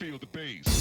Feel the bass.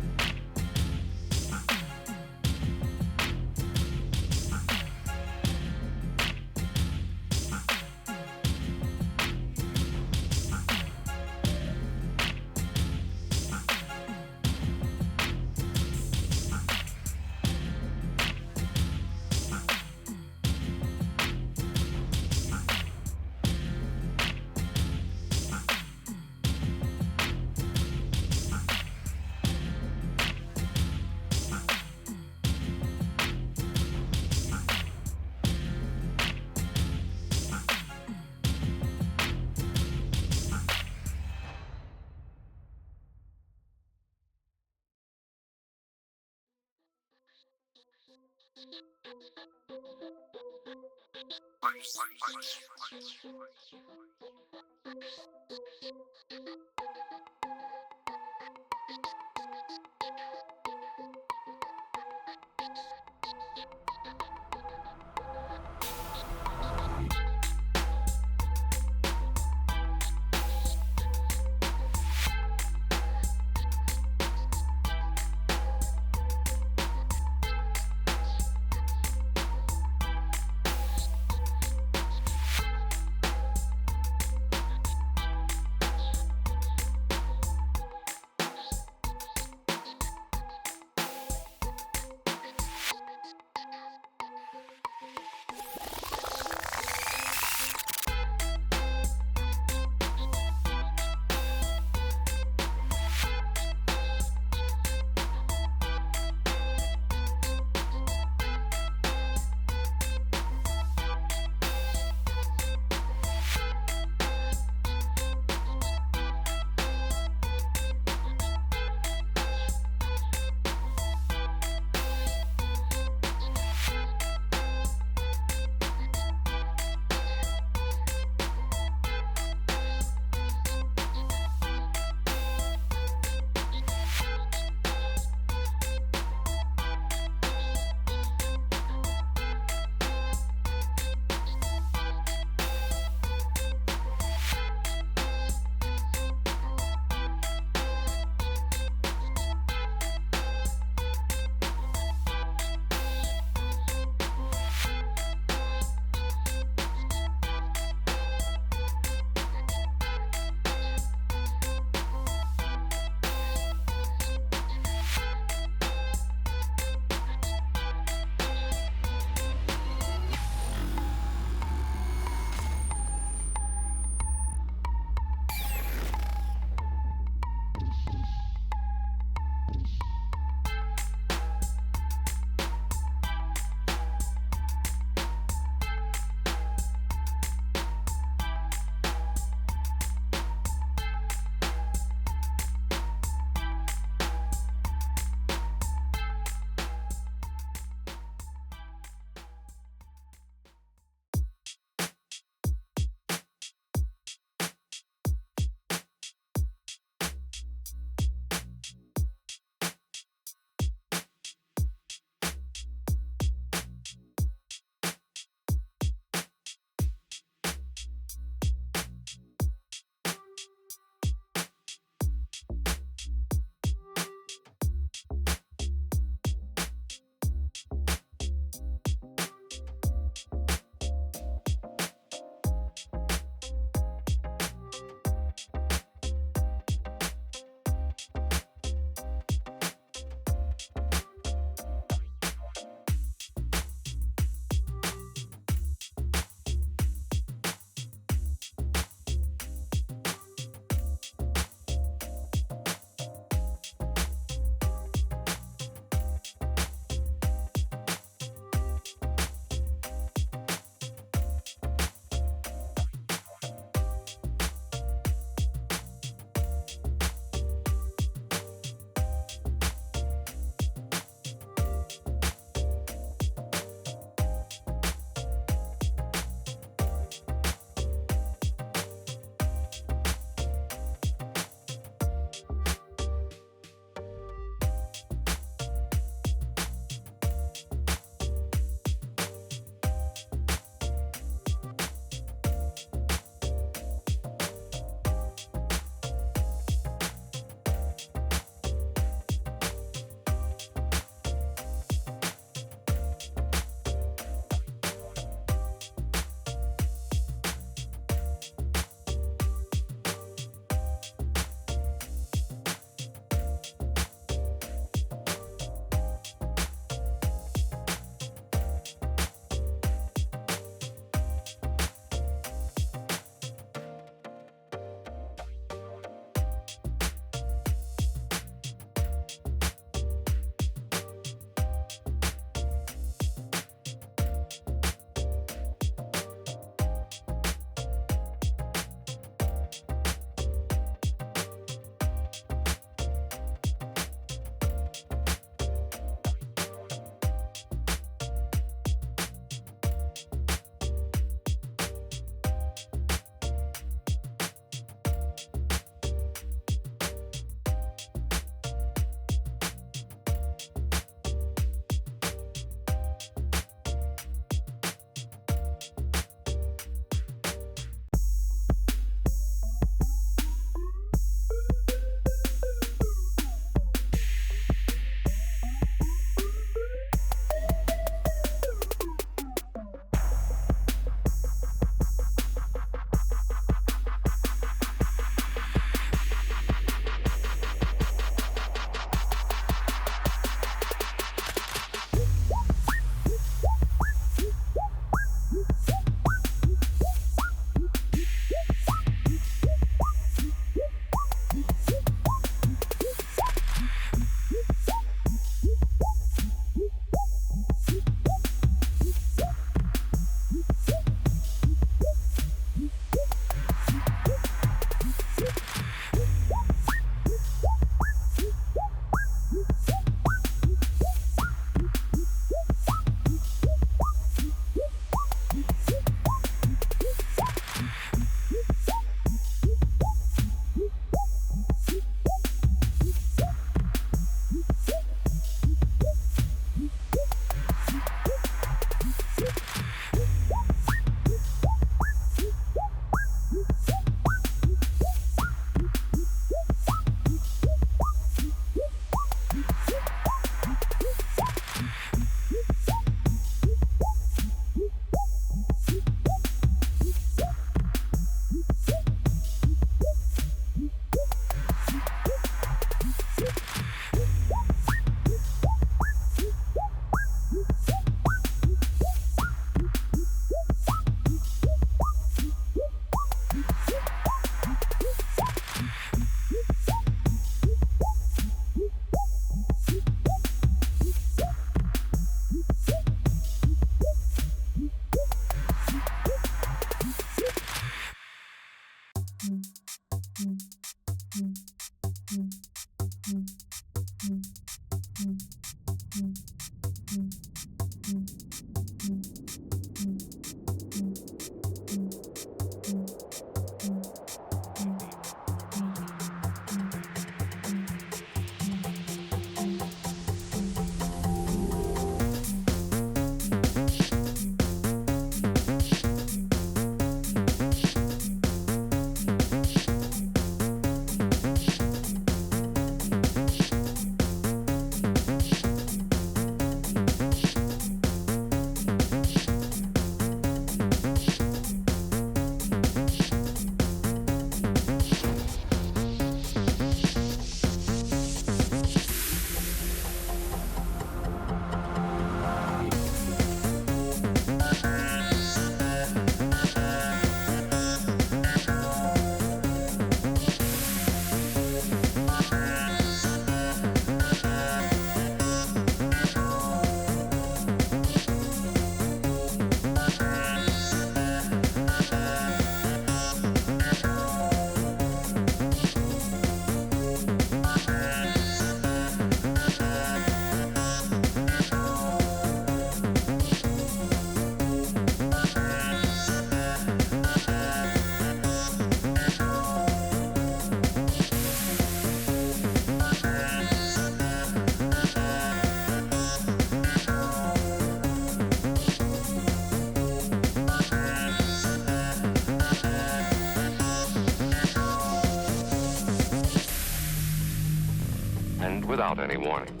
without any warning.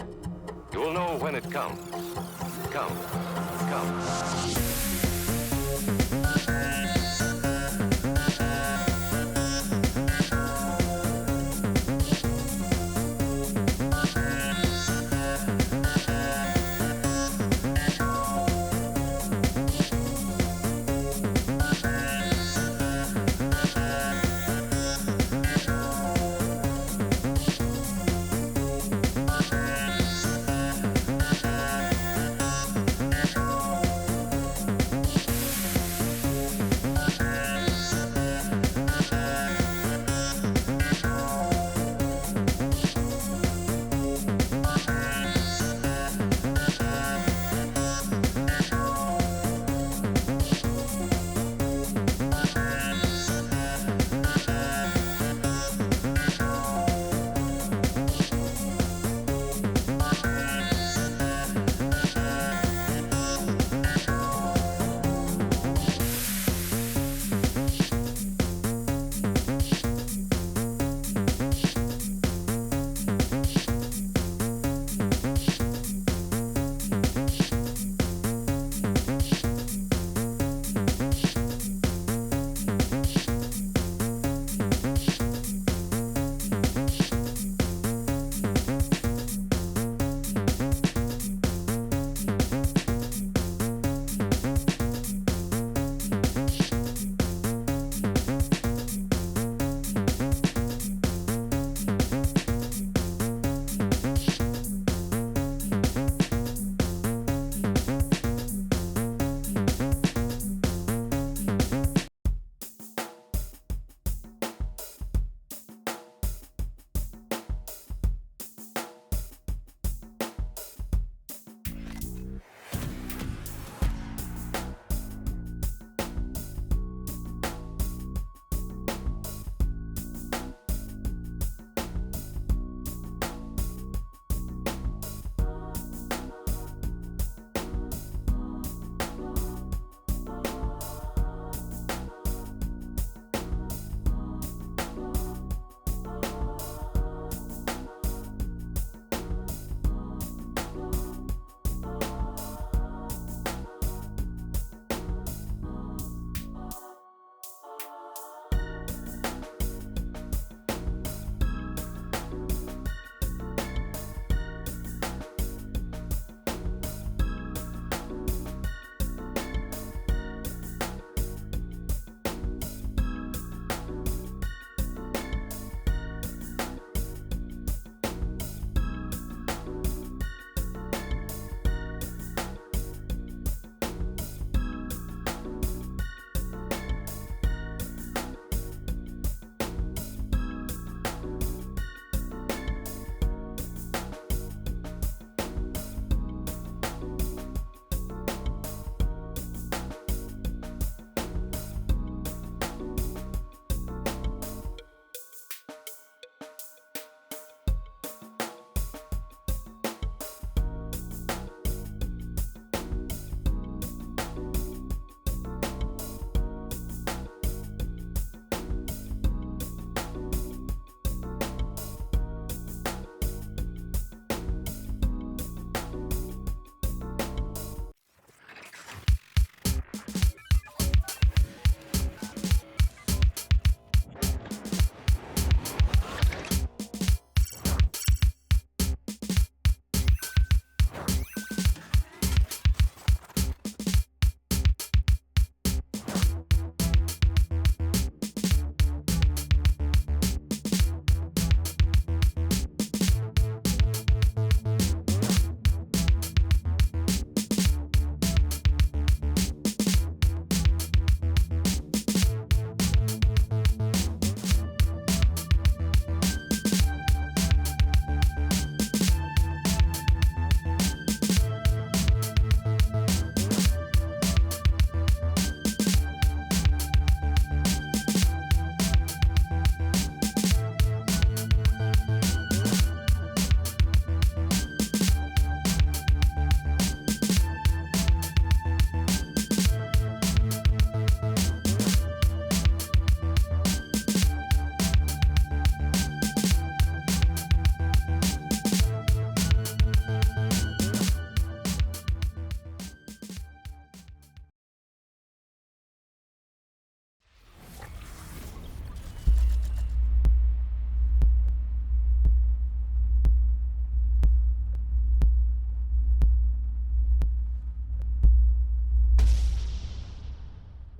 You will know when it comes. Come.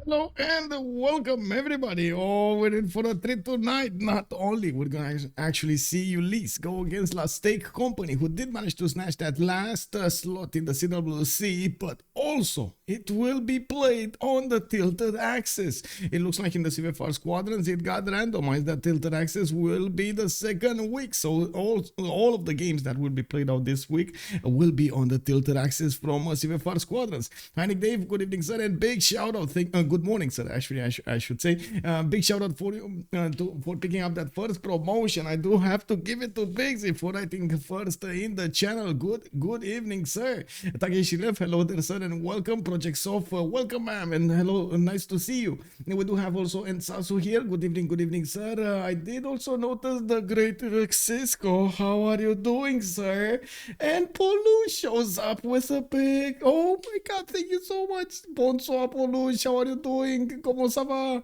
Hello and welcome everybody. Oh, we're in for a treat tonight. Not only we're gonna actually see Ulyss go against La Steak Company, who did manage to snatch that last slot in the CWC, but also it will be played on the tilted axis. It looks like in the CivFR Squadrons it got randomized that tilted axis will be the second week. So all of the games that will be played out this week will be on the tilted axis from CivFR Squadrons. Hi Nick Dave, good evening sir, and big shout out. Good morning, sir. Actually, I should say, big shout out for you for picking up that first promotion. I do have to give it to Biggsy for writing first in the channel. Good evening, sir. Takeshi Ref, hello there, sir, and welcome. Project Soft, welcome, ma'am, and hello, nice to see you. And we do have also Ensasu here. Good evening, sir. I did also notice the great Cisco. How are you doing, sir? And Polu shows up with a big. Oh my God, thank you so much. Bonsoir, Polu. How are you doing? ¿Cómo ça va?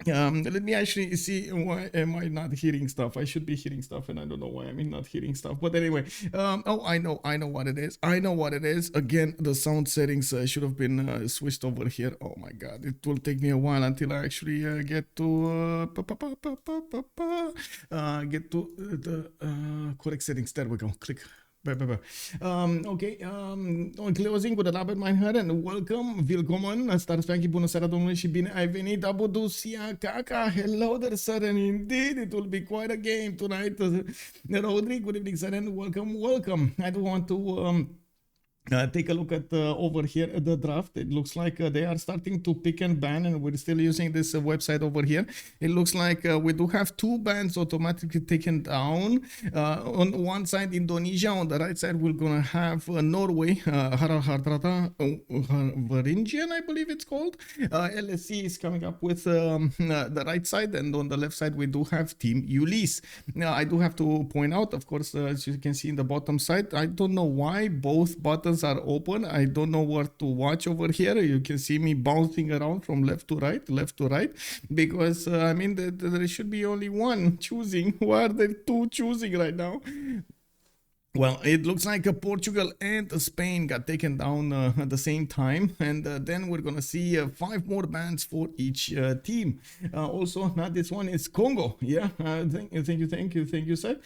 Let me actually see why am I not hearing stuff. I should be hearing stuff and I don't know why I'm not hearing stuff. But anyway, oh, I know what it is. I know what it is. Again, the sound settings should have been switched over here. Oh my God, it will take me a while until I actually get to the correct settings. There we go. Click. Ok, closing cu de la mein Herren, welcome, willkommen, Starspanky, bună seara domnule și bine ai venit, Abudusia Kaka, hello there sir, and indeed it will be quite a game tonight. Rodri, good evening sir, and welcome. I do want to take a look at over here at the draft. It looks like they are starting to pick and ban, and we're still using this website over here. It looks like we do have two bans automatically taken down. On one side, Indonesia. On the right side, we're gonna have Norway, Haraldrata Varingian, I believe it's called. LSC is coming up with the right side, and on the left side, we do have Team Ulyss. Now, I do have to point out, of course, as you can see in the bottom side, I don't know why both buttons are open. I don't know what to watch over here. You can see me bouncing around from left to right, because I mean there should be only one choosing. Why are there two choosing right now? Well, it looks like Portugal and Spain got taken down at the same time, and then we're gonna see 5 more bans for each team. Also, not this one is Congo. Yeah, thank you, sir.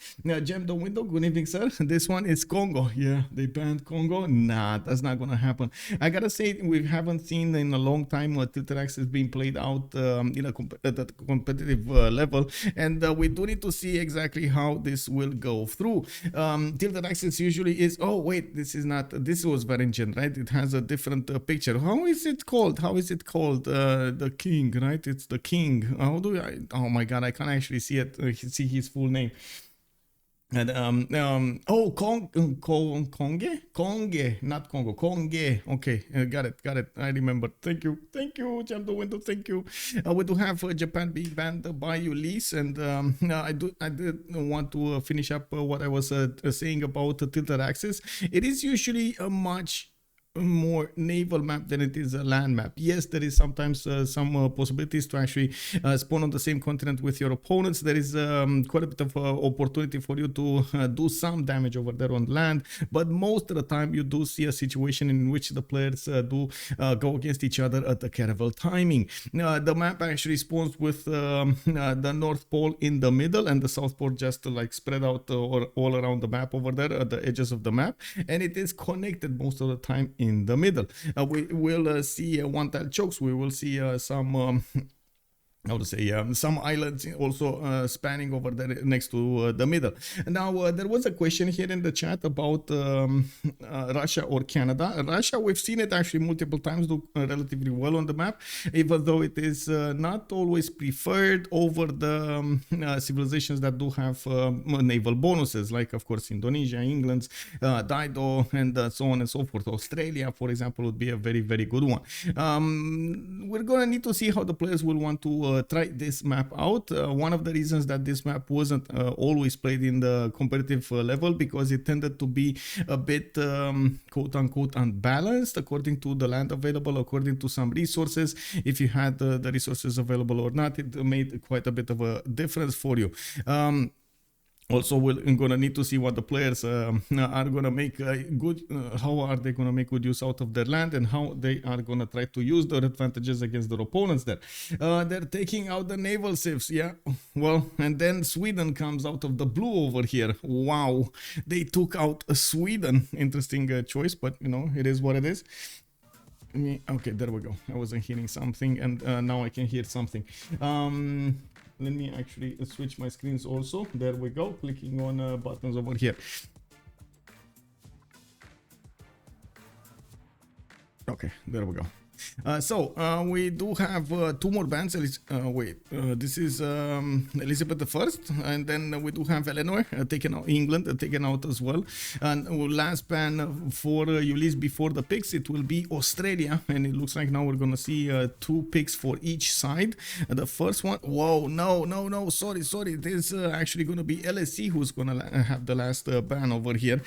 Gem the window. Good evening, sir. This one is Congo. Yeah, they banned Congo. Nah, that's not gonna happen. I gotta say, we haven't seen in a long time tilted axis being played out in a competitive level, and we do need to see exactly how this will go through. Tilted axis usually is, oh wait, this was Varangian, right? It has a different picture. How is it called? The king, right? It's the king. How do I, oh my God, I can't actually see it, see his full name. And oh, Conge, not Congo, Conge. Okay, got it. I remember. Thank you, Jump the window. Thank you. We do have Japan being banned by Ulyss, and I did want to finish up what I was saying about the tilted axis. It is usually a much more naval map than it is a land map. Yes, there is sometimes some possibilities to actually spawn on the same continent with your opponents. There is quite a bit of opportunity for you to do some damage over there on land, but most of the time you do see a situation in which the players do go against each other at the caravel timing. The map actually spawns with the North Pole in the middle and the South Pole just like spread out all around the map over there at the edges of the map, and it is connected most of the time in the middle. We will see one-tile chokes. We will see some how to say, some islands also spanning over there next to the middle. Now, there was a question here in the chat about Russia or Canada. Russia, we've seen it actually multiple times do relatively well on the map, even though it is not always preferred over the civilizations that do have naval bonuses, like, of course, Indonesia, England, Dido, and so on and so forth. Australia, for example, would be a very, very good one. We're going to need to see how the players will want to try this map out. One of the reasons that this map wasn't always played in the competitive level, because it tended to be a bit quote-unquote unbalanced according to the land available, according to some resources. If you had the resources available or not, it made quite a bit of a difference for you. Also, we're gonna need to see what the players are gonna make good. How are they gonna make good use out of their land, and how they are gonna try to use their advantages against their opponents. There, they're taking out the naval civs. Yeah, well, and then Sweden comes out of the blue over here. Wow, they took out Sweden. Interesting choice, but you know, it is what it is. Okay, there we go. I wasn't hearing something, and now I can hear something. Let me actually switch my screens also. There we go. Clicking on buttons over here. Okay, there we go. We do have two more bands. This is Elizabeth I, and then we do have Eleanor taken out, England taken out as well. And last band for Ulyss before the picks, it will be Australia, and it looks like now we're gonna see two picks for each side. The first one, whoa, no, sorry, this is actually gonna be LSE who's gonna have the last ban over here.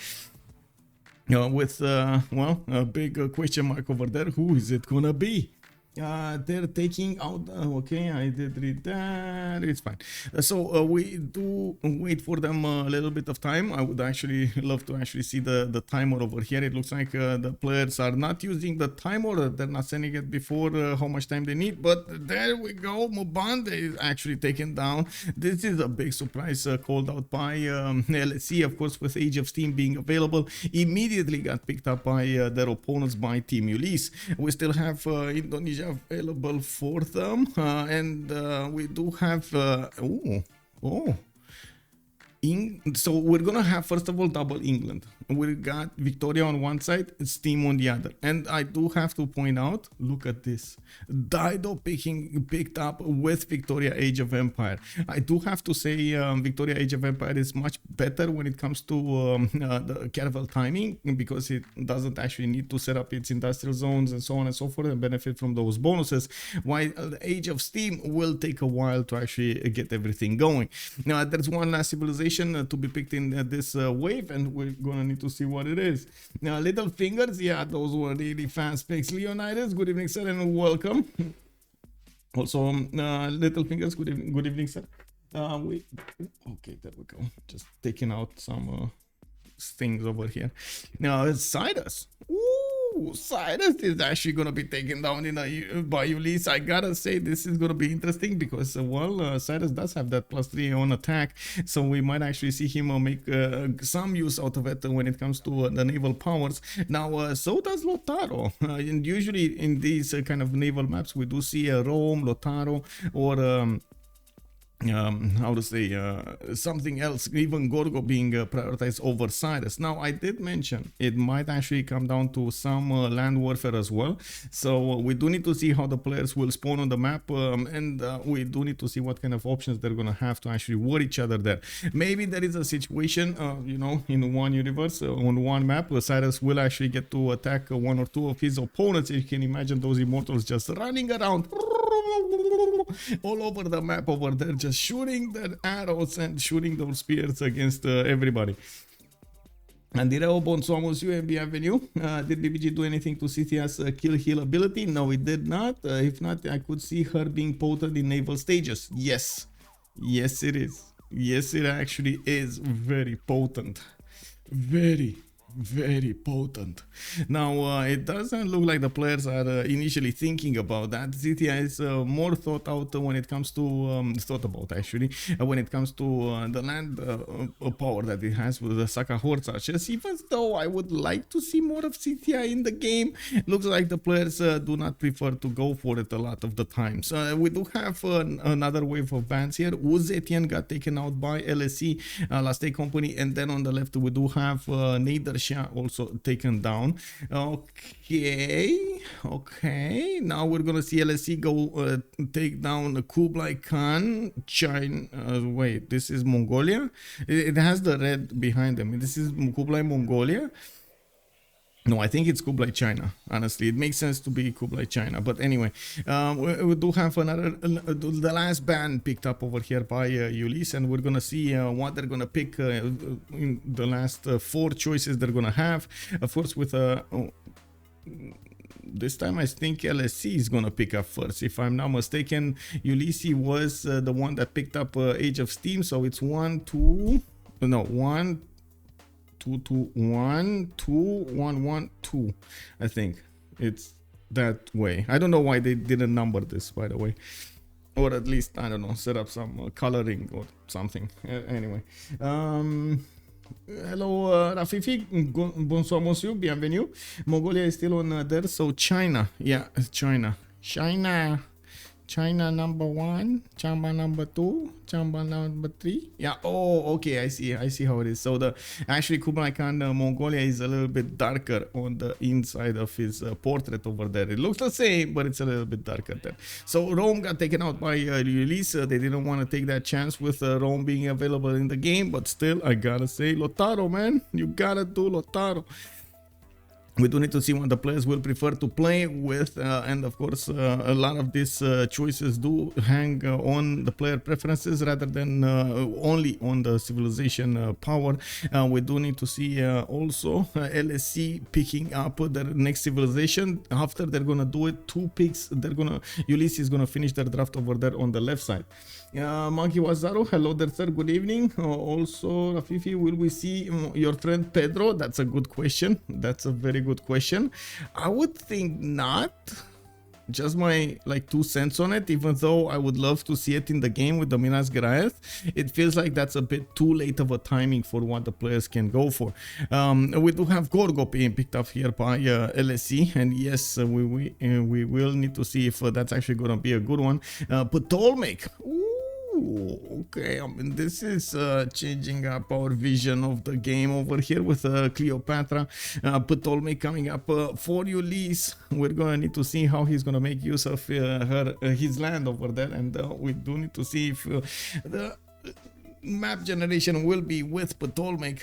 With well, a big question mark over there. Who is it gonna be? They're taking out. Okay, I did read that. It's fine. We do wait for them a little bit of time. I would actually love to actually see the timer over here. It looks like the players are not using the timer. They're not sending it before how much time they need. But there we go. Mubande is actually taken down. This is a big surprise called out by LSE, of course, with Age of Steam being available. Immediately got picked up by their opponents by Team Ulyss. We still have Indonesia available for them, and we do have so we're gonna have first of all double England. We got Victoria on one side, Steam on the other, and I do have to point out, look at this, Dido picked up with Victoria Age of Empire. I do have to say Victoria Age of Empire is much better when it comes to the caravel timing, because it doesn't actually need to set up its industrial zones and so on and so forth and benefit from those bonuses, while the Age of Steam will take a while to actually get everything going. Now there's one last civilization to be picked in this wave, and we're gonna need to see what it is. Now, Little Fingers, yeah, those were really fast picks. Leonidas, good evening, sir, and welcome. Also, Little Fingers, good evening, sir. Okay, there we go. Just taking out some things over here. Now, Cyrus. Ooh, Cyrus is actually going to be taken down by Ulyss. I gotta say, this is going to be interesting because, Cyrus does have that +3 on attack, so we might actually see him make some use out of it when it comes to the naval powers. Now, so does Lotaro. And usually in these kind of naval maps, we do see Rome, Lotaro, or how to say, something else, even Gorgo being prioritized over Cyrus. Now, I did mention it might actually come down to some land warfare as well, so we do need to see how the players will spawn on the map, and we do need to see what kind of options they're gonna have to actually war each other there. Maybe there is a situation, you know, in one universe, on one map, Cyrus will actually get to attack one or two of his opponents. You can imagine those immortals just running around all over the map over there, just shooting their arrows and shooting those spears against everybody. Andireo, bonsoir monsieur, bienvenue. Did BBG do anything to Scythia's kill heal ability? No, it did not. If not, I could see her being potent in naval stages. Yes. Yes, it is. Yes, it actually is very potent. Very potent. Now, it doesn't look like the players are initially thinking about that. Zythia is more thought out when it comes to when it comes to the land power that it has with the Saka Horse archers. Even though I would like to see more of Zythia in the game, looks like the players do not prefer to go for it a lot of the times. We do have another wave of bans here. Uzetian got taken out by LSE, Last Day Company, and then on the left we do have Nader also taken down. Okay, now we're gonna see LSE go take down Kublai Khan, China. Wait, this is Mongolia. It has the red behind them. This is Kublai Mongolia. No, I think it's Kublai China. Honestly, it makes sense to be Kublai China. But anyway, we do have the last band picked up over here by Ulyss, and we're gonna see what they're gonna pick in the last 4 choices they're gonna have. Of course, with this time I think LSE is gonna pick up first, if I'm not mistaken. Ulyss was the one that picked up Age of Steam, so it's 1, 2. no, 1 2 2 1 2 1 1 2. I think it's that way. I don't know why they didn't number this, by the way, or at least I don't know, set up some coloring or something. Anyway, hello Rafifi, bonsoir monsieur, bienvenue. Mongolia is still on there, so China, yeah, China number 1, Chamba number 2, Chamba number 3. Yeah, oh, okay, I see how it is. So the actually Kublai Khan Mongolia is a little bit darker on the inside of his portrait over there. It looks the same, but it's a little bit darker there. So Rome got taken out by Ulyss. They didn't want to take that chance with Rome being available in the game, but still, I gotta say, Lotaro, man, you gotta do Lotaro. We do need to see what the players will prefer to play with, and of course a lot of these choices do hang on the player preferences rather than only on the civilization power. We do need to see also LSC picking up their next civilization. After they're gonna do it, 2 picks, Ulyss is gonna finish their draft over there on the left side. Monkey Wazaru, hello there sir, good evening. Also Rafifi, will we see your friend Pedro? That's a good question. That's a very good question. I would think not. Just my 2 cents on it, even though I would love to see it in the game with the Minas Geraeth. It feels like that's a bit too late of a timing for what the players can go for. We do have Gorgo being picked up here by LSC, and yes, we will need to see if that's actually going to be a good one. Ptolmeic. Okay, I mean, this is changing up our vision of the game over here with Cleopatra. Ptolmeic coming up for Ulyss. We're gonna need to see how he's gonna make use of his land over there, and we do need to see if the map generation will be with Ptolmeic.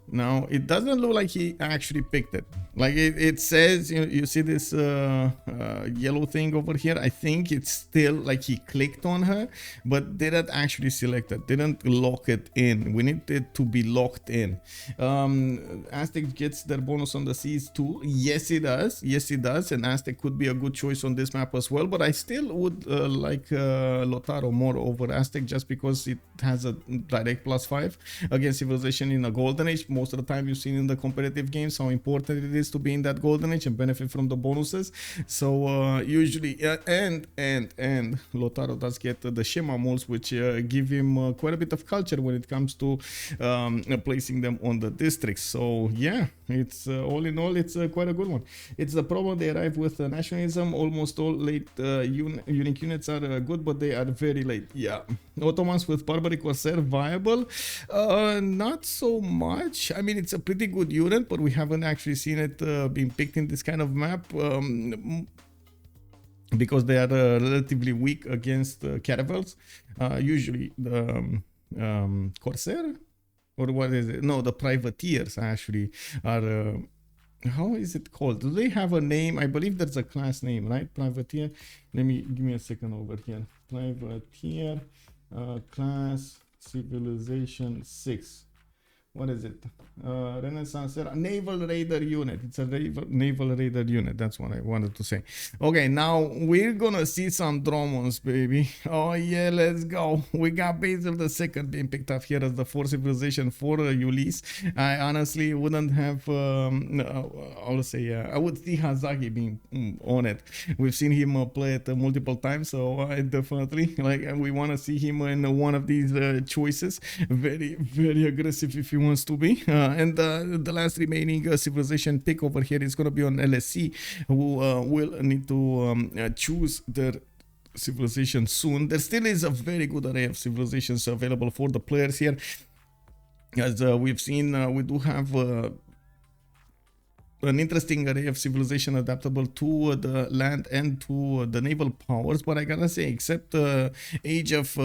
Now, it doesn't look like he actually picked it. Like it says, you see this yellow thing over here? I think it's still like he clicked on her, but didn't actually select it, didn't lock it in. We need it to be locked in. Aztec gets their bonus on the seas too. Yes, it does. Yes, it does. And Aztec could be a good choice on this map as well. But I still would like Lotaro more over Aztec just because it has a direct +5 against civilization in a golden age. Most of the time you've seen in the competitive games how important it is to be in that golden age and benefit from the bonuses. So usually and Lotaro does get the Shema molds, which give him quite a bit of culture when it comes to placing them on the districts. So yeah, it's all in all, it's quite a good one. It's the problem they arrive with nationalism. Almost all late unique units are good, but they are very late. Yeah, Ottomans with barbaric Corsair viable? Not so much. I mean, it's a pretty good unit, but we haven't actually seen it being picked in this kind of map because they are relatively weak against caravels. Usually the Corsair, or what is it? No, the privateers actually are. How is it called? Do they have a name? I believe there's a class name, right? Privateer. Give me a second over here. Privateer, class civilization 6. What is it? Renaissance era, naval raider unit. It's a naval raider unit. That's what I wanted to say. Okay, now we're gonna see some Dromons, baby. Oh yeah, let's go. We got Basil II being picked up here as the 4th civilization for Ulyss. I honestly wouldn't have. I would say I would see Hazaggi being on it. We've seen him play it multiple times, so I definitely we want to see him in one of these choices. Very, very aggressive if you wants to be, and the last remaining civilization pick over here is going to be on LSC, who will need to choose their civilization soon. There still is a very good array of civilizations available for the players here. As we've seen, we do have an interesting array of civilization adaptable to the land and to the naval powers, but I gotta say, except Age of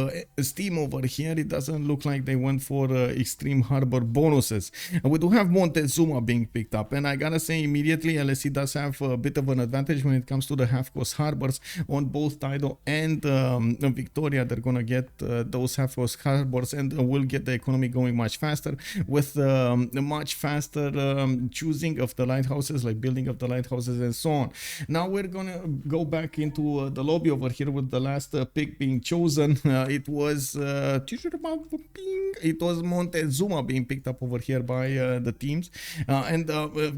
Steam over here, it doesn't look like they went for extreme harbor bonuses. And we do have Montezuma being picked up, and I gotta say immediately LSC does have a bit of an advantage when it comes to the half-coast harbors. On both Dido and Victoria, they're gonna get those half-coast harbors and will get the economy going much faster with much faster choosing of the light lighthouses, like building of the lighthouses and so on. Now we're gonna go back into the lobby over here with the last pick being chosen. It was Montezuma being picked up over here by the teams, and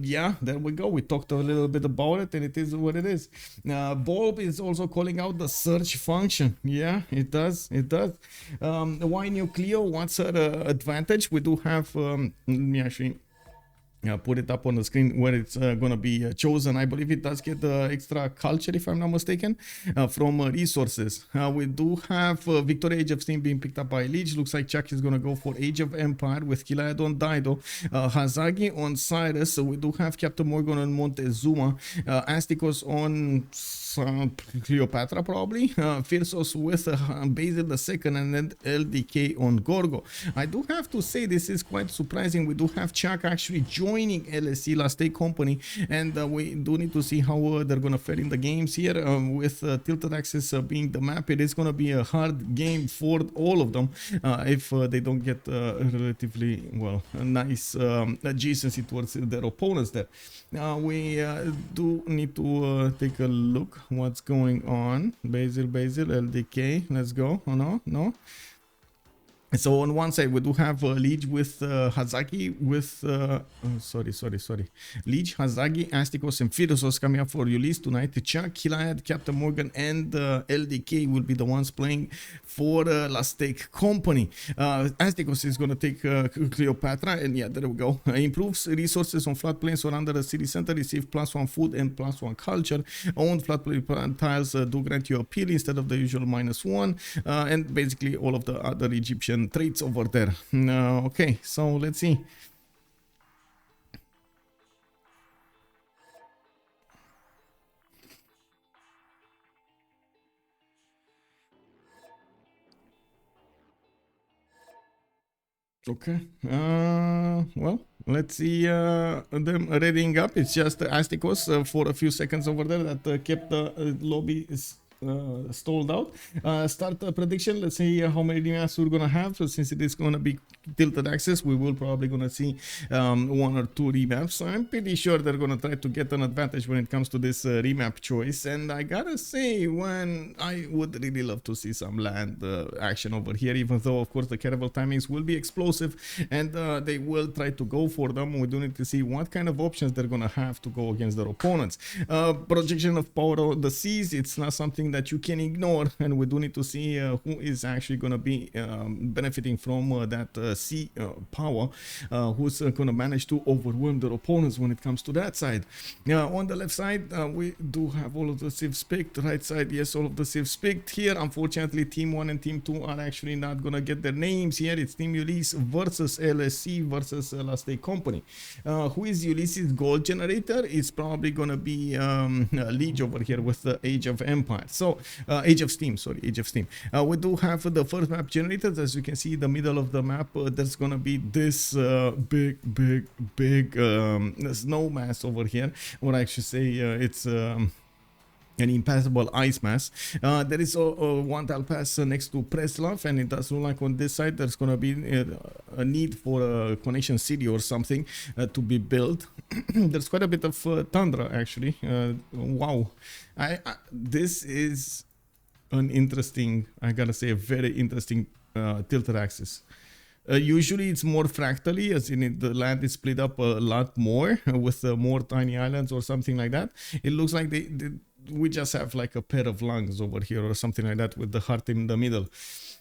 yeah, there we go. We talked a little bit about it, and it is what it is. Bulb is also calling out the search function. Yeah, it does. Why new Cleo? What's her advantage? We do have let me actually put it up on the screen where it's gonna be chosen. I believe it does get extra culture, if I'm not mistaken, from resources. We do have Victoria Age of Steam being picked up by Lege. Looks like Chuck is gonna go for Age of Empire with Killayad on Dido, Hazaggi on Cyrus. So we do have CaptainMorgane on Montezuma, Astikos on Cleopatra probably, Phyrsos with Basil II, and then LDK on Gorgo. I do have to say this is quite surprising. We do have Chuck actually joining LSE Last Day Company, and we do need to see how they're gonna fare in the games here. With Tilted Axis being the map, it is gonna be a hard game for all of them if they don't get relatively well nice adjacency towards their opponents there. We do need to take a look what's going on. Basil, LDK, let's go. Oh no. So on one side we do have Lege with Hazaggi with Lege, Hazaggi, Astikos and Phyrsos coming up for Ulyss tonight. Chuck, Killayad, CaptainMorgane and LDK will be the ones playing for Last Take Company. Astikos is going to take Cleopatra, and yeah, there we go. Improves resources on floodplains or under the city center, receive +1 food and +1 culture. Owned floodplain tiles do grant you appeal instead of the usual -1, and basically all of the other Egyptian traits over there. Okay, so let's see. Okay, well, let's see them readying up. It's just Astikos for a few seconds over there that kept the lobby stalled out. Start prediction. Let's see how many remaps we're gonna have. So since it is gonna be tilted access, we will probably gonna see 1 or 2 remaps. So I'm pretty sure they're gonna try to get an advantage when it comes to this remap choice. And I gotta say, when I would really love to see some land action over here, even though of course the caravel timings will be explosive and they will try to go for them. We do need to see what kind of options they're gonna have to go against their opponents. Projection of power on the seas, it's not something that you can ignore, and we do need to see who is actually going to be benefiting from that sea power, who's going to manage to overwhelm their opponents when it comes to that side. On the left side, we do have all of the civs picked. Right side, yes, all of the civs picked. Here, unfortunately, Team 1 and Team 2 are actually not going to get their names here. It's Team Ulyss versus LSE versus Last Day Company. Who is Ulyss's gold generator? It's probably going to be Lege over here with the Age of Empire. So Age of Steam. We do have the first map generated. As you can see, the middle of the map, there's gonna be this big snow mass over here, or I should say it's an impassable ice mass. There is one tile pass next to Preslav, and it does look like on this side there's gonna be a need for a connection city or something to be built. There's quite a bit of tundra actually. Wow, this is an interesting, I gotta say, a very interesting tilted axis. Usually it's more fractally, as in the land is split up a lot more with more tiny islands or something like that. It looks like we just have like a pair of lungs over here or something like that with the heart in the middle.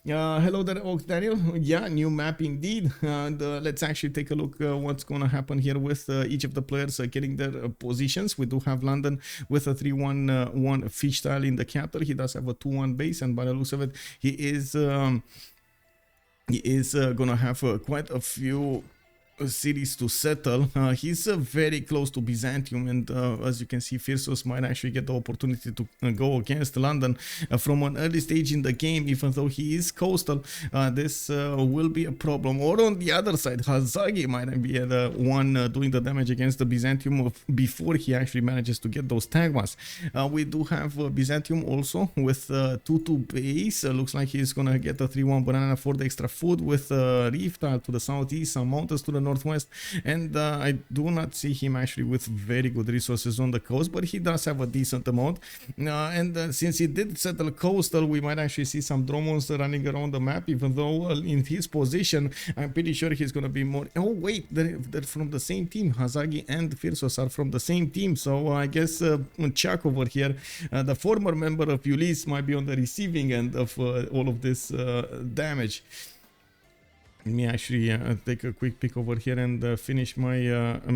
Hello there, Oak Daniel. Yeah, new map indeed. Let's actually take a look what's going to happen here with each of the players getting their positions. We do have London with a 3-1-1 fish tile in the capital. He does have a 2-1 base, and by the looks of it, he is going to have quite a few cities to settle. He's very close to Byzantium, and as you can see, Phyrsos might actually get the opportunity to go against London from an early stage in the game. Even though he is coastal, this will be a problem. Or on the other side, Hazaggi might be the one doing the damage against the Byzantium before he actually manages to get those tagmas. We do have Byzantium also with 2-2 base. Looks like he's gonna get a 3-1 banana for the extra food with Reef Tile to the southeast, some mountains to the northwest, and I do not see him actually with very good resources on the coast, but he does have a decent amount. And since he did settle coastal, we might actually see some drones running around the map, even though in his position, I'm pretty sure he's going to be more... Oh, wait, they're from the same team. Hazaggi and Phyrsos are from the same team, so I guess Chuck over here, the former member of Ulyss, might be on the receiving end of all of this damage. Let me actually take a quick peek over here and finish my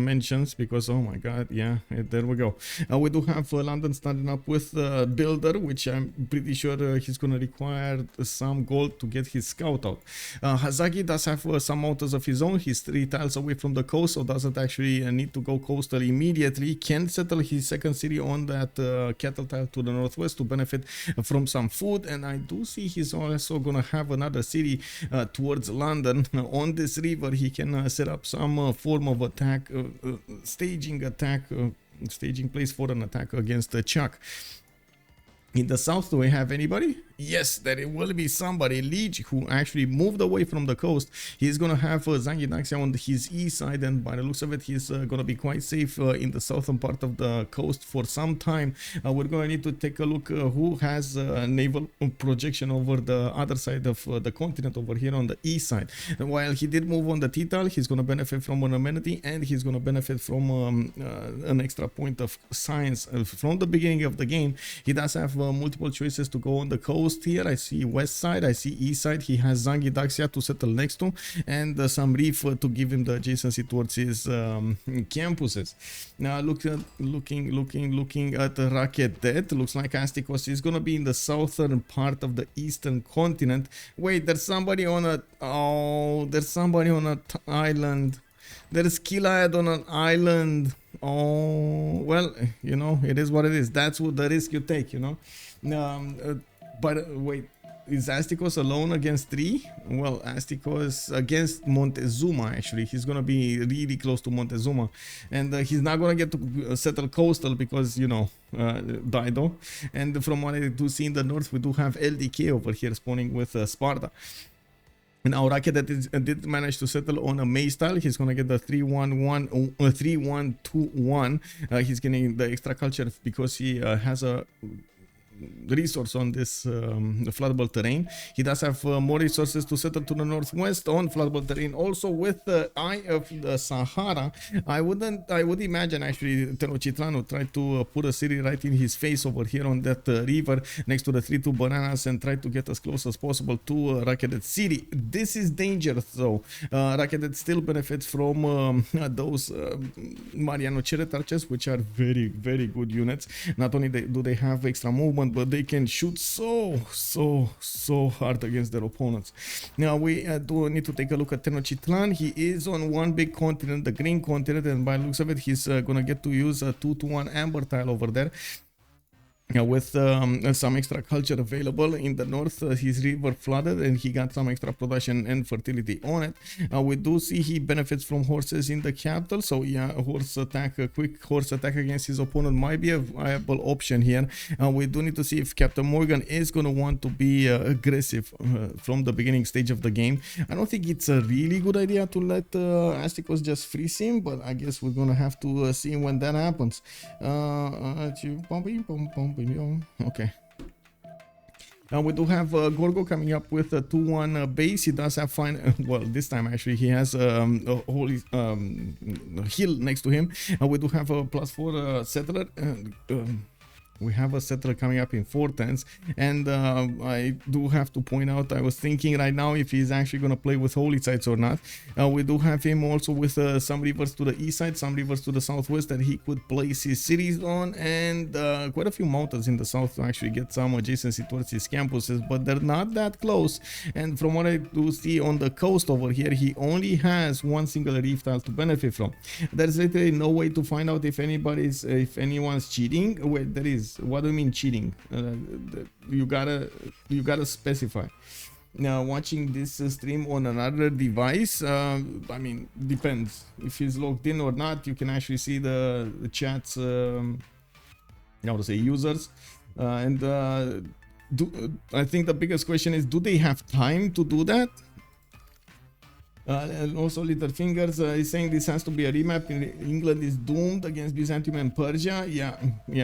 mentions, because oh my god, yeah, there we go. We do have London starting up with Builder, which I'm pretty sure he's gonna require some gold to get his scout out. Hazaggi does have some mountains of his own. He's 3 tiles away from the coast, so doesn't actually need to go coastal immediately. Can settle his second city on that cattle tile to the northwest to benefit from some food, and I do see he's also gonna have another city towards London. On this river he can set up some form of attack, staging place for an attack against the Chuck. In the south, do we have anybody? Yes, there will be somebody, Lege, who actually moved away from the coast. He's gonna have Zangidaxia on his east side, and by the looks of it, he's gonna be quite safe in the southern part of the coast for some time. We're gonna need to take a look who has naval projection over the other side of the continent over here on the east side. And while he did move on the T-tile, he's gonna benefit from an amenity, and he's gonna benefit from an extra point of science. From the beginning of the game, he does have multiple choices to go on the coast. Here I see west side, I see east side. He has Zangidaxia to settle next to, and some reef to give him the adjacency towards his campuses. Now looking at Rocket Death, looks like Astikos is gonna be in the southern part of the eastern continent. Wait, there's somebody on a island. There's Killayad on an island. Oh, well, you know, it is what it is. That's what the risk you take, you know. But wait, is Astikos alone against 3? Well, Astikos against Montezuma, actually. He's gonna be really close to Montezuma, and he's not gonna get to settle coastal because, you know, Dido. And from what I do see in the north, we do have LDK over here spawning with Sparta. Now Rocket that did manage to settle on a May style. He's gonna get the 3-1-2-1. He's getting the extra culture because he has a resource on this floodable terrain. He does have more resources to settle to the northwest on floodable terrain. Also with the Eye of the Sahara, I would imagine actually Tenochtitlan would try to put a city right in his face over here on that river next to the 3-2 bananas and try to get as close as possible to Rocket City. This is dangerous though. Rocket still benefits from those Mariano Cheret archers, which are very, very good units. Not only do they have extra movement, but they can shoot so hard against their opponents. Now we do need to take a look at Tenochtitlan. He is on one big continent, the green continent, and by the looks of it, he's gonna get to use a 2-1 amber tile over there. With some extra culture available in the north. His river flooded and he got some extra production and fertility on it. We do see he benefits from horses in the capital, so yeah, a quick horse attack against his opponent might be a viable option here. We do need to see if CaptainMorgane is going to want to be aggressive from the beginning stage of the game. I don't think it's a really good idea to let Astikos just freeze him, but I guess we're going to have to see when that happens. Okay. Now we do have Gorgo coming up with a 2-1 base. He does have fine. Well, this time actually he has a holy hill next to him. We do have a +4 settler. We have a settler coming up in 4 turns, and I do have to point out, I was thinking right now if he's actually going to play with holy sites or not. We do have him also with some rivers to the east side, some rivers to the southwest that he could place his cities on, and quite a few mountains in the south to actually get some adjacency towards his campuses, but they're not that close. And from what I do see on the coast over here, he only has one single reef tile to benefit from. There's literally no way to find out if anyone's cheating. Wait, there is. What do you mean cheating? You gotta specify. Now, watching this stream on another device, I mean, depends if he's logged in or not. You can actually see the chats, how to say, users, and I think the biggest question is, do they have time to do that? And also Littlefingers is saying this has to be a remap. England is doomed against Byzantium and Persia. Yeah,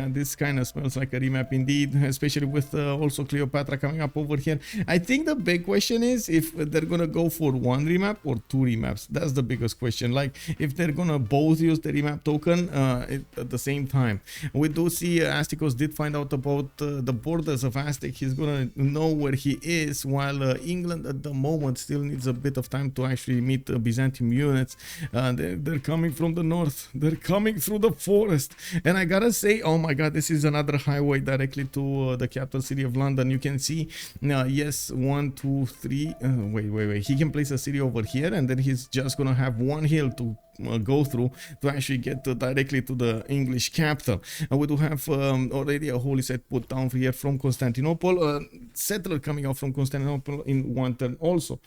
this kind of smells like a remap indeed, especially with also Cleopatra coming up over here. I think the big question is if they're gonna go for one remap or two remaps. That's the biggest question. Like if they're gonna both use the remap token at the same time. We do see Astikos did find out about the borders of Aztec. He's gonna know where he is, while England at the moment still needs a bit of time to actually meet Byzantium units. They're coming from the north. They're coming through the forest, and I gotta say, oh my god, this is another highway directly to the capital city of London. You can see yes, 1 2 3 wait, he can place a city over here, and then he's just gonna have one hill to go through to actually get directly to the English capital. We do have already a holy set put down here from Constantinople, settler coming out from Constantinople in one turn also.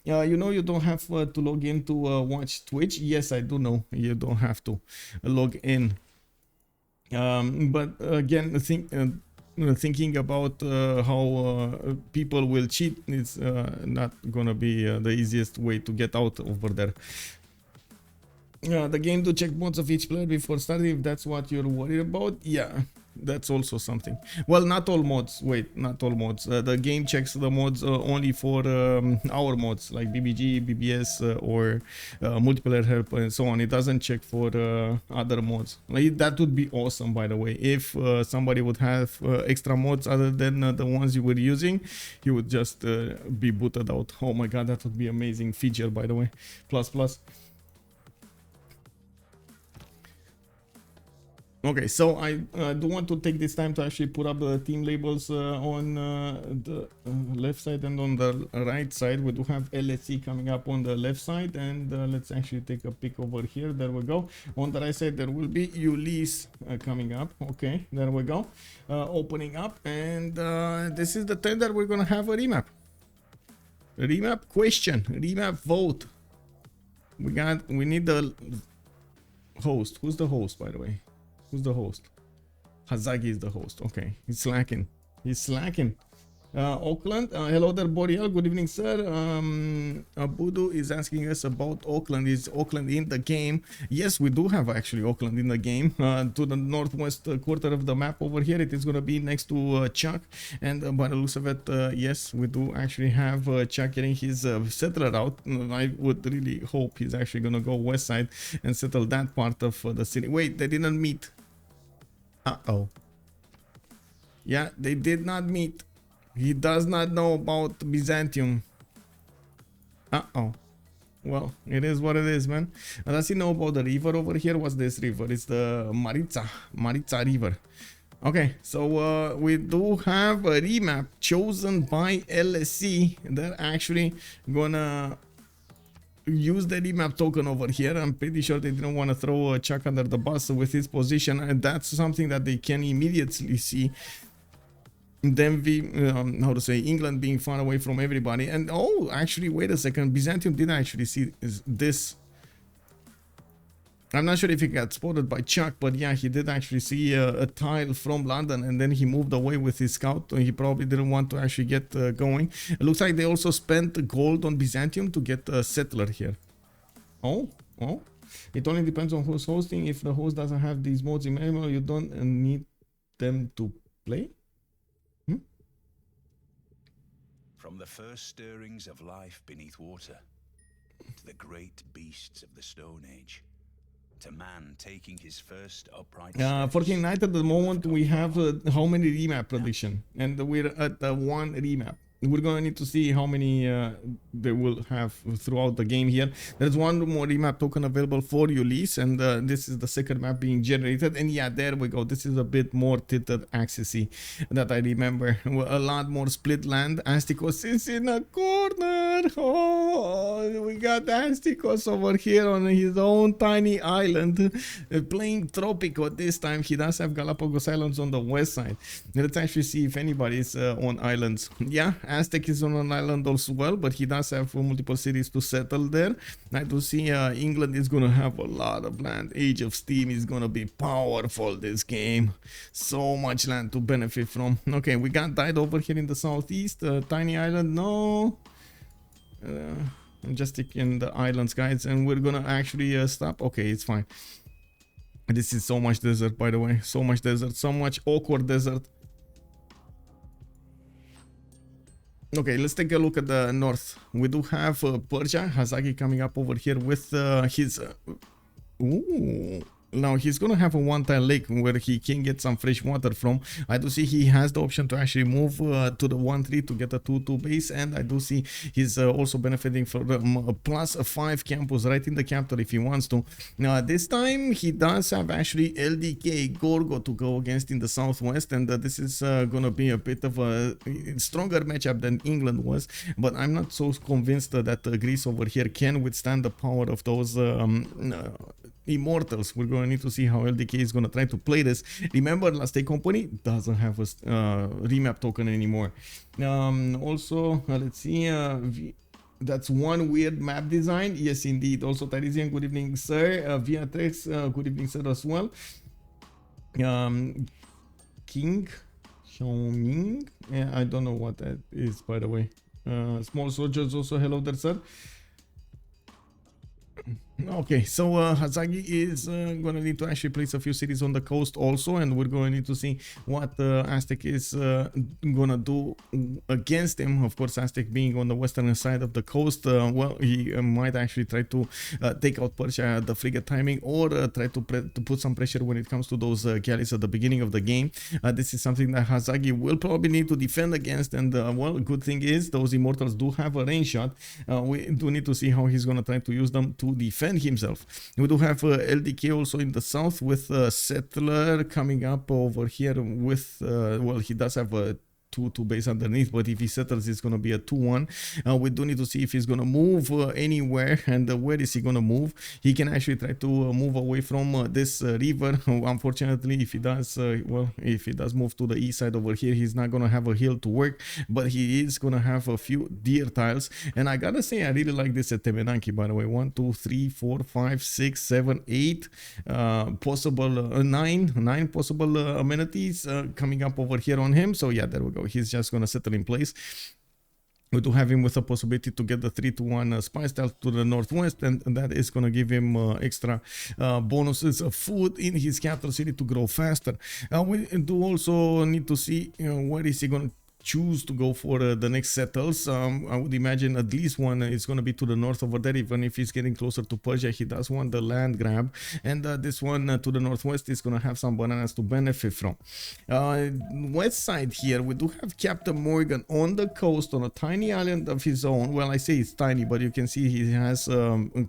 You know you don't have to log in to watch Twitch. Yes, I do know you don't have to log in. But again, thinking about how people will cheat is not gonna be the easiest way to get out over there. The game to check mods of each player before starting, if that's what you're worried about. Yeah, that's also something. Well, not all mods. Wait, not all mods. The game checks the mods only for our mods like BBG, BBS, or multiplayer help and so on. It doesn't check for other mods. Like, that would be awesome, by the way. If somebody would have extra mods other than the ones you were using, he would just be booted out. Oh my god, that would be amazing feature, by the way. Plus. Okay, so I do want to take this time to actually put up the team labels on the left side and on the right side. We do have LSE coming up on the left side, and let's actually take a peek over here. There we go. On the right side there will be Ulyss coming up. Okay, there we go. Opening up, and this is the time that we're gonna have a remap. Remap question, remap vote. We need the host. Who's the host, by the way? Who's the host? Hazaggi is the host. Okay, he's slacking. Auckland. Hello there, Boreal. Good evening, sir. Budu is asking us about Auckland. Is Auckland in the game? Yes, we do have actually Auckland in the game. To the northwest quarter of the map over here, it is going to be next to Chuck. And by the looks of it, yes, we do actually have Chuck getting his settler out. I would really hope he's actually going to go west side and settle that part of the city. Wait, they didn't meet. Uh-oh. Yeah, they did not meet. He does not know about Byzantium. Uh-oh. Well, it is what it is, man. Does he know about the river over here? What's this river? It's the Maritza River. Okay, so we do have a remap chosen by LSE. They're actually gonna use the remap token over here. I'm pretty sure they didn't want to throw Chuck under the bus with his position, and that's something that they can immediately see. Then how to say, England being far away from everybody. And oh, actually, wait a second, Byzantium did actually see this. I'm not sure if he got spotted by Chuck, but yeah, he did actually see a tile from London, and then he moved away with his scout. He probably didn't want to actually get going. It looks like they also spent gold on Byzantium to get a settler here. Oh, it only depends on who's hosting. If the host doesn't have these modes in manual, you don't need them to play. From the first stirrings of life beneath water, to the great beasts of the Stone Age, to man taking his first upright for King Knight at the moment we have how many remap prediction, and we're at one remap. We're gonna need to see how many they will have throughout the game here. There's one more remap token available for Ulyss, and this is the second map being generated. And yeah, there we go. This is a bit more tilted axis-y that I remember. A lot more split land. Astikos is in a corner. Oh, we got Astikos over here on his own tiny island, playing Tropico. This time he does have Galapagos Islands on the west side. Let's actually see if anybody is on islands. Yeah, Aztec is on an island also well, but he does have multiple cities to settle there. I do see England is gonna have a lot of land. Age of Steam is gonna be powerful this game. So much land to benefit from. Okay, we got Dido over here in the southeast. Tiny island, no. Just stick in the islands, guys, and we're gonna actually stop. Okay, it's fine. This is so much desert, by the way. So much desert, so much awkward desert. Okay, let's take a look at the north. We do have Persia, Hazaggi coming up over here with his... ooh. Now he's gonna have a one-tile lake where he can get some fresh water from. I do see he has the option to actually move to the 1-3 to get a 2-2 base, and I do see he's also benefiting from the +5 campus right in the capital if he wants to. Now this time he does have actually LDK Gorgo to go against in the southwest, and this is gonna be a bit of a stronger matchup than England was, but I'm not so convinced that Greece over here can withstand the power of those Immortals. We're going to need to see how LDK is going to try to play this. Remember, Last Day Company doesn't have a remap token anymore. Also, let's see. That's one weird map design. Yes, indeed. Also, Tarisian, good evening, sir. Viatrex, good evening, sir, as well. King Xiaoming. Yeah, I don't know what that is, by the way. Small Soldiers also, hello there, sir. Okay, so Hazaggi is gonna need to actually place a few cities on the coast also, and we're going to need to see what Aztec is gonna do against him. Of course, Aztec being on the western side of the coast, well, he might actually try to take out Persia at the frigate timing, or try to put some pressure when it comes to those galleys at the beginning of the game. This is something that Hazaggi will probably need to defend against, and well, good thing is those Immortals do have a range shot. We do need to see how he's gonna try to use them to defend himself. We do have LDK also in the south with Settler coming up over here with well, he does have a 2-2 base underneath, but if he settles, it's going to be a 2-1. We do need to see if he's going to move anywhere, and where is he going to move. He can actually try to move away from this river. Unfortunately, if he does, well, if he does move to the east side over here, he's not going to have a hill to work, but he is going to have a few deer tiles. And I gotta say, I really like this at Temenanki, by the way. 1, 2, 3, 4, 5, 6, 7, 8 possible 9 possible amenities coming up over here on him. So yeah, there we go. He's just gonna settle in place. We do have him with a possibility to get the 3-1 spy stealth to the northwest, and that is going to give him extra bonuses of food in his capital city to grow faster. We do also need to see where is he going to choose to go for the next settles. I would imagine at least one is going to be to the north over there. Even if he's getting closer to Persia, he does want the land grab, and this one to the northwest is going to have some bananas to benefit from. West side here, we do have CaptainMorgane on the coast on a tiny island of his own. Well, I say it's tiny, but you can see he has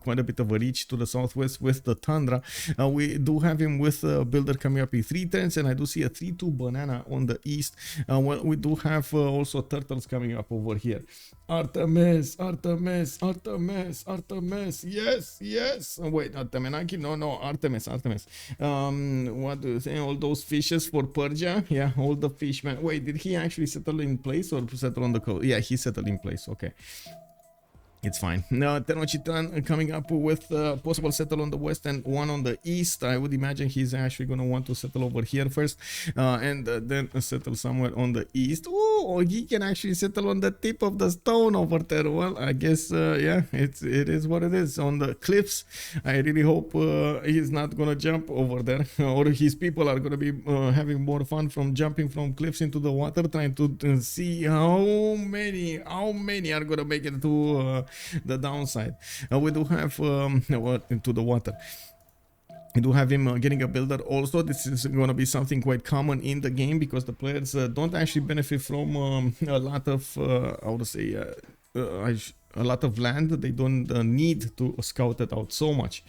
quite a bit of a reach to the southwest with the tundra. We do have him with a builder coming up in 3 turns, and I do see a 3-2 banana on the east. Well, we do have also turtles coming up over here. Artemis, Artemis, Artemis, Artemis. Yes, yes. Wait, Temenanki? No, Artemis, Artemis. What do you say? All those fishes for Persia? Yeah, all the fishmen. Wait, did he actually settle in place or settle on the coast? Yeah, he settled in place. Okay. It's fine. Now, Tenochtitlan coming up with possible settle on the west and one on the east. I would imagine he's actually going to want to settle over here first and then settle somewhere on the east. Oh, he can actually settle on the tip of the stone over there. Well, I guess, yeah, it is what it is. On the cliffs, I really hope he's not going to jump over there, or his people are going to be having more fun from jumping from cliffs into the water, trying to see how many are going to make it to the downside. We do have into the water. We do have him getting a builder also. This is going to be something quite common in the game because the players don't actually benefit from a lot of I would say a lot of land. They don't need to scout it out so much.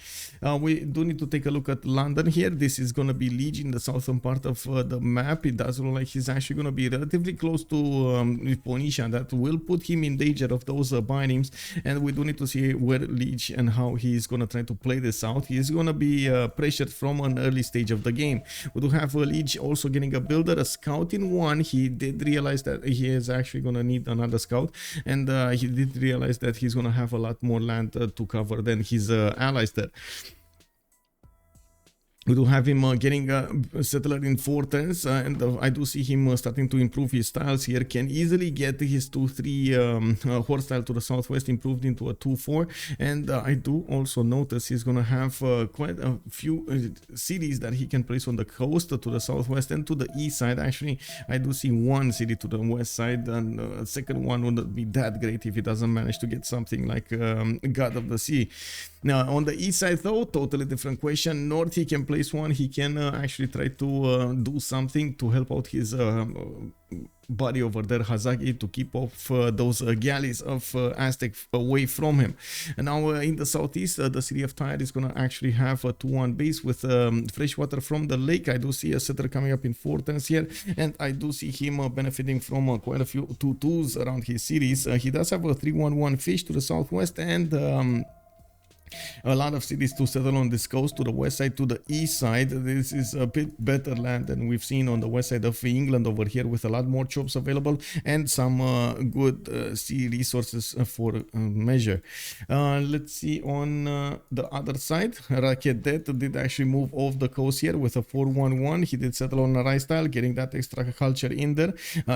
We do need to take a look at London here. This is going to be Lege in the southern part of the map. It does look like he's actually going to be relatively close to Phoenicia. That will put him in danger of those bindings, and we do need to see where Lege and how he's going to try to play this out. He's going to be pressured from an early stage of the game. We do have Lege also getting a builder, a scout in one. He did realize that he is actually going to need another scout, and he did realize that he's going to have a lot more land to cover than his allies there. We do have him getting settled in fortress, and I do see him starting to improve his styles here. Can easily get his 2-3 horse style to the southwest improved into a 2-4, and I do also notice he's gonna have quite a few cities that he can place on the coast to the southwest and to the east side. Actually, I do see one city to the west side, and a second one wouldn't be that great if he doesn't manage to get something like God of the Sea. Now on the east side though, totally different question. North he can place one. He can actually try to do something to help out his buddy over there, Hazaggi, to keep off those galleys of Aztec away from him. And now in the southeast, the city of Tyre is gonna actually have a 2-1 base with fresh water from the lake. I do see a settler coming up in fortress here, and I do see him benefiting from quite a few 2-2s around his cities. He does have a 3-1-1 fish to the southwest, and a lot of cities to settle on this coast to the west side, to the east side. This is a bit better land than we've seen on the west side of England over here, with a lot more troops available and some good sea resources for measure. Let's see on the other side. Rakedet did actually move off the coast here with a 4-1-1. He did settle on a rice style, getting that extra culture in there,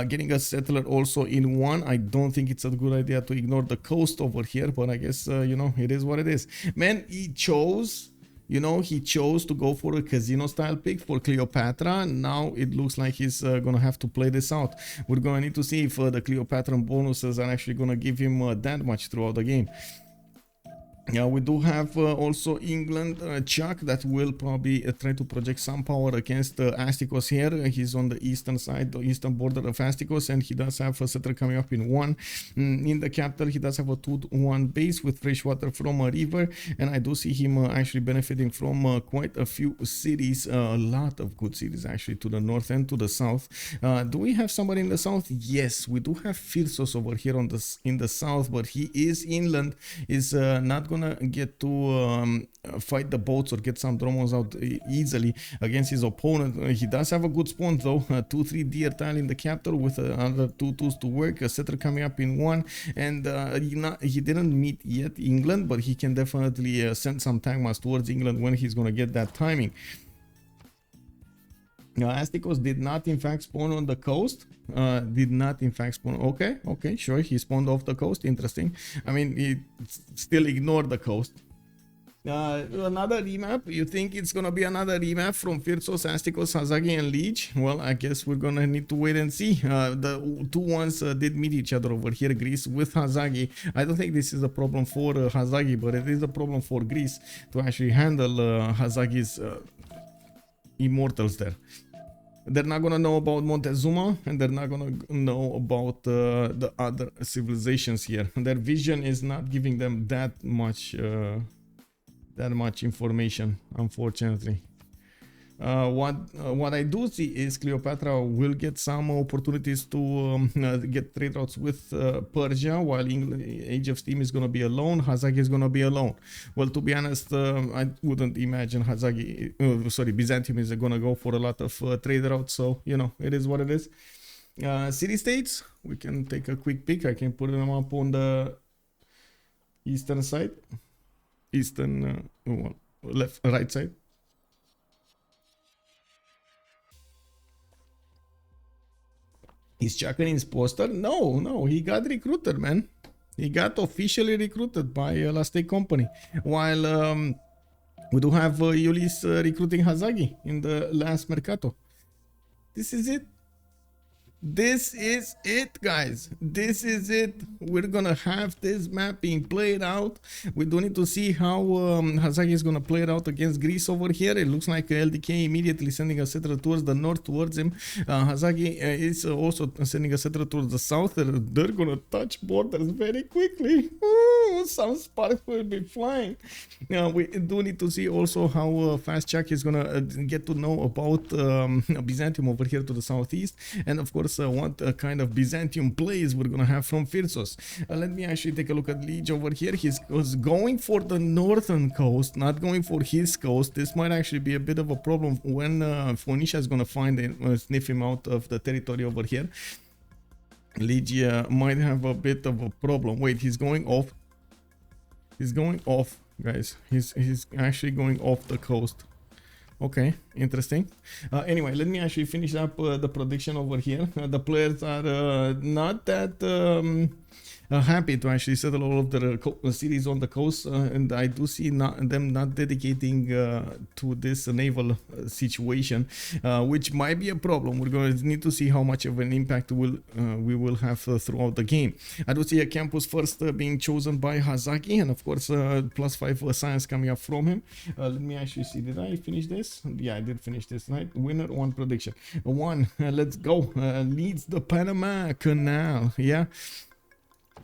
getting a settler also in one. I don't think it's a good idea to ignore the coast over here, but I guess you know, it is what it is. Man, he chose, you know, he chose to go for a casino style pick for Cleopatra. Now it looks like he's gonna have to play this out. We're gonna need to see if the Cleopatra bonuses are actually gonna give him that much throughout the game. Yeah, we do have also England, Chuck, that will probably try to project some power against Astikos here. He's on the eastern side, the eastern border of Astikos, and he does have a settler coming up in one. In the capital, he does have a 2-1 base with fresh water from a river, and I do see him actually benefiting from quite a few cities, a lot of good cities actually, to the north and to the south. Do we have somebody in the south? Yes, we do have Phyrsos over here on in the south, but he is inland, is not gonna get to fight the boats or get some dromos out easily against his opponent. He does have a good spawn though, 2-3 deer tile in the capital with another 2-2s to work, a settler coming up in one, and he didn't meet yet England, but he can definitely send some tagmas towards England when he's gonna get that timing. Now, Astikos did not in fact spawn on the coast. Okay, sure, he spawned off the coast. Interesting. I mean, he still ignored the coast. Another remap. You think it's gonna be another remap from Phyrsos, Astikos, Hazaggi, and Lege? Well, I guess we're gonna need to wait and see. The two ones did meet each other over here, Greece with Hazaggi. I don't think this is a problem for Hazaggi, but it is a problem for Greece to actually handle Hazaggi's immortals there. They're not gonna know about Montezuma, and they're not gonna know about the other civilizations here. Their vision is not giving them that much information, unfortunately. What I do see is Cleopatra will get some opportunities to get trade routes with Persia, while Age of Steam is going to be alone. Hazaggi is going to be alone. Well, to be honest, I wouldn't imagine Byzantium is going to go for a lot of trade routes, so you know, it is what it is. City-states, we can take a quick peek. I can put them up on the eastern side, right side. Is Chakarin's poster? No, he got recruited, man. He got officially recruited by Last Day Company. While we do have Ulyss recruiting Hazaggi in the last Mercato. This is it. This is it, guys. This is it. We're gonna have this map being played out. We do need to see how Hazaggi is gonna play it out against Greece over here. It looks like LDK immediately sending a settler towards the north towards him. Hazaggi is also sending a settler towards the south. They're gonna touch borders very quickly. Ooh, some sparks will be flying. We do need to see also how fast Chuck is gonna get to know about Byzantium over here to the southeast, and of course what kind of Byzantium plays we're gonna have from Phyrsos. Let me actually take a look at Lege over here. He was going for the northern coast, not going for his coast. This might actually be a bit of a problem when Phoenicia is gonna find him, sniff him out of the territory over here. Lege might have a bit of a problem. Wait, he's going off. He's going off, guys. He's actually going off the coast. Okay, interesting. Anyway, let me actually finish up the prediction over here. The players are not that happy to actually settle all of their cities on the coast, and I do see them not dedicating to this naval situation, which might be a problem. We're going to need to see how much of an impact we will have throughout the game. I do see a campus first being chosen by Hazaggi, and of course +5 science coming up from him. Let me actually see, did I finish this? Yeah, I did finish this, right? Winner, 1 prediction. 1, let's go. Leads the Panama Canal, yeah.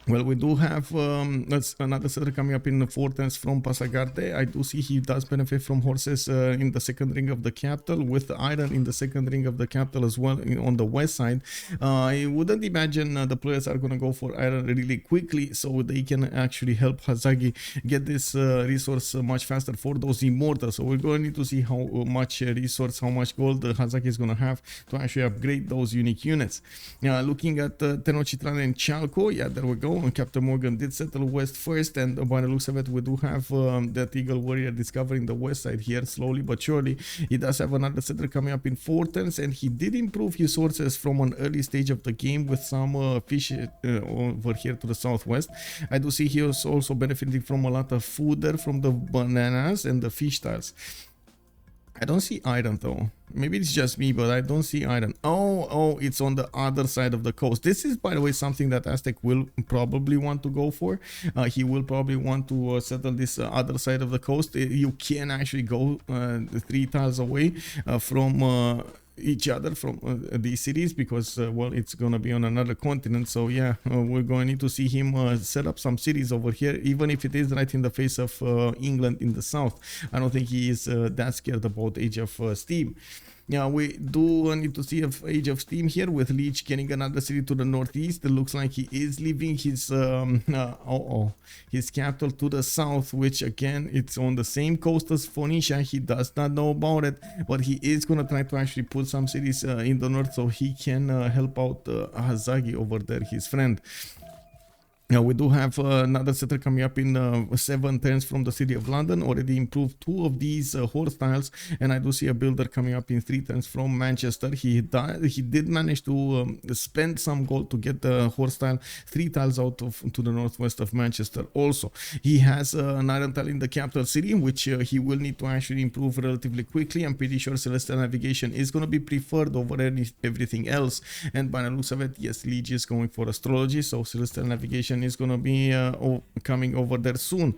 Well, we do have another settler coming up in the 4 turns from Pasagarte. I do see he does benefit from horses in the second ring of the capital, with iron in the second ring of the capital as well on the west side. I wouldn't imagine the players are going to go for iron really quickly, so they can actually help Hazaggi get this resource much faster for those immortals. So we're going to need to see how much resource, how much gold Hazaggi is going to have to actually upgrade those unique units. Looking at Tenochtitlan and Chalco, yeah, there we go. CaptainMorgane did settle west first, and by the looks of it, we do have that Eagle Warrior discovering the west side here slowly but surely. He does have another settler coming up in 4 turns, and he did improve his sources from an early stage of the game with some fish over here to the southwest. I do see he is also benefiting from a lot of food there from the bananas and the fish tiles. I don't see iron though. Maybe it's just me, but I don't see iron. Oh, it's on the other side of the coast. This is, by the way, something that Aztec will probably want to go for. He will probably want to settle this other side of the coast. You can actually go 3 tiles away from each other from these cities, because well, it's gonna be on another continent. So yeah, we're going to need to see him set up some cities over here, even if it is right in the face of England in the south. I don't think he is that scared about Age of Steam. Yeah, we do need to see Age of Steam here, with Lege getting another city to the northeast. It looks like he is leaving his his capital to the south, which again, it's on the same coast as Phoenicia. He does not know about it, but he is going to try to actually put some cities in the north so he can help out Hazaggi over there, his friend. Now we do have another settler coming up in 7 turns from the city of London. Already improved 2 of these horse tiles, and I do see a builder coming up in 3 turns from Manchester. He did manage to spend some gold to get the horse tile 3 tiles out to the northwest of Manchester. Also, he has an iron tile in the capital city, which he will need to actually improve relatively quickly. I'm pretty sure celestial navigation is going to be preferred over everything else, and by the looks of it, yes, Lege is going for astrology, so celestial navigation is going to be coming over there soon.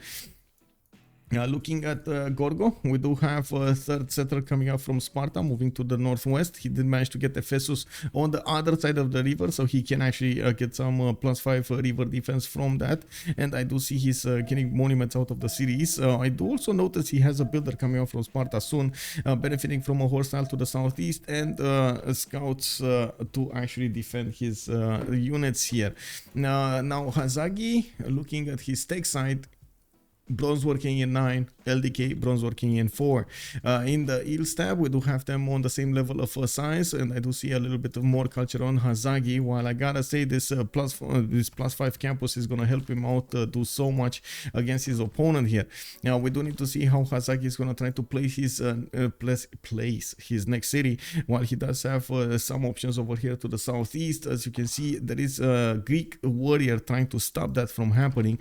Looking at Gorgo, we do have a 3rd settler coming up from Sparta, moving to the northwest. He did manage to get the Phyrsos on the other side of the river, so he can actually get some +5 river defense from that. And I do see he's getting monuments out of the cities. I do also notice he has a builder coming up from Sparta soon, benefiting from a horse tile to the southeast, and scouts to actually defend his units here. Now Hazaggi, looking at his tech side, bronze working in 9, LDK bronze working in 4. In the Eels tab, we do have them on the same level of science, and I do see a little bit of more culture on Hazaggi. While I gotta say this +5 campus is gonna help him out do so much against his opponent here. Now we do need to see how Hazaggi is gonna try to place his next city, while he does have some options over here to the southeast. As you can see, there is a Greek warrior trying to stop that from happening.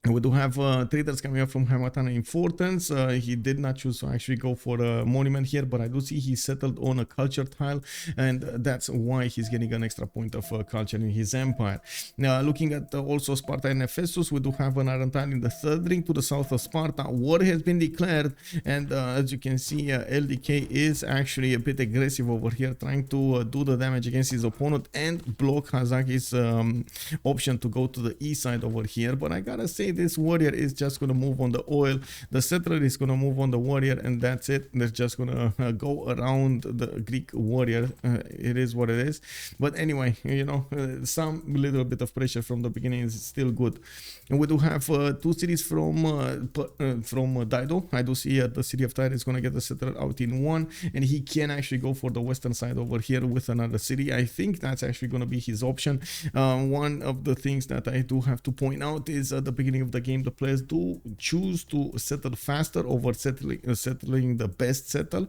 We do have traders coming up from Hamatana in 4 turns. He did not choose to actually go for a monument here, but I do see he settled on a culture tile, and that's why he's getting an extra point of culture in his empire. Now, looking at also Sparta and Ephesus, we do have an iron tile in the 3rd ring to the south of Sparta. War has been declared, and as you can see, LDK is actually a bit aggressive over here, trying to do the damage against his opponent and block Hazaggi's option to go to the east side over here. But I gotta say, this warrior is just going to move on the oil. The settler is going to move on the warrior, and that's it. They're just going to go around the Greek warrior. It is what it is. But anyway, you know, some little bit of pressure from the beginning is still good. And we do have 2 cities from Dido. I do see the city of Tyre is going to get the settler out in 1, and he can actually go for the western side over here with another city. I think that's actually going to be his option. One of the things that I do have to point out is at the beginning of of the game, the players do choose to settle faster over settling the best settle.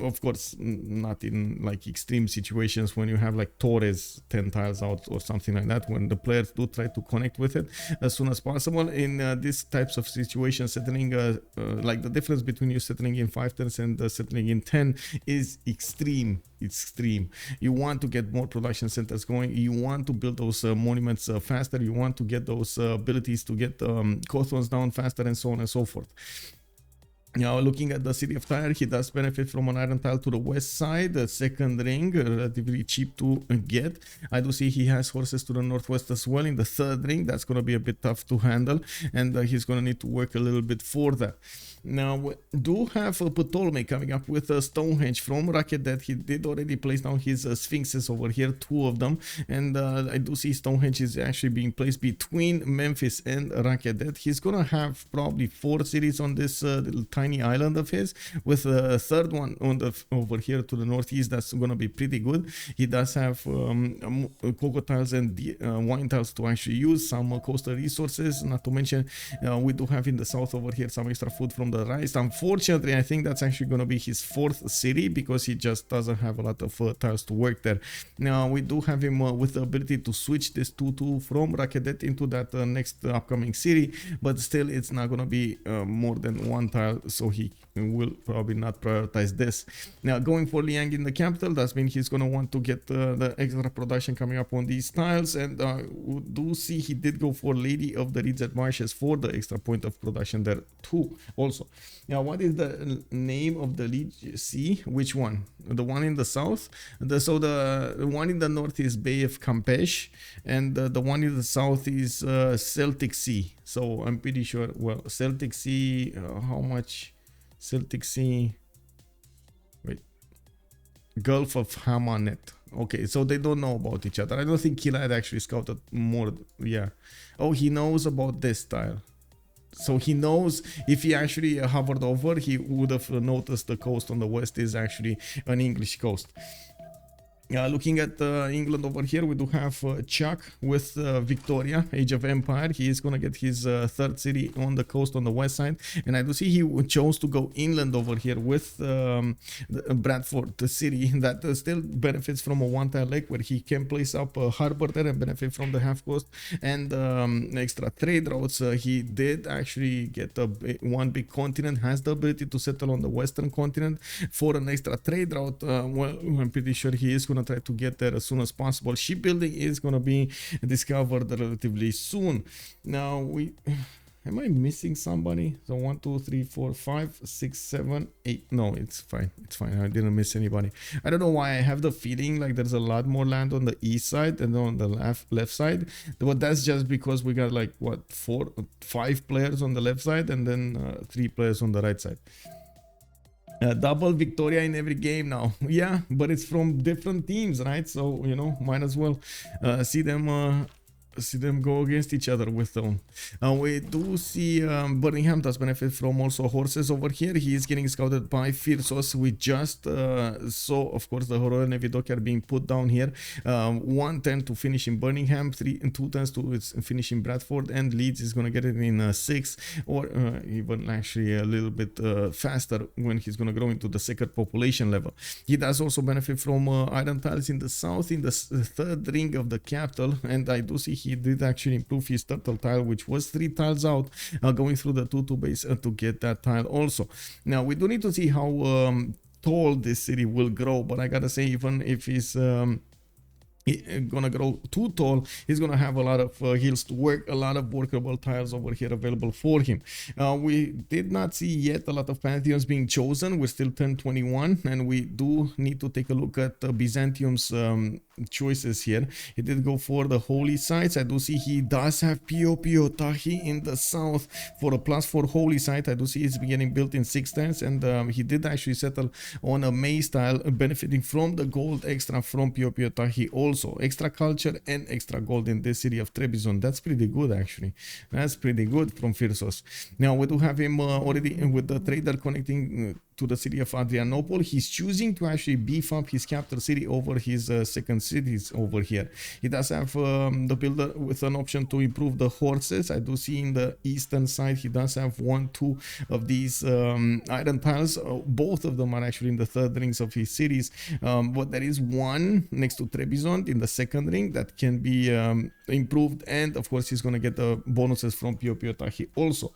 Of course, not in like extreme situations when you have like Torres 10 tiles out or something like that, when the players do try to connect with it as soon as possible. In these types of situations, settling like the difference between you settling in 5 turns and settling in 10 is extreme. You want to get more production centers going, you want to build those monuments faster, you want to get those abilities to get Cothons down faster, and so on and so forth. Now, looking at the city of Tyre, he does benefit from an iron tile to the west side, the second ring, relatively cheap to get. I do see he has horses to the northwest as well in the third ring. That's going to be a bit tough to handle, and he's going to need to work a little bit for that. Now, we do have Ptolmeic coming up with a Stonehenge from Rakedet. He did already place down his Sphinxes over here, 2 of them, and I do see Stonehenge is actually being placed between Memphis and Rakedet. He's going to have probably 4 cities on this little tiny island of his, with a third one on the over here to the northeast. That's going to be pretty good. He does have cocoa tiles and wine tiles to actually use, some coastal resources, not to mention we do have in the south over here some extra food from the rice. Unfortunately, I think that's actually going to be his 4th city, because he just doesn't have a lot of tiles to work there. Now, we do have him with the ability to switch this 2-2 from Rakedet into that next upcoming city, but still it's not going to be more than 1 tile, so he will probably not prioritize this. Now, going for Liang in the capital, that means he's going to want to get the extra production coming up on these tiles, and we do see he did go for Lady of the Reeds at Marshes for the extra point of production there too also. Now, what is the name of the Lege Sea? Which one? The one in the south? So the one in the north is Bay of Campeche, and the one in the south is Celtic Sea. So I'm pretty sure, well, Celtic Sea, how much? Celtic Sea, wait, Gulf of Hamanet. Okay, so they don't know about each other. I don't think Killayad actually scouted more. Yeah. Oh, he knows about this tile. So he knows if he actually hovered over, he would have noticed the coast on the west is actually an English coast. Looking at England over here, we do have Chuck with Victoria, Age of Empire. He is going to get his 3rd city on the coast on the west side. And I do see he chose to go inland over here with Bradford, the city that still benefits from a 1-tile lake, where he can place up a harbor there and benefit from the half coast and extra trade routes. He did actually get one big continent, has the ability to settle on the western continent for an extra trade route. Well, I'm pretty sure he is going to try to get there as soon as possible. Shipbuilding is going to be discovered relatively soon. Now, am I missing somebody? So 1, 2, 3, 4, 5, 6, 7, 8. No, it's fine. It's fine. I didn't miss anybody. I don't know why I have the feeling like there's a lot more land on the east side than on the left side. But that's just because we got like what, 5 players on the left side and then 3 players on the right side. Double Victoria in every game now. Yeah, but it's from different teams, right? So, you know, might as well see them go against each other with them. We do see Birmingham does benefit from also horses over here. He is getting scouted by Phyrsos. We just saw, of course, the Horror and Evidoki are being put down here. 1 turn to finish in Birmingham, 2 turns to finish in Bradford, and Leeds is going to get it in 6, or even actually a little bit faster when he's going to grow into the 2nd population level. He does also benefit from iron tiles in the south, in the 3rd ring of the capital, and I do see he did actually improve his turtle tile, which was 3 tiles out, going through the 2-2 base to get that tile also. Now, we do need to see how tall this city will grow, but I gotta say, even if he's gonna grow too tall, he's gonna have a lot of hills to work, a lot of workable tiles over here available for him. We did not see yet a lot of pantheons being chosen. We're still 1021, and we do need to take a look at Byzantium's choices here. He did go for the holy sites. I do see he does have Tahi in the south for a +4 holy site. I do see it's getting built in 6 turns, and he did actually settle on a May style, benefiting from the gold extra from Tahi also. Extra culture and extra gold in this city of Trebizond. That's pretty good, actually. That's pretty good from Phyrsos. Now, we do have him already with the trader connecting to the city of Adrianople. He's choosing to actually beef up his capital city over his second cities over here. He does have the builder with an option to improve the horses. I do see in the eastern side he does have 1-2 of these iron tiles. Both of them are actually in the third rings of his cities, but there is one next to Trebizond in the second ring that can be improved, and of course he's going to get the bonuses from Piopiotaki also.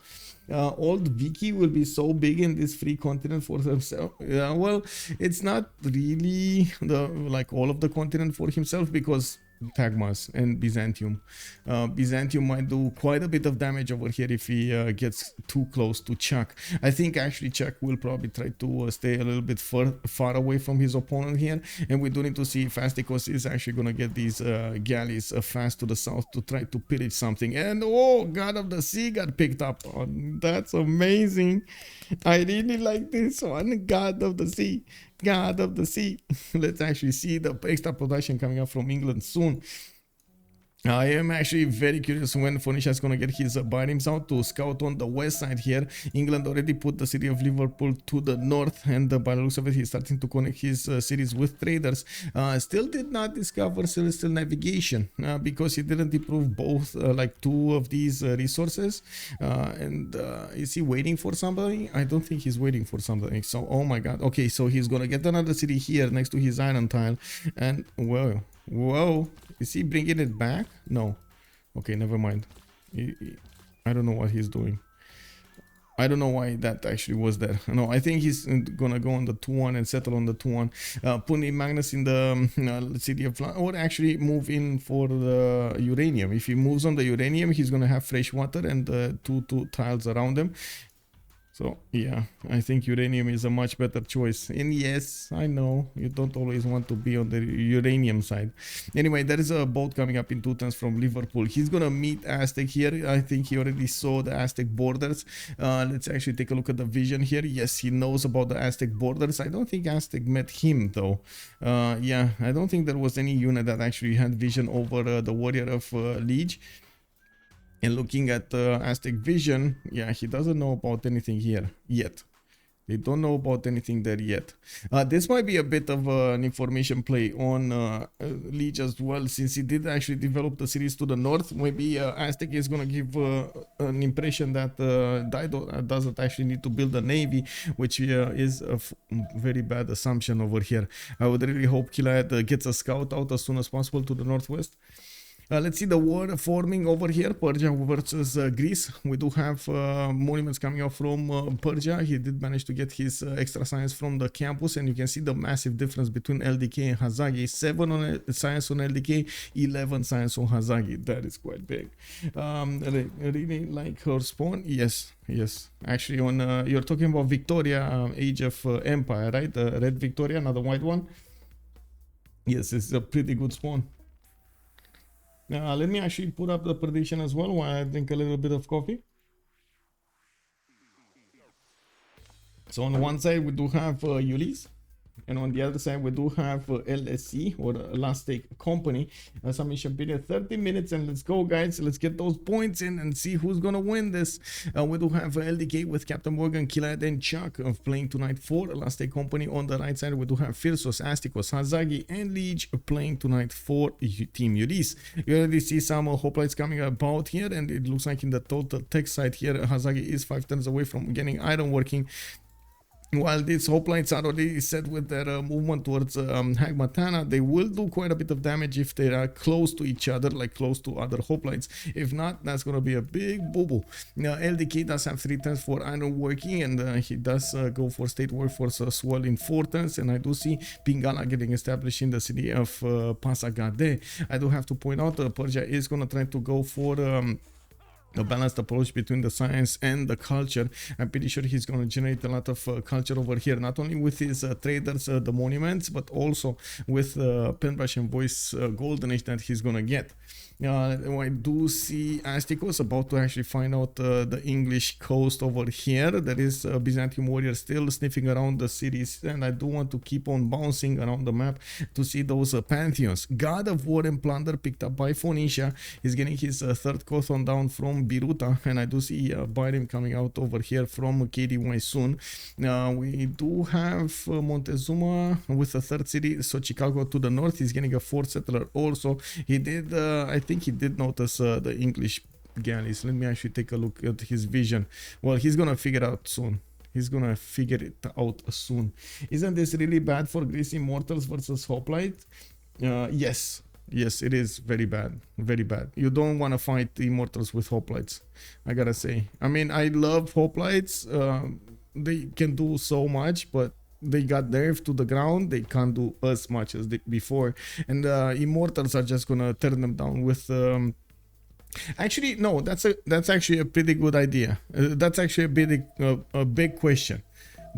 Old Vicky will be so big in this free continent for himself. Yeah, well, it's not really like all of the continent for himself, because Tagmas and Byzantium. Byzantium might do quite a bit of damage over here if he gets too close to Chuck. I think actually Chuck will probably try to stay a little bit far away from his opponent here, and we do need to see if Astikos is actually going to get these galleys fast to the south to try to pillage something. And oh, God of the Sea got picked up on. That's amazing. I really like this one. God of the Sea. God of the Sea. Let's actually see the extra production coming up from England soon. I am actually very curious when Phoenicia is going to get his bindings out to scout on the west side here. England already put the city of Liverpool to the north, and by the looks of it, he's starting to connect his cities with traders. Still did not discover celestial navigation because he didn't improve both, like 2 of these resources. And is he waiting for somebody? I don't think he's waiting for somebody. So, oh my God. Okay, so he's going to get another city here next to his iron tile. And, whoa. Is he bringing it back? No. Okay, never mind. I don't know what he's doing. I don't know why that actually was there. No, I think he's gonna go on the 2-1 and settle on the 2-1. Putting Magnus in the city of or actually move in for the uranium. If he moves on the uranium, he's gonna have fresh water and 2 tiles around him. So yeah, I think uranium is a much better choice. And yes, I know you don't always want to be on the uranium side. Anyway, there is a boat coming up in 2 turns from Liverpool. He's gonna meet Aztec here. I think he already saw the Aztec borders. Let's actually take a look at the vision here. Yes, he knows about the Aztec borders. I don't think Aztec met him though. Yeah, I don't think there was any unit that actually had vision over the warrior of Lege. And looking at Aztec vision, yeah, he doesn't know about anything here yet. They don't know about anything there yet. This might be a bit of an information play on Lege as well, since he did actually develop the cities to the north. Maybe Aztec is going to give an impression that Dido doesn't actually need to build a navy, which is a very bad assumption over here. I would really hope Killayad gets a scout out as soon as possible to the northwest. Let's see the war forming over here, Persia versus Greece. We do have monuments coming out from Persia. He did manage to get his extra science from the campus, and you can see the massive difference between LDK and Hazaggi. 7 on science on LDK, 11 science on Hazaggi. That is quite big. Really like her spawn? Yes. Actually, on you're talking about Victoria, Age of Empire, right? The red Victoria, not the white one. Yes, it's a pretty good spawn. Let me actually put up the prediction as well while I drink a little bit of coffee. So on one side we do have Ulyss, and on the other side we do have LSC, or Last Stake Company. Submission period 30 minutes, and let's go guys, let's get those points in and see who's gonna win this. We do have LDK with CaptainMorgane, Killayad and Chuck playing tonight for Last Stake Company. On the right side we do have Phyrsos, Astikos, Hazaggi and Lege playing tonight for Team Ulyss. You already see some hoplites coming about here, and it looks like in the total tech side here Hazaggi is 5 turns away from getting iron working, while these hoplites are already set with their movement towards Hagmatana. They will do quite a bit of damage if they are close to each other, like close to other hoplites. If not, that's going to be a big boo-boo. Now, LDK does have 3 turns for iron working, and he does go for state workforce as well in 4 turns. And I do see Pingala getting established in the city of Pasargade. I do have to point out Persia is going to try to go for a balanced approach between the science and the culture. I'm pretty sure he's going to generate a lot of culture over here, not only with his traders, the monuments, but also with Penbrush and Voice Golden Age that he's going to get. I do see Astikos about to actually find out the English coast over here. There is a Byzantium warrior still sniffing around the cities, and I do want to keep on bouncing around the map to see those pantheons. God of War and Plunder picked up by Phoenicia. He's getting his third Kothon down from Biruta, and I do see Byrim coming out over here from KDY soon. We do have Montezuma with a third city, Xochicalco to the north. He's getting a fourth settler also. He did, I think he did notice the English galleys. Let me actually take a look at his vision. Well, he's gonna figure it out soon. He's gonna figure it out soon. Isn't this really bad for Greece Immortals versus Hoplite? Yes. Yes, it is very bad. Very bad. You don't want to fight the Immortals with Hoplites, I gotta say. I mean, I love Hoplites. They can do so much, but they got nerfed to the ground. They can't do as much as before, and Immortals are just gonna turn them down with actually no, that's actually a pretty good idea. That's actually a big question.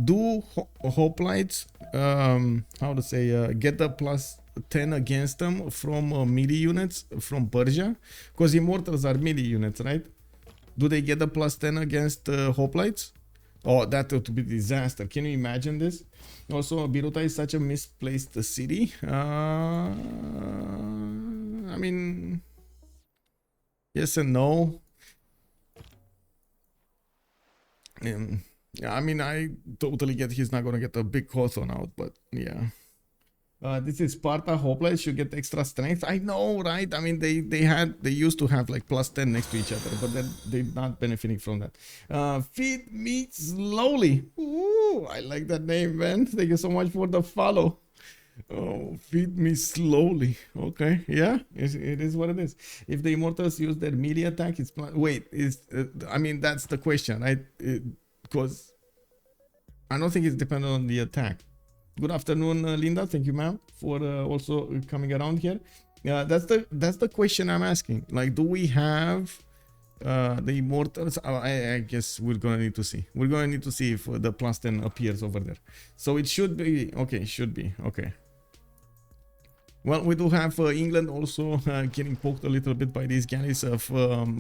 Do Hoplites how to say get the +10 against them from melee units from Persia? Because Immortals are melee units, right? Do they get the +10 against Hoplites? Oh, that would be disaster. Can you imagine this? Also, Biruta is such a misplaced city. I mean, yes and no. Yeah, I mean, I totally get he's not gonna get a big Kothon out, but yeah. This is Sparta. Hoplites should get extra strength. I know, right? I mean, they used to have like +10 next to each other, but then they're not benefiting from that. Feed me slowly. Ooh, I like that name, man. Thank you so much for the follow. Oh, feed me slowly. Okay, yeah, it is what it is. If the Immortals use their melee attack, it's wait. I mean, that's the question, right? Because I don't think it's dependent on the attack. Good afternoon, Linda. Thank you, ma'am, for also coming around here. That's the question I'm asking. Like, do we have the Immortals? I guess we're gonna need to see. We're gonna need to see if the +10 appears over there. So it should be okay. Should be okay. Well, we do have England also getting poked a little bit by these galleys of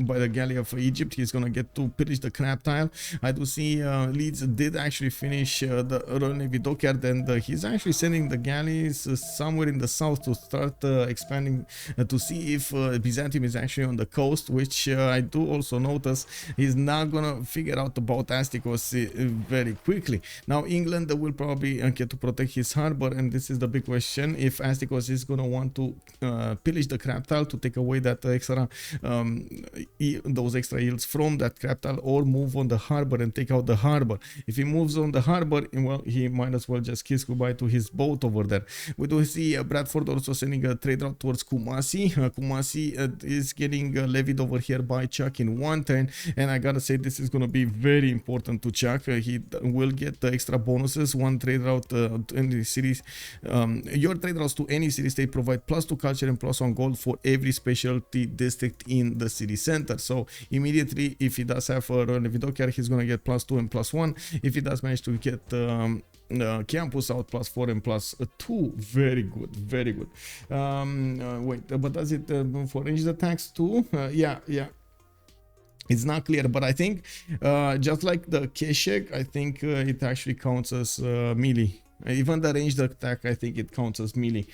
by the galley of Egypt. He's gonna get to pillage the crab tile. I do see Leeds did actually finish the Royal Navy dockyard, and he's actually sending the galleys somewhere in the south to start expanding to see if Byzantium is actually on the coast, which I do also notice he's not gonna figure out about Astikos very quickly. Now England will probably get to protect his harbor, and this is the big question: if Astikos is gonna want to pillage the crab tile to take away that extra those extra yields from that crab tile, or move on the harbor and take out the harbor. If he moves on the harbor, well, he might as well just kiss goodbye to his boat over there. We do see Bradford also sending a trade route towards Kumasi. Kumasi is getting levied over here by Chuck in one turn, and I gotta say this is gonna be very important to Chuck. He will get the extra bonuses. One trade route to any series, your trade routes to any series, they provide +2 culture and +1 gold for every specialty district in the city center. So immediately, if he does have a Royal Navy dockyard, he's gonna get +2 and +1. If he does manage to get campus out, +4 and +2, very good, very good. Wait, but does it for ranged attacks too? Yeah. It's not clear, but I think just like the Keshek, I think it actually counts as melee. Even the ranged attack, I think it counts as melee.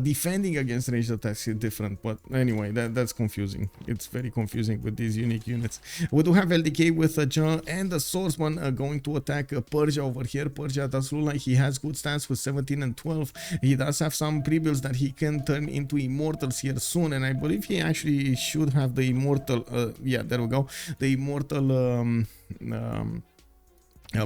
Defending against ranged attacks is different, but anyway, that's confusing. It's very confusing with these unique units. We do have LDK with Ja and the Swordsman going to attack Persia over here. Persia does look like he has good stats with 17 and 12. He does have some pre-builds that he can turn into Immortals here soon, and I believe he actually should have the Immortal, yeah, there we go, the Immortal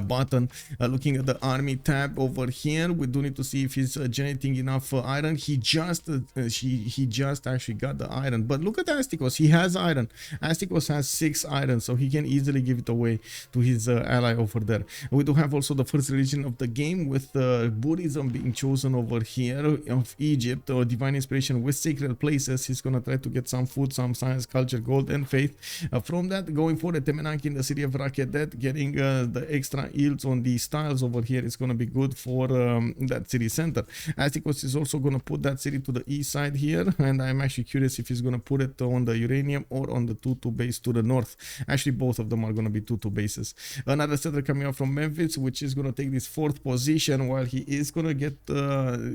button. Looking at the army tab over here, we do need to see if he's generating enough iron. He just actually got the iron, but look at Astikos. He has iron. Astikos has 6 iron, so he can easily give it away to his ally over there. We do have also the first religion of the game with Buddhism being chosen over here of Egypt, divine inspiration with sacred places. He's gonna try to get some food, some science, culture, gold, and faith from that. Going forward, Temenanki in the city of Rakedet, getting the extra extra yields on these tiles over here is going to be good for that city center. Astikos is also going to put that city to the east side here, and I'm actually curious if he's going to put it on the uranium or on the 2-2 base to the north. Actually, both of them are going to be 2-2 bases. Another settler coming up from Memphis, which is going to take this 4th position, while he is going to get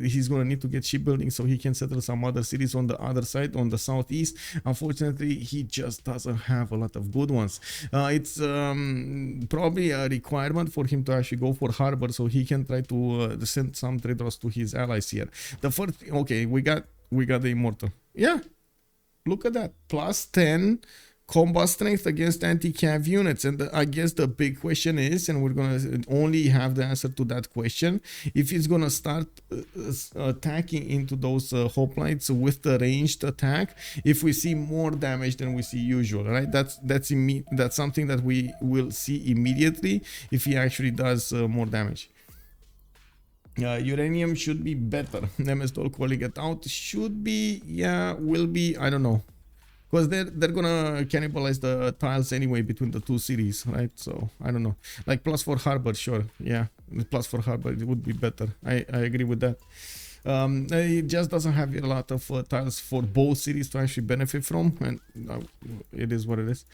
he's going to need to get shipbuilding so he can settle some other cities on the other side, on the southeast. Unfortunately, he just doesn't have a lot of good ones. It's probably a requirement for him to actually go for harbor so he can try to send some traders to his allies here. The first, okay, we got the immortal. Yeah, look at that, plus 10 combat strength against anti-cav units. And I guess the big question is, and we're gonna only have the answer to that question, if he's gonna start attacking into those hoplites with the ranged attack, if we see more damage than we see usual, right? That's something that we will see immediately if he actually does more damage. Uranium should be better. MS-Doll calling it out. Should be, yeah, will be, I don't know. Because they're gonna cannibalize the tiles anyway between the two cities, right? So I don't know. Like plus 4 harbor, sure. Yeah, plus 4 harbor, it would be better. I agree with that. It just doesn't have a lot of tiles for both cities to actually benefit from, and it is what it is.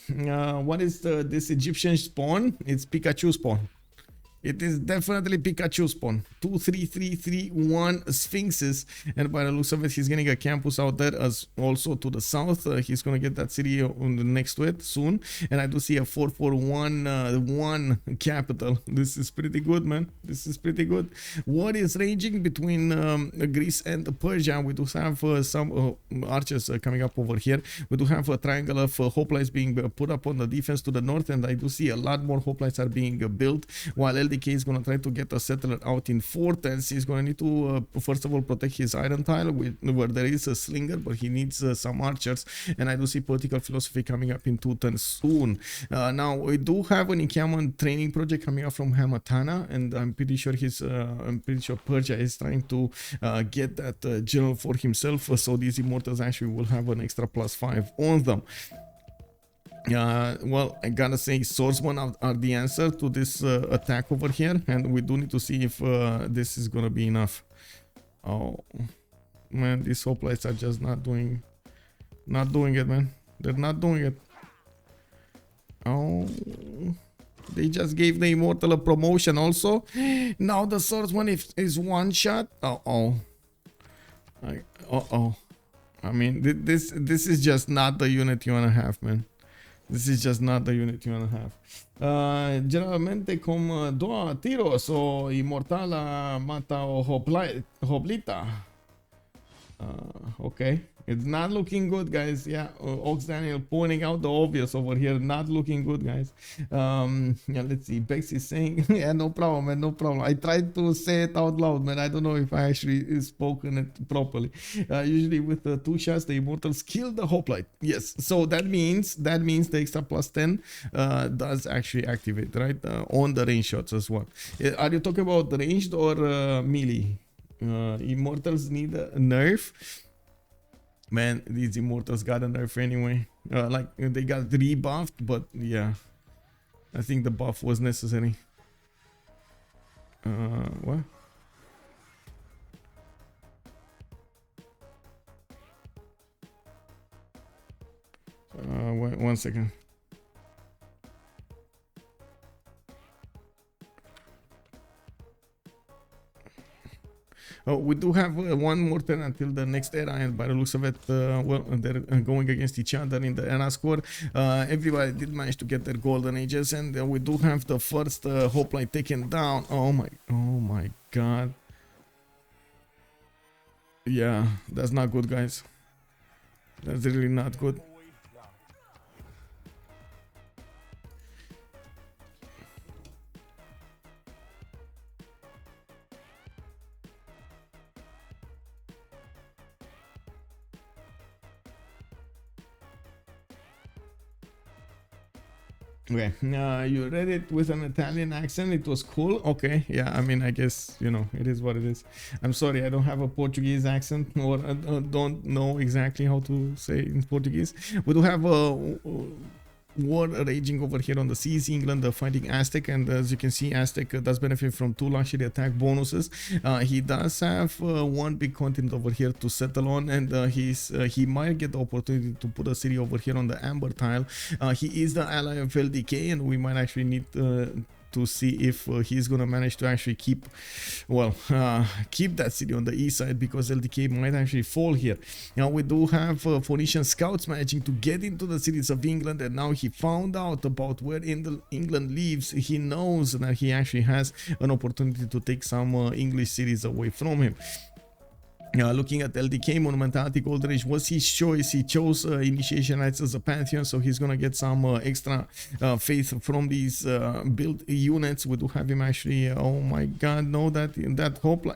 What is this Egyptian spawn? It's Pikachu spawn. It is definitely Pikachu spawn. 2, 3, 3, 3, 1 Sphinxes. And by the looks of it, he's getting a campus out there as also to the south. He's going to get that city on the next to it soon. And I do see a 4, 4, 1, 1 capital. This is pretty good, man. This is pretty good. What is ranging between Greece and Persia? We do have some archers coming up over here. We do have a triangle of hoplites being put up on the defense to the north. And I do see a lot more hoplites are being built, while LDK is going to try to get a settler out in 410. He's going to need to first of all protect his iron tile where there is a slinger, but he needs some archers. And I do see political philosophy coming up in 210 soon. Now we do have an encampment training project coming up from Hamatana, and I'm pretty sure Persia is trying to get that general for himself, so these immortals actually will have an extra +5 on them. Well, I gotta say swordsmen are the answer to this attack over here, and we do need to see if this is gonna be enough. Oh man, these hoplites are just not doing it, man. They're not doing it. Oh, they just gave the immortal a promotion also. Now the swordsman is one shot. I mean, this is just not the unit you wanna have, man. This is just not the unit you wanna have. Generalmente como doa tiros o immortala mata o hoplita. Okay, it's not looking good, guys. Yeah, Ox Daniel pointing out the obvious over here. Not looking good, guys. Yeah, let's see. Bex is saying, yeah, no problem, man, no problem. I tried to say it out loud, man. I don't know if I actually spoken it properly. Usually with the 2 shots, the immortals kill the hoplite. Yes, so that means the extra +10 does actually activate, right? On the range shots as well. Are you talking about the ranged or melee? Immortals need a nerf. Man, these immortals got a nerf anyway. Like they got rebuffed, but yeah, I think the buff was necessary. What? Wait, 1 second. Oh, we do have one more turn until the next era, and by the looks of it, well, they're going against each other in the era score. Everybody did manage to get their golden ages, and we do have the first hoplite taken down. Oh my god. Yeah, that's not good, guys. That's really not good. Okay, you read it with an Italian accent. It was cool. Okay, yeah, I mean, I guess, you know, it is what it is. I'm sorry, I don't have a Portuguese accent, or I don't know exactly how to say in Portuguese. We do have war raging over here on the seas. England fighting Aztec, and as you can see, Aztec does benefit from 2 luxury attack bonuses. He does have 1 big continent over here to settle on, and he might get the opportunity to put a city over here on the amber tile. He is the ally of LDK, and we might actually need to see if he's gonna manage to actually keep that city on the east side, because LDK might actually fall here. Now we do have Phoenician scouts managing to get into the cities of England, and now he found out about where England lives. He knows that he actually has an opportunity to take some English cities away from him. Looking at LDK, Monumentality Golden Age was his choice. He chose Initiation Rites as a Pantheon, so he's gonna get some extra faith from these build units. We do have him actually, oh my god, no, that hope,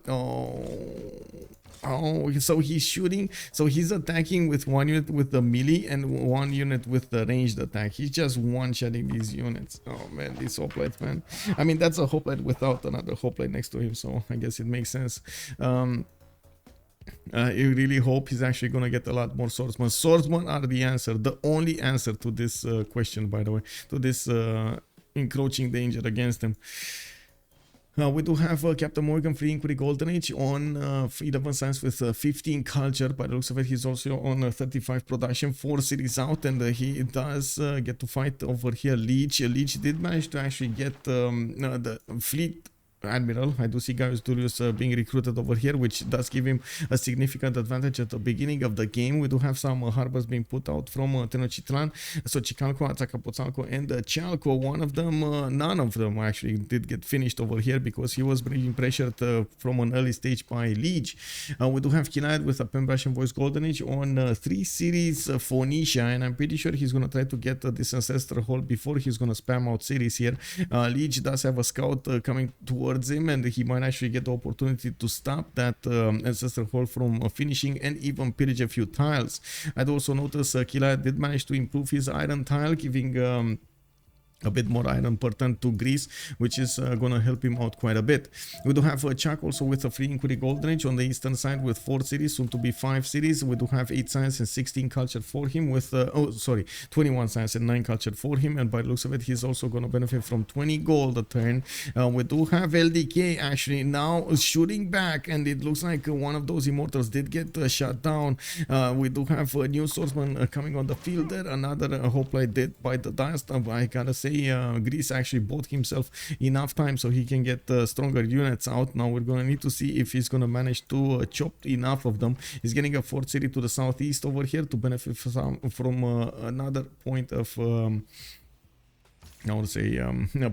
oh, so he's shooting, so he's attacking with 1 unit with the melee and 1 unit with the ranged attack. He's just one-shotting these units. Oh man, these hoplites, man. I mean, that's a hoplite without another hoplite next to him, so I guess it makes sense. You really hope he's actually gonna get a lot more swordsmen. Swordsmen are the answer, the only answer to this question, by the way, to this encroaching danger against him. We do have CaptainMorgane free inquiry Golden Age on 11 science with 15 culture. By the looks of it, he's also on 35 production, 4 cities out, and he does get to fight over here Lege. Lege did manage to actually get the fleet Admiral. I do see Gaius Julius being recruited over here, which does give him a significant advantage at the beginning of the game. We do have some harbors being put out from Tenochtitlan, Xochicalco, Azcapotzalco, and Chalco. One of them, none of them actually did get finished over here because he was being pressured from an early stage by Lege. We do have Killayad with a Pembrasian Voice Golden Age on 3 cities Phoenicia, and I'm pretty sure he's going to try to get this ancestral hall before he's going to spam out cities here. Lege does have a scout coming towards him, and he might actually get the opportunity to stop that ancestral hall from finishing and even pillage a few tiles. I'd also notice Killayad did manage to improve his iron tile, giving a bit more iron per turn to Greece, which is gonna help him out quite a bit. We do have Chuck also with a free inquiry Golden Age on the eastern side with 4 cities, soon to be 5 cities. We do have 8 science and 16 culture for him with 21 science and 9 culture for him, and by the looks of it, he's also gonna benefit from 20 gold a turn. We do have LDK actually now shooting back, and it looks like one of those immortals did get shot down. We do have a new swordsman coming on the field there, another hoplite did by the dust. I gotta say, Greece actually bought himself enough time so he can get stronger units out. Now we're gonna need to see if he's gonna manage to chop enough of them. He's getting a 4th city to the southeast over here to benefit from another point of I would say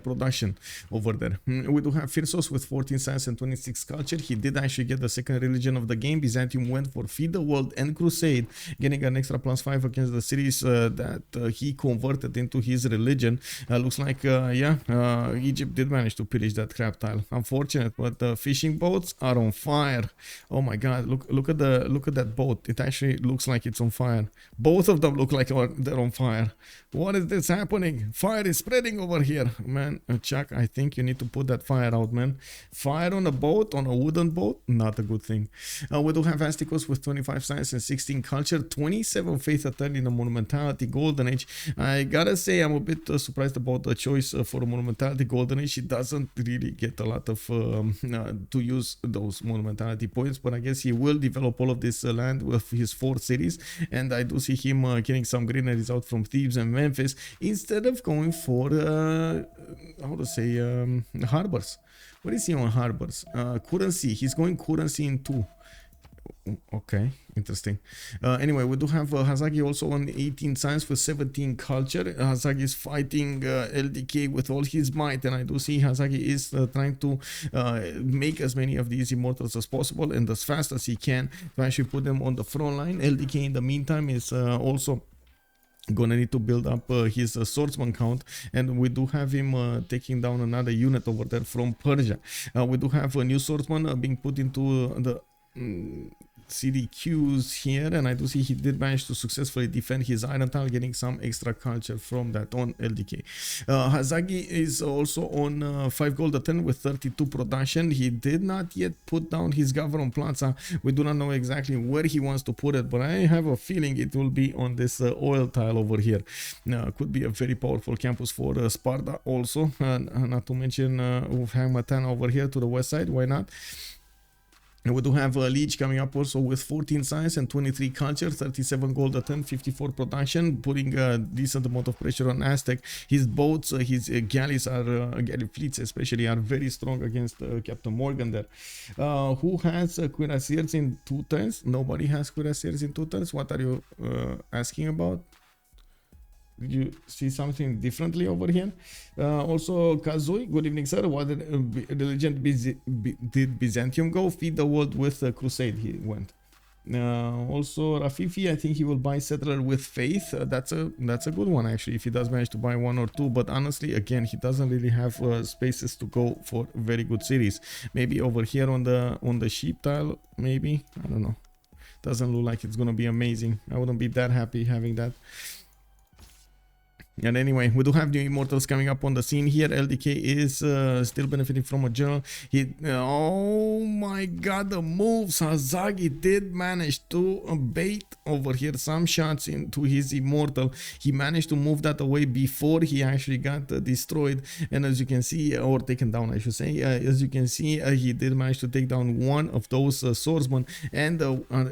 production over there. We do have Phyrsos with 14 science and 26 culture. He did actually get the second religion of the game. Byzantium went for Feed the World and Crusade, getting an extra +5 against the cities that he converted into his religion. Looks like Egypt did manage to pillage that crab tile. Unfortunate, but the fishing boats are on fire. Oh my god, look at that boat. It actually looks like it's on fire. Both of them look like they're on fire. What is this happening? Fire is spreading over here, man. Chuck, I think you need to put that fire out, man. Fire on a boat, on a wooden boat, not a good thing. We do have Astikos with 25 science and 16 culture, 27 faith a turn in a Monumentality Golden Age. I gotta say, I'm a bit surprised about the choice for a Monumentality Golden Age. He doesn't really get a lot of to use those Monumentality points, but I guess he will develop all of this land with his 4 cities, and I do see him getting some greeneries out from Thebes and Memphis instead of going for how to say harbors. What is he on harbors? Currency. He's going currency in 2. Okay, interesting. Anyway, we do have Hazaggi also on 18 science with 17 culture. Hazaggi is fighting LDK with all his might, and I do see Hazaggi is trying to make as many of these immortals as possible and as fast as he can to actually put them on the front line. LDK in the meantime is also gonna need to build up his swordsman count, and we do have him taking down another unit over there from Persia. We do have a new swordsman being put into the city queues here, and I do see he did manage to successfully defend his iron tile, getting some extra culture from that on LDK. Hazaggi is also on 5 gold a turn with 32 production. He did not yet put down his Gavron Plaza. We do not know exactly where he wants to put it, but I have a feeling it will be on this oil tile over here. Could be a very powerful campus for Sparta also, not to mention Hangmatan over here to the west side. Why not? And we do have a Lege coming up also with 14 science and 23 culture, 37 gold a turn, 54 production, putting a decent amount of pressure on Aztec. His boats, his galleys are, galley fleets especially, are very strong against CaptainMorgane there. Who has cuirassiers in 2 turns? Nobody has cuirassiers in 2 turns. What are you asking about? Did you see something differently over here? Also, Kazui, good evening, sir. What religion did Byzantium go? Feed the world with a crusade, he went. Also, Rafifi, I think he will buy settler with faith. That's a good one actually, if he does manage to buy 1 or 2. But honestly, again, he doesn't really have spaces to go for very good cities. Maybe over here on the sheep tile, maybe, I don't know. Doesn't look like it's gonna be amazing. I wouldn't be that happy having that. And anyway, we do have new immortals coming up on the scene here. LDK is still benefiting from a general. Oh my god, the moves! Hazaggi did manage to bait over here some shots into his immortal. He managed to move that away before he actually got destroyed. And as you can see, or taken down, I should say, as you can see, he did manage to take down one of those swordsmen, and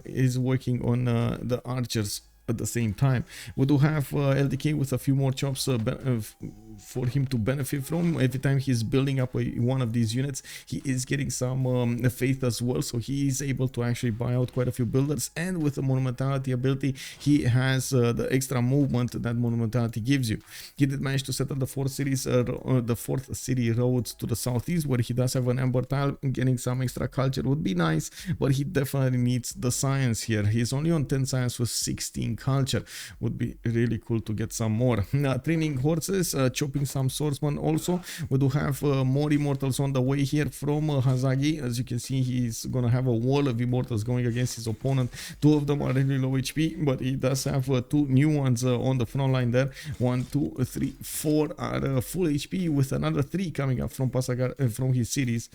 is working on the archers at the same time. We do have LDK with a few more chops for him to benefit from. Every time he's building up one of these units, he is getting some faith as well, so he is able to actually buy out quite a few builders. And with the monumentality ability, he has the extra movement that monumentality gives you. He did manage to settle the 4th city roads to the southeast, where he does have an ember tile. Getting some extra culture would be nice, but he definitely needs the science here. He's only on 10 science with 16 culture. Would be really cool to get some more. Training horses, chopping some swordsmen also. We do have more immortals on the way here from Hazaggi. As you can see, he's gonna have a wall of immortals going against his opponent. 2 of them are really low HP, but he does have 2 new ones on the front line there. 1, 2, 3, 4 are full HP, with another 3 coming up from Pasagar, from his cities.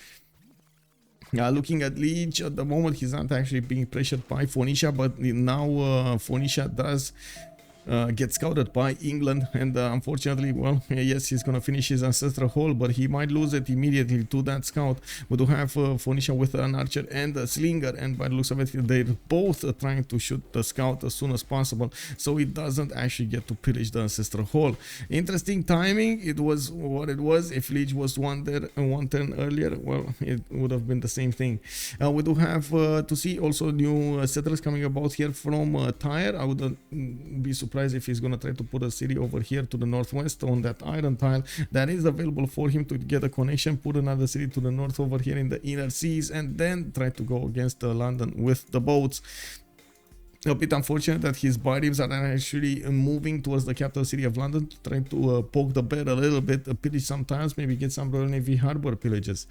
Looking at Lege, at the moment he's not actually being pressured by Phoenicia, but now Phoenicia does get scouted by England, and unfortunately, well, yes, he's gonna finish his ancestral hole, but he might lose it immediately to that scout. We do have Phoenicia with an archer and a slinger, and by the looks of it, they're both trying to shoot the scout as soon as possible, so it doesn't actually get to pillage the ancestral hole. Interesting timing. It was what it was. If Lege was one turn earlier, well, it would have been the same thing. We do have to see also new settlers coming about here from Tyre. I wouldn't be surprised if he's gonna try to put a city over here to the northwest on that iron tile that is available for him to get a connection, put another city to the north over here in the inner seas, and then try to go against London with the boats. A bit unfortunate that his bodies are actually moving towards the capital city of London, trying to poke the bear a little bit, pillage sometimes, maybe get some Royal Navy harbor pillages.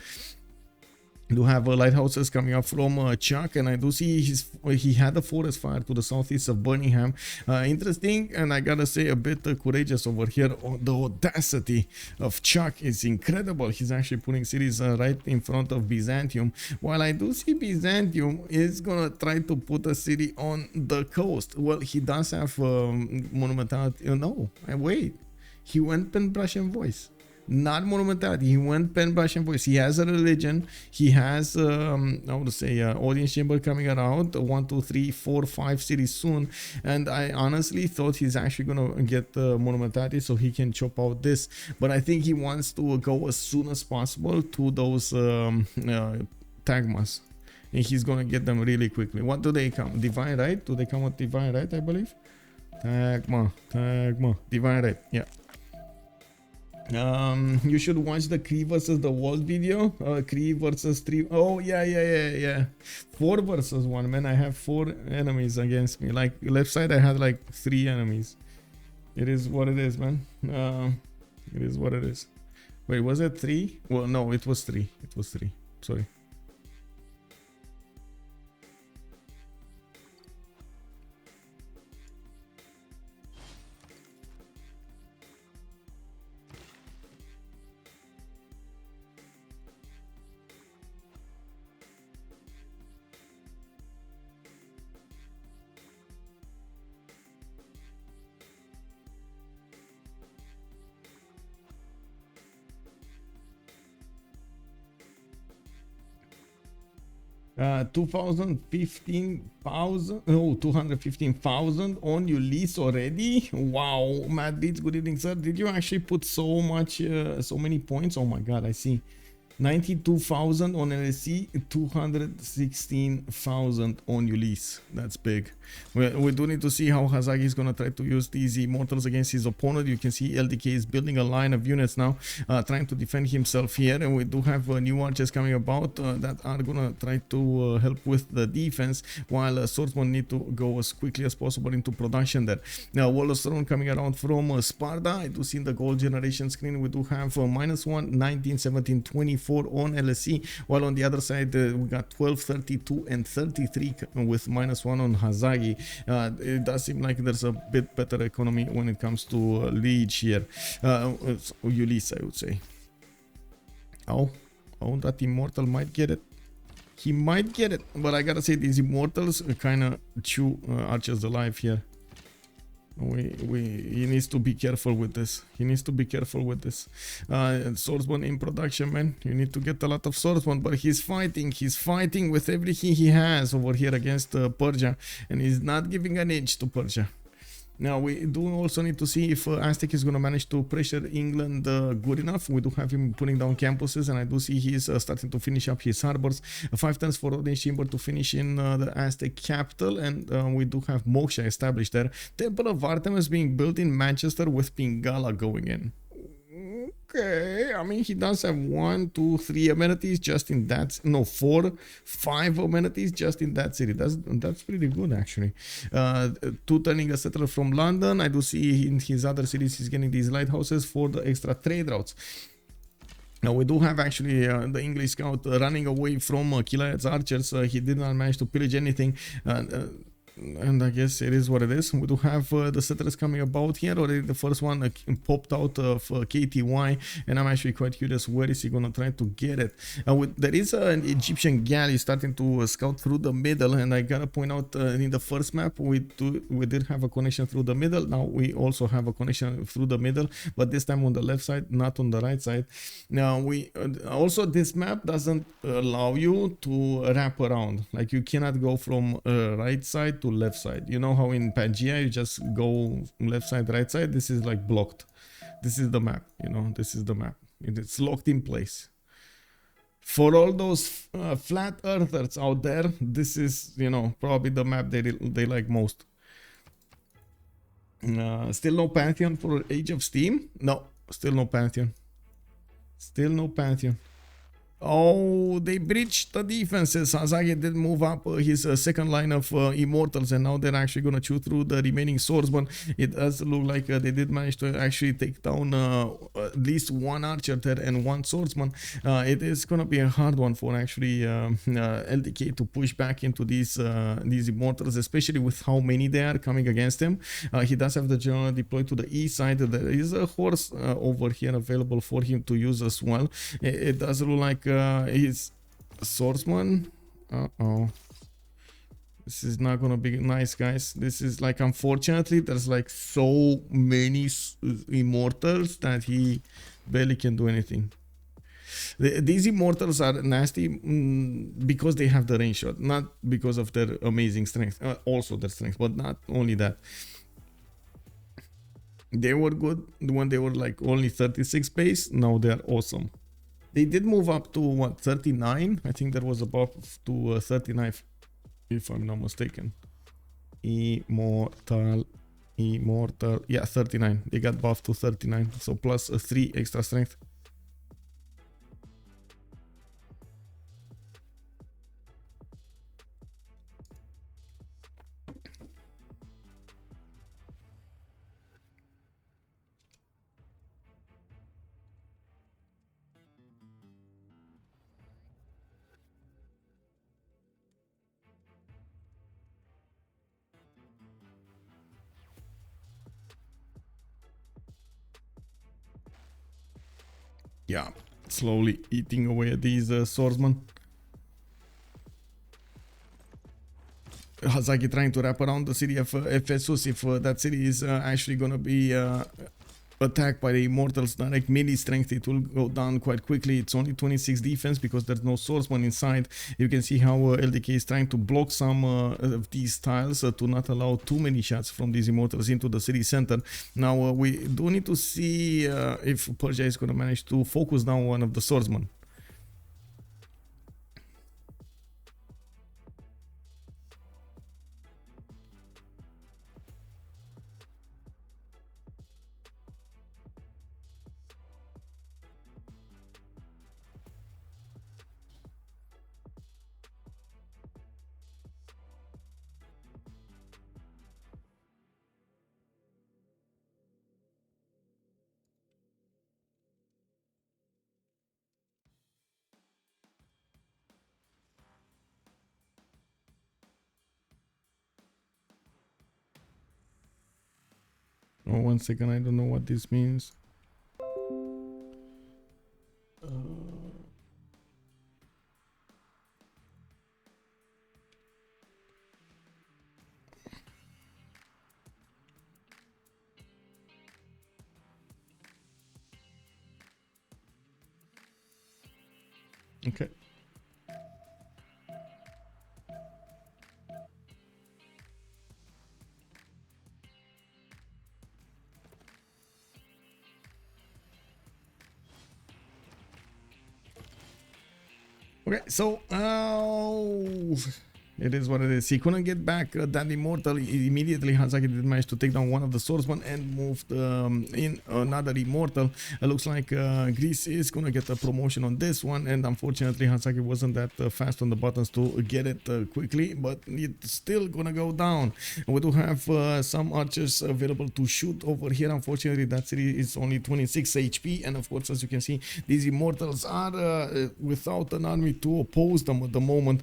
Do have lighthouses coming up from Chuck, and I do see he had a forest fire to the southeast of Birmingham. Interesting, and I gotta say a bit courageous over here. The audacity of Chuck is incredible. He's actually putting cities right in front of Byzantium, while I do see Byzantium is gonna try to put a city on the coast. Well, he does have monumentality. No, wait, he went pen, brush, and voice. Not monumentality. He went pen, brush, and voice. He has a religion. He has I would say audience chamber coming around 1, 2, 3, 4, 5 cities soon, and I honestly thought he's actually gonna get monumentality so he can chop out this, but I think he wants to go as soon as possible to those tagmas, and he's gonna get them really quickly. What do they come? Divine Right? Do they come with Divine Right? I believe. Tagma, Divine Right. Yeah. You should watch the Kree versus the World video. Kree versus 3. Oh yeah. 4 versus 1, man. I have 4 enemies against me. Like left side, I had like 3 enemies. It is what it is, man. It is what it is. Wait, was it 3? Well, no, it was 3. It was 3. Sorry. 215,000 on Ulyss already. Wow, Matt Leeds, good evening, sir. Did you actually put so much, so many points? Oh my god, I see. 92,000 on LSC, 216,000 on Ulyss. That's big. We do need to see how Hazaggi is going to try to use these immortals against his opponent. You can see LDK is building a line of units now, trying to defend himself here. And we do have new archers coming about that are going to try to help with the defense, while swordsmen need to go as quickly as possible into production there. Now, Wall of Stone coming around from Sparta. I do see in the gold generation screen, we do have -1, 19, 17, 24 on LSC, while on the other side we got 12, 32 and 33 with -1 on Hazaggi. It does seem like there's a bit better economy when it comes to Lege here. Ulyss, I would say. Oh, that immortal might get it. He might get it, but I gotta say these immortals kind of chew archers alive here. He needs to be careful with this. He needs to be careful with this. Swordsman in production, man. You need to get a lot of swordsmen, but he's fighting. He's fighting with everything he has over here against Persia, and he's not giving an inch to Persia. Now, we do also need to see if Aztec is going to manage to pressure England good enough. We do have him putting down campuses, and I do see he's starting to finish up his harbors. 5 turns for Odin's Chamber to finish in the Aztec capital, and we do have Moksha established there. Temple of Artemis being built in Manchester with Pingala going in. Okay, I mean, he does have 1, 2, 3 amenities just in that. No, 4, 5 amenities just in that city. That's pretty good, actually. 2 turning a settler from London. I do see in his other cities he's getting these lighthouses for the extra trade routes. Now, we do have actually the English scout running away from Killayad's archers. He did not manage to pillage anything. And I guess it is what it is. We do have the settlers coming about here. Already the first one popped out of KTY, and I'm actually quite curious where is he gonna try to get it. There is an Egyptian galley starting to scout through the middle, and I gotta point out in the first map we did have a connection through the middle. Now we also have a connection through the middle, but this time on the left side, not on the right side. Now we also, this map doesn't allow you to wrap around. Like, you cannot go from right side to left side. You know how in Pangea you just go left side, right side? This is like blocked. This is the map, you know, this is the map. It's locked in place. For all those flat earthers out there, this is, you know, probably the map they like most. Still no Pantheon for Age of Steam? No, still no Pantheon. Still no Pantheon. Oh, they breached the defenses. Hazaggi did move up his second line of immortals, and now they're actually going to chew through the remaining swordsmen. It does look like they did manage to actually take down at least 1 archer there and 1 swordsman. It is going to be a hard one for actually LDK to push back into these immortals, especially with how many they are coming against him. He does have the general deployed to the east side. There is a horse over here available for him to use as well. It does look like his swordsman. This is not gonna be nice, guys. This is like, unfortunately, there's like so many immortals that he barely can do anything. These immortals are nasty because they have the range shot, not because of their amazing strength. Also their strength, but not only that. They were good when they were like only 36 base. Now they're awesome. They did move up to what, 39? I think there was a buff to 39, if I'm not mistaken. Immortal, yeah, 39. They got buffed to 39, so plus 3 extra strength. Yeah, slowly eating away at these swordsmen. Hazaggi trying to wrap around the city of Phyrsos, if that city is actually gonna be attacked by the Immortals direct melee strength, it will go down quite quickly. It's only 26 defense because there's no swordsman inside. You can see how LDK is trying to block some of these tiles to not allow too many shots from these Immortals into the city center. Now we do need to see if Persia is going to manage to focus down one of the swordsmen. Oh, 1 second, I don't know what this means. Okay. Okay, so it is what it is. He couldn't get back that Immortal. Immediately Hazaggi did manage to take down one of the swordsmen and moved in another Immortal. It looks like Greece is gonna get a promotion on this one, and unfortunately Hazaggi wasn't that fast on the buttons to get it quickly, but it's still gonna go down. We do have some archers available to shoot over here. Unfortunately that city is only 26 HP, and of course, as you can see, these Immortals are without an army to oppose them at the moment,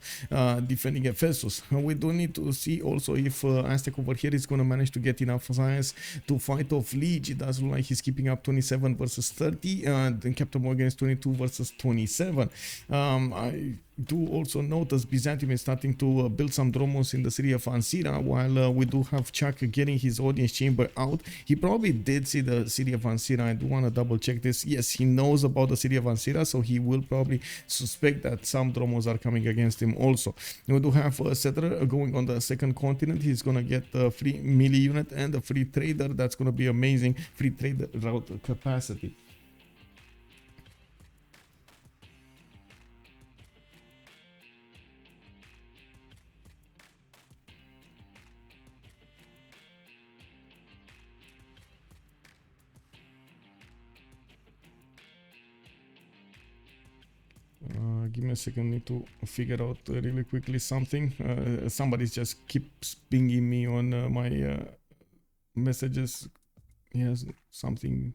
defending Phyrsos. We do need to see also if Aztec over here is going to manage to get enough science to fight off Lege. It does look like he's keeping up 27 versus 30, then CaptainMorgane is 22 versus 27. I do also notice Byzantium is starting to build some dromos in the city of Ansira, while we do have Chuck getting his audience chamber out. He probably did see the city of Ansira. I do want to double check this. Yes, he knows about the city of Ansira, so he will probably suspect that some dromos are coming against him also. We do have a settler going on the second continent. He's going to get a free melee unit and a free trader. That's going to be amazing. Free trade route capacity. Give me a second, need to figure out really quickly something. Somebody just keeps pinging me on my messages. He has something.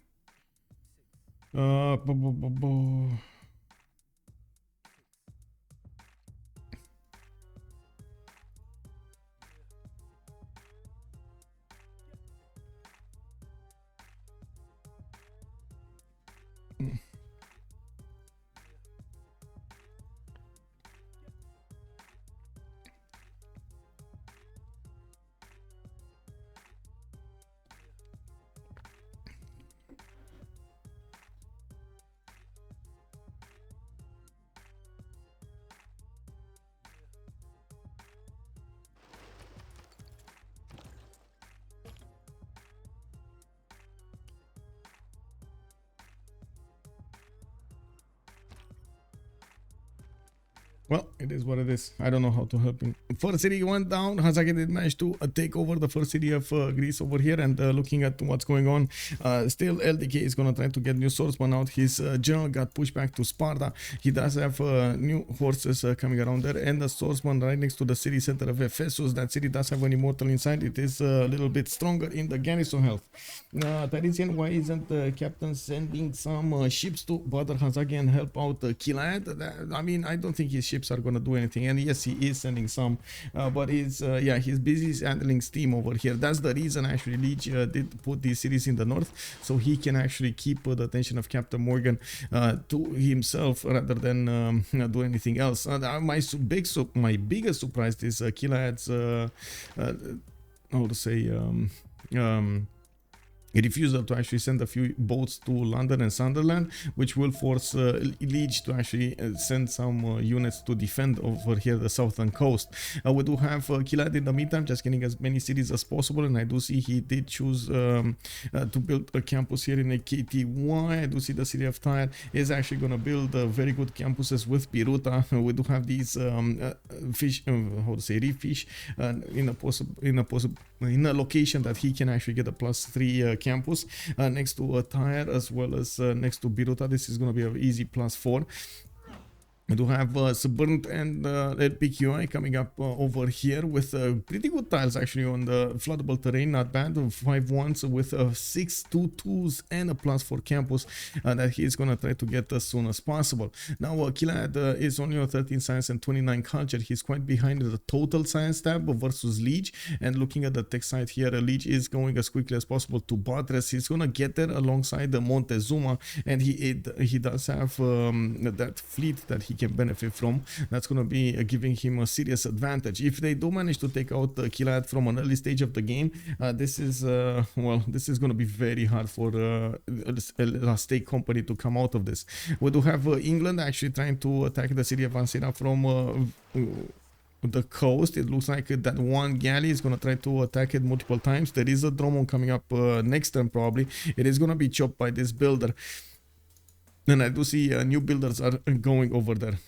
Well, it is what it is. I don't know how to help him. First city went down. Hazaggi did manage to take over the first city of Greece over here, and looking at what's going on, still LDK is going to try to get new swordsman out. His general got pushed back to Sparta. He does have new horses coming around there, and the swordsman right next to the city center of Ephesus. That city does have an immortal inside. It is a little bit stronger in the garrison health. Tarisian, why isn't the captain sending some ships to bother Hazaggi and help out Killayad? I mean, I don't think his ships are going to do anything, and yes, he is sending some, but he's busy handling steam over here. That's the reason actually Lege did put these cities in the north, so he can actually keep the attention of CaptainMorgane to himself rather than do anything else. My biggest surprise is Killayad's how to say refusal to actually send a few boats to London and Sunderland, which will force Lege to actually send some units to defend over here the southern coast. We do have Killayad in the meantime, just getting as many cities as possible, and I do see he did choose to build a campus here in a KTY. I do see the city of Tyre is actually going to build very good campuses with Piruta. We do have these fish, how to say, reef fish in a location that he can actually get a +3 campus next to Tyre, as well as next to Biruta. This is going to be an easy +4. We do have Suburnt and LPQI coming up over here with pretty good tiles actually on the floodable terrain, not bad. 5 ones with 6 2-2s and a +4 campus that he's gonna try to get as soon as possible. Now Killayad is only on 13 science and 29 culture. He's quite behind the total science tab versus Lege, and looking at the tech side here, Lege is going as quickly as possible to buttress. He's gonna get there alongside the Montezuma, and he does have that fleet that he can benefit from. That's going to be giving him a serious advantage. If they do manage to take out Killayad from an early stage of the game, this is going to be very hard for a state company to come out of this. We do have England actually trying to attack the city of Ansira from the coast. It looks like that one galley is going to try to attack it multiple times. There is a Dromon coming up next turn probably. It is going to be chopped by this builder. And I do see new builders are going over there.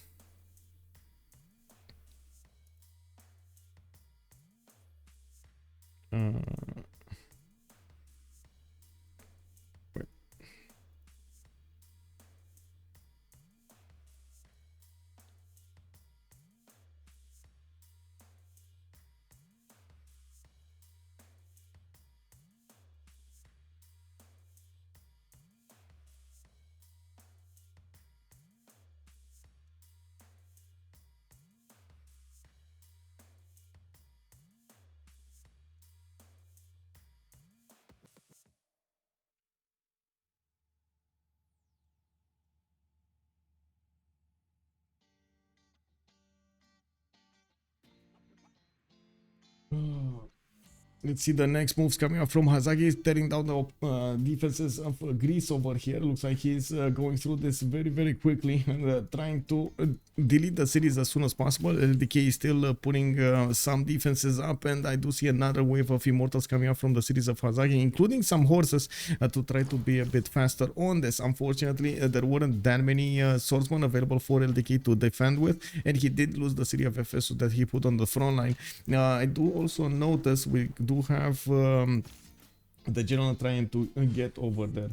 Let's see the next moves coming up from Hazaggi, tearing down the defenses of Greece over here. Looks like he's going through this very, very quickly and trying to delete the cities as soon as possible. LDK is still putting some defenses up, and I do see another wave of immortals coming up from the cities of Hazaggi, including some horses to try to be a bit faster on this. Unfortunately, there weren't that many swordsmen available for LDK to defend with, and he did lose the city of Phyrsos that he put on the front line. I do also notice we do have the general trying to get over there.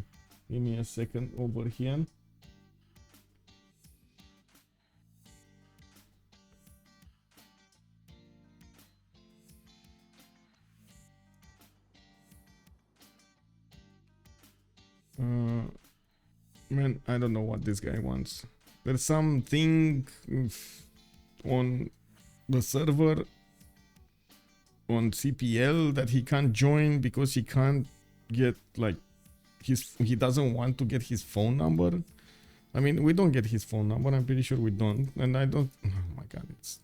Give me a second over here. Man, I don't know what this guy wants. There's something on the server on CPL that he can't join because he can't get like he doesn't want to get his phone number. I mean, we don't get his phone number. I'm pretty sure we don't, and I don't. Oh my god, it's.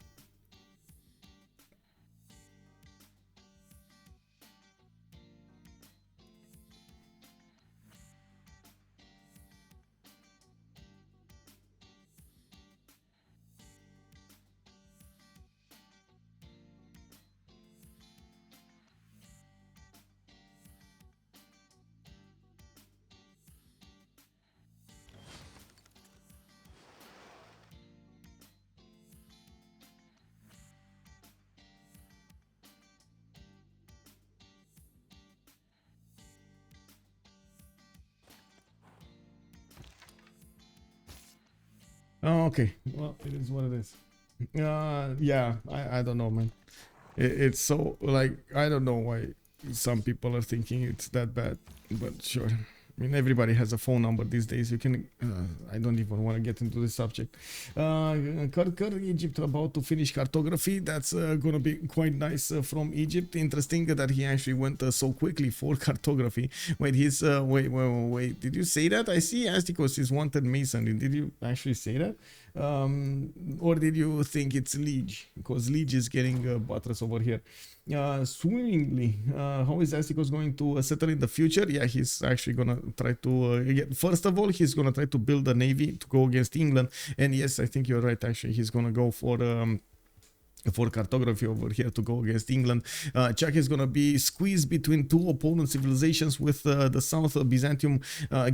Oh, okay. Well, it is what it is. Yeah, I don't know, man. It's so, like, I don't know why some people are thinking it's that bad, but sure. I mean, everybody has a phone number these days. You can, I don't even want to get into this subject. Egypt about to finish cartography. That's going to be quite nice from Egypt. Interesting that he actually went so quickly for cartography. Wait, he's, wait. Did you say that? I see Astikos is wanted mason. Did you actually say that? Or did you think it's Lege? Because Lege is getting buttress over here. Swimmingly, how is Astikos going to settle in the future? Yeah, he's actually gonna try to first of all, he's gonna try to build a navy to go against England. And yes, I think you're right, actually. He's gonna go for cartography over here to go against England. Czech is going to be squeezed between two opponent civilizations, with the south of Byzantium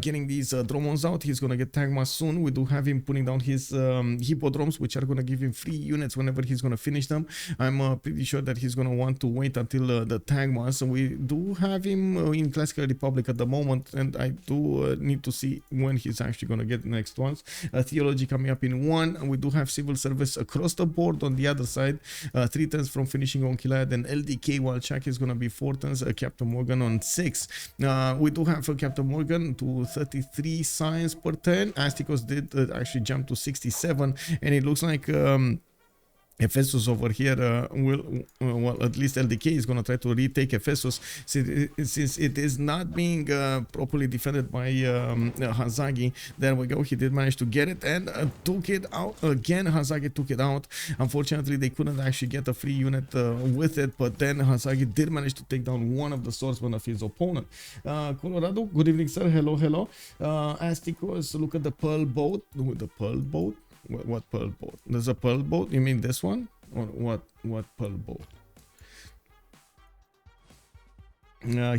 getting these dromons out. He's going to get Tagmas soon. We do have him putting down his hippodromes, which are going to give him free units whenever he's going to finish them. I'm pretty sure that he's going to want to wait until the Tagmas. We do have him in Classical Republic at the moment, and I do need to see when he's actually going to get the next ones. Theology coming up in 1. We do have civil service across the board on the other side. 3 turns from finishing on Killayad and LDK, while Czech is going to be 4 turns. CaptainMorgane on 6. We do have CaptainMorgane to 33 science per turn. Astikos did actually jump to 67, and it looks like Phyrsos over here will, well, at least LDK is going to try to retake Phyrsos, since it is not being properly defended by Hazaggi. There we go. He did manage to get it and took it out again. Hazaggi took it out. Unfortunately, they couldn't actually get a free unit with it, but then Hazaggi did manage to take down one of the swordsmen of his opponent. Colorado, good evening, sir. Hello, hello. Astikos, look at the pearl boat. The pearl boat? What pearl boat? There's a pearl boat? You mean this one? Or what pearl boat?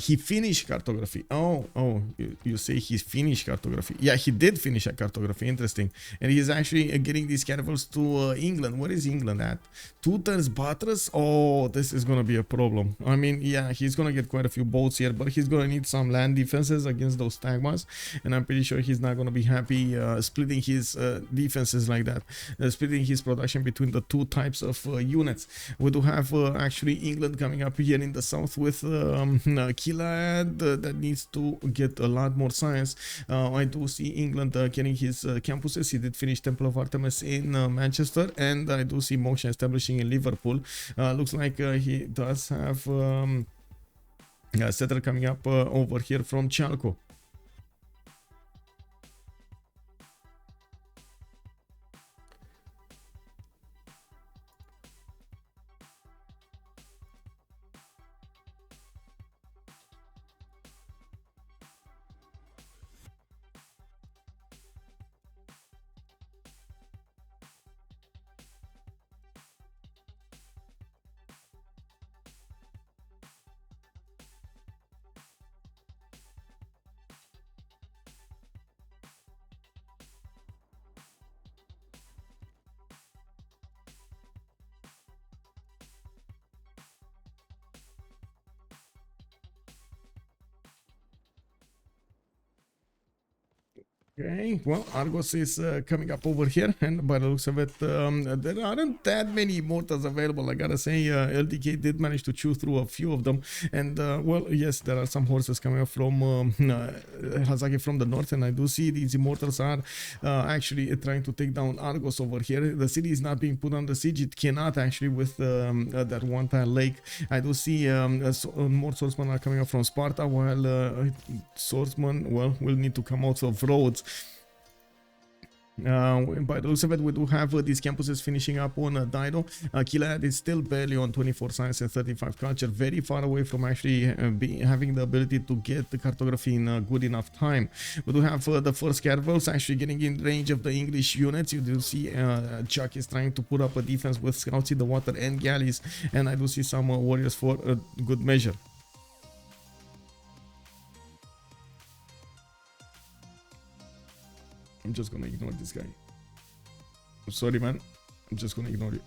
He finished cartography. Oh, you say he finished cartography. Yeah, he did finish a cartography. Interesting. And he's actually getting these caravels to England. Where is England at? 2 turns buttress. Oh, this is gonna be a problem. I mean, yeah, he's gonna get quite a few boats here, but he's gonna need some land defenses against those Tagmas, and I'm pretty sure he's not gonna be happy splitting his defenses like that, splitting his production between the 2 types of units. We do have actually England coming up here in the south with Killayad that needs to get a lot more science. I do see England getting his campuses. He did finish Temple of Artemis in Manchester, and I do see Moksha establishing in Liverpool. Looks like he does have a settler coming up over here from Chalco. Okay, well, Argos is coming up over here, and by the looks of it, there aren't that many mortars available. I gotta say, LDK did manage to chew through a few of them, and well, yes, there are some horses coming up from Hazaggi from the north, and I do see these mortars are actually trying to take down Argos over here. The city is not being put under siege. It cannot actually with that one-tile lake. I do see more swordsmen are coming up from Sparta, while swordsmen, well, will need to come out of Rhodes. By the looks of it, we do have these campuses finishing up on Dido. Killayad is still barely on 24 science and 35 culture, very far away from actually having the ability to get the cartography in a good enough time. We do have the first caravels actually getting in range of the English units. You do see Chuck is trying to put up a defense with scouts in the water and galleys, and I do see some warriors for a good measure. I'm just gonna ignore this guy. I'm sorry, man. I'm just gonna ignore you.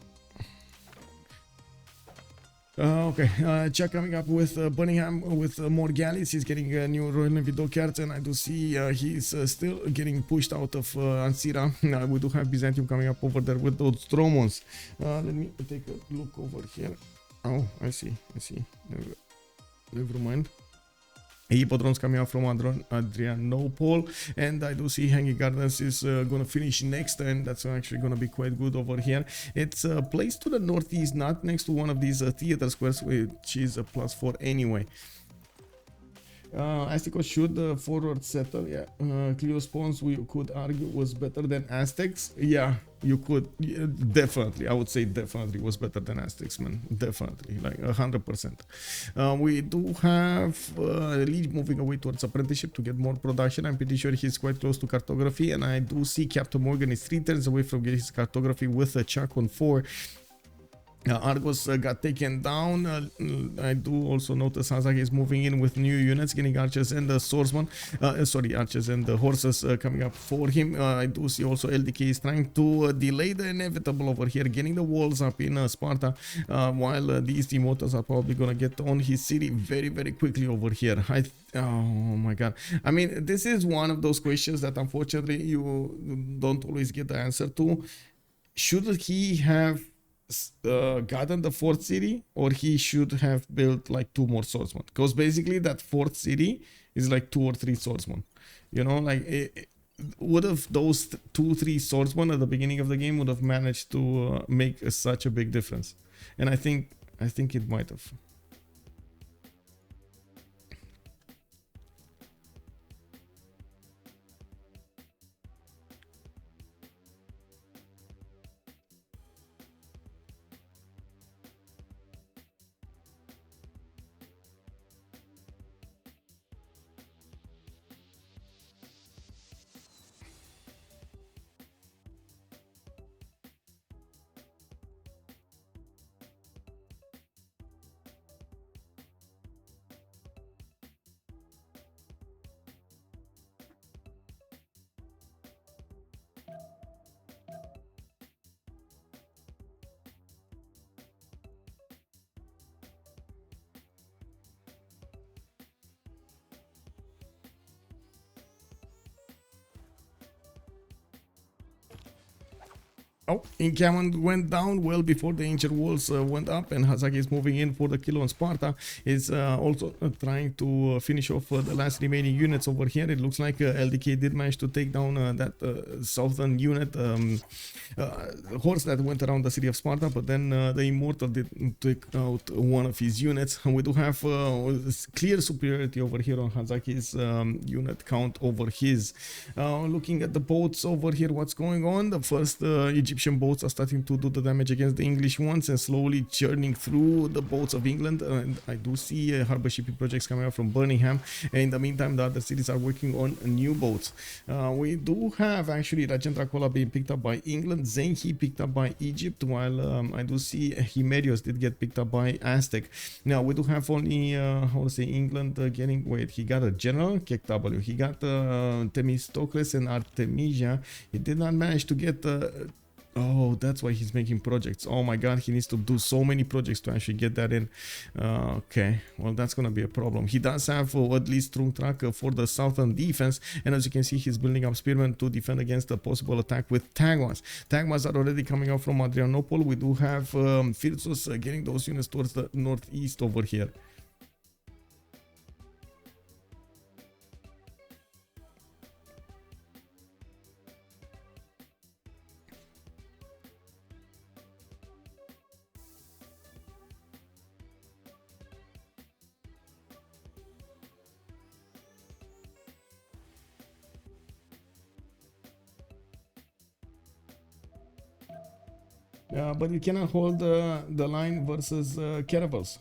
Okay, Chuck coming up with Bunningham with more galleys. He's getting a new Royal Navy dockyards, and I do see he's still getting pushed out of Ansira. We do have Byzantium coming up over there with those dromons. Let me take a look over here. Oh, I see. Never mind. Hippodromes coming out from Adrianople, and I do see Hanging Gardens is gonna finish next, and that's actually gonna be quite good over here. It's placed to the northeast, not next to one of these theater squares, which is a +4 anyway. Astikos should forward settle. Yeah, Cleo's pawns we could argue was better than Aztecs. Yeah, you could, yeah, definitely. I would say definitely was better than Aztecs, man. Definitely, like 100%. We do have Lege moving away towards apprenticeship to get more production. I'm pretty sure he's quite close to cartography, and I do see CaptainMorgane is 3 turns away from getting his cartography with a chuck on 4. Argos got taken down. I do also notice Hazaggi is moving in with new units, getting archers and the swordsman. Archers and the horses coming up for him. I do see also LDK is trying to delay the inevitable over here, getting the walls up in Sparta, while these Demoters are probably gonna get on his city very, very quickly over here. Oh my god. I mean, this is one of those questions that unfortunately you don't always get the answer to. Should he have gotten the 4th city, or he should have built like 2 more swordsmen? Because basically that 4th city is like 2 or 3 swordsmen, you know, like would have those 2-3 swordsmen at the beginning of the game would have managed to make such a big difference. And I think it might have. Oh, encampment went down well before the ancient walls went up, and Hazaggi is moving in for the kill on Sparta. Is also trying to finish off the last remaining units over here. It looks like LDK did manage to take down that southern unit horse that went around the city of Sparta, but then the Immortal did take out one of his units. And we do have clear superiority over here on Hazaggi's unit count over his. Looking at the boats over here, what's going on? The first Egyptian boats are starting to do the damage against the English ones and slowly churning through the boats of England. And I do see harbor shipping projects coming out from Birmingham. And in the meantime, the other cities are working on new boats. We do have actually Rajendra Kola being picked up by England, Zenhi picked up by Egypt, while I do see Himerios did get picked up by Aztec. Now we do have only how to say England getting, wait, he got a general, KW, he got Themistocles and Artemisia. He did not manage to get oh, that's why he's making projects. Oh my god, he needs to do so many projects to actually get that in. Okay, well, that's gonna be a problem. He does have at least strong track for the southern defense, and as you can see, he's building up spearmen to defend against a possible attack with Tagmas. Tagmas are already coming out from Adrianople. We do have Phyrsos getting those units towards the northeast over here. But you cannot hold the line versus Caravels.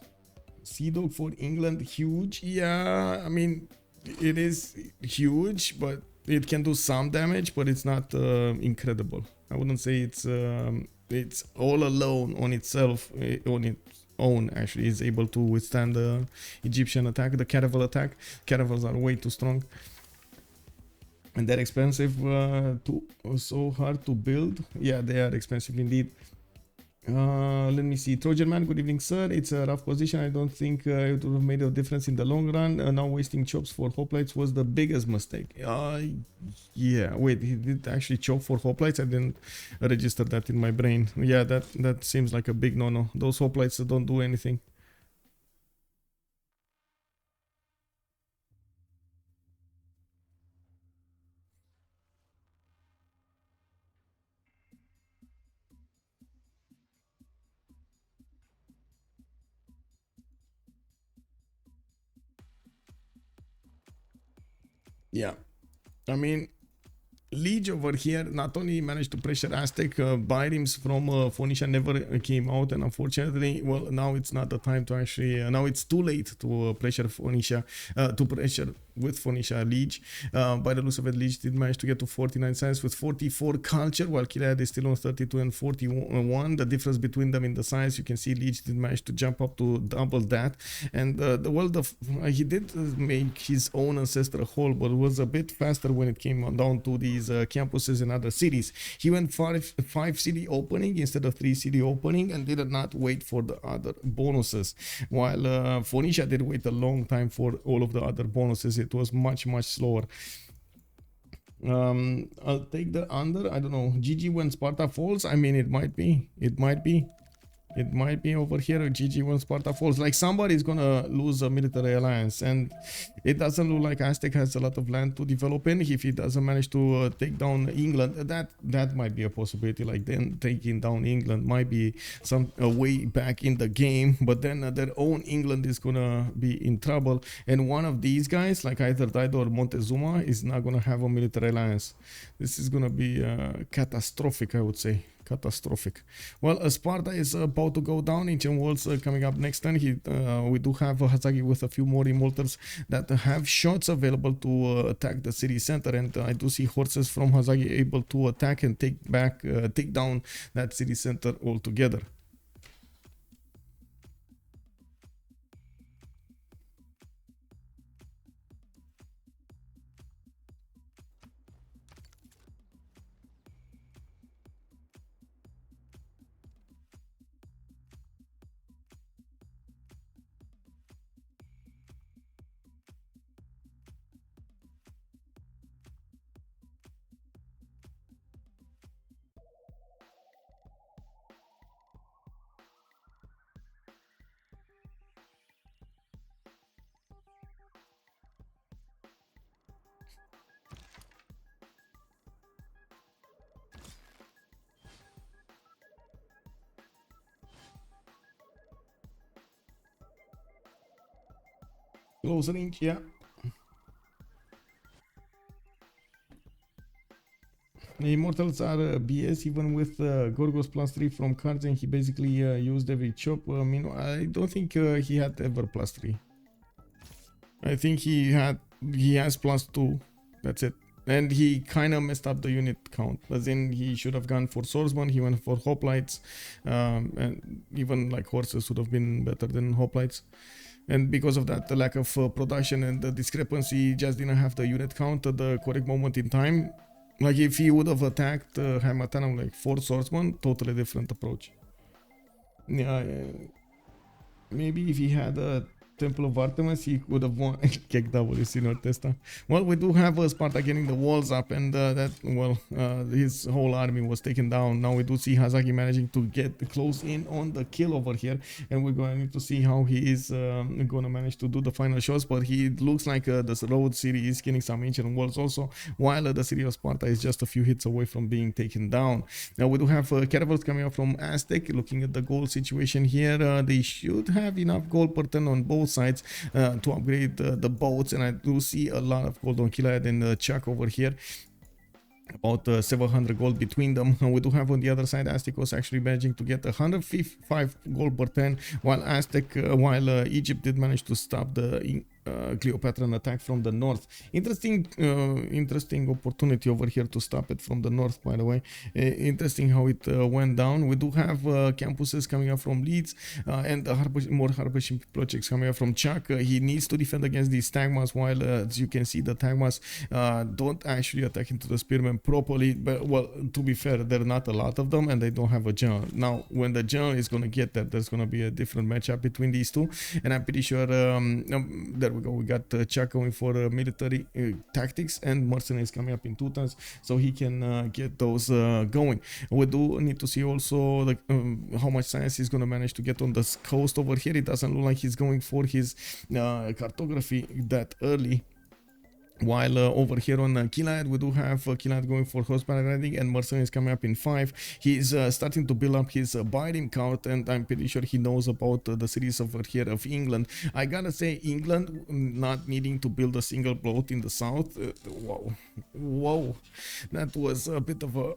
Sea Dog for England, huge. Yeah, I mean, it is huge, but it can do some damage, but it's not incredible. I wouldn't say it's all alone on itself, on its own, actually, is able to withstand the Egyptian attack, the Caravel attack. Caravels are way too strong. And they're expensive, so hard to build. Yeah, they are expensive indeed. Let me see. Trojan Man, good evening, sir. It's a rough position. I don't think it would have made a difference in the long run. Now wasting chops for hoplites was the biggest mistake. Yeah, wait, he did actually chop for hoplites? I didn't register that in my brain. Yeah, that seems like a big no-no. Those hoplites don't do anything. Yeah, I mean, Lege over here not only managed to pressure Aztec, Byrims from Phoenicia never came out, and unfortunately, well, now it's not the time to actually, now it's too late to pressure Phoenicia, to pressure with Phoenicia Lege. By the looks of it, Lege did manage to get to 49 science with 44 culture, while Killayad is still on 32 and 41. The difference between them in the science, you can see Lege did manage to jump up to double that, and the world of he did make his own ancestral hall, but was a bit faster when it came down to these campuses in other cities. He went five city opening instead of 3 city opening, and did not wait for the other bonuses, while Phoenicia did wait a long time for all of the other bonuses. It was much slower. I'll take the under. I don't know, GG when Sparta falls. I mean, it might be over here. GG when Sparta falls. Like, somebody's gonna lose a military alliance, and it doesn't look like Aztec has a lot of land to develop in. If he doesn't manage to take down England, that might be a possibility. Like, then taking down England might be some way back in the game, but then their own England is gonna be in trouble, and one of these guys, like either Dido or Montezuma, is not gonna have a military alliance. This is gonna be catastrophic, I would say. Catastrophic. Well, Sparta is about to go down. Ancient Walls coming up next turn. We do have Hazaggi with a few more immortals that have shots available to attack the city center, and I do see horses from Hazaggi able to attack and take down that city center altogether. Close range, yeah. The immortals are BS, even with Gorgo's +3 from cards, and he basically used every chop. Meanwhile, I don't think he had ever +3. I think he has +2. That's it. And he kind of messed up the unit count, as in he should have gone for swordsman. He went for hoplites, and even like horses would have been better than hoplites. And because of that, the lack of production and the discrepancy, just didn't have the unit count at the correct moment in time. Like, if he would have attacked Hamatanum like 4 swordsman, totally different approach. Yeah, maybe if he had a Temple of Artemis, he could have won. Kick W, Sinor Testa. Well, we do have Sparta getting the walls up, and his whole army was taken down. Now we do see Hazaggi managing to get close in on the kill over here, and we're going to need to see how he is going to manage to do the final shots. But he looks like the road city is killing some ancient walls also, while the city of Sparta is just a few hits away from being taken down. Now we do have caravels coming up from Aztec. Looking at the gold situation here, they should have enough gold per turn on both sides to upgrade the boats, and I do see a lot of gold on Killayad and Chuck over here. About 700 gold between them. And we do have on the other side Astikos actually managing to get 155 gold per turn, while Egypt did manage to stop the Cleopatra attack from the north. Interesting opportunity over here to stop it from the north, by the way. Interesting how it went down. We do have campuses coming up from Leeds, and more harbor ship projects coming up from Chuck. He needs to defend against these tagmas, while as you can see, the tagmas don't actually attack into the spearmen properly. But, well, to be fair, there are not a lot of them, and they don't have a general. Now, when the general is going to get there, there's going to be a different matchup between these two, and I'm pretty sure there we go. We got Chuck going for military tactics, and mercenaries coming up in 2 turns, so he can get those going. We do need to see also how much science he's going to manage to get on this coast over here. It doesn't look like he's going for his cartography that early. While over here on Killayad, we do have Killayad going for horseback riding, and Mercer is coming up in 5. He's starting to build up his Biden count, and I'm pretty sure he knows about the series over here of England. I gotta say, England not needing to build a single boat in the south. Whoa, that was a bit of a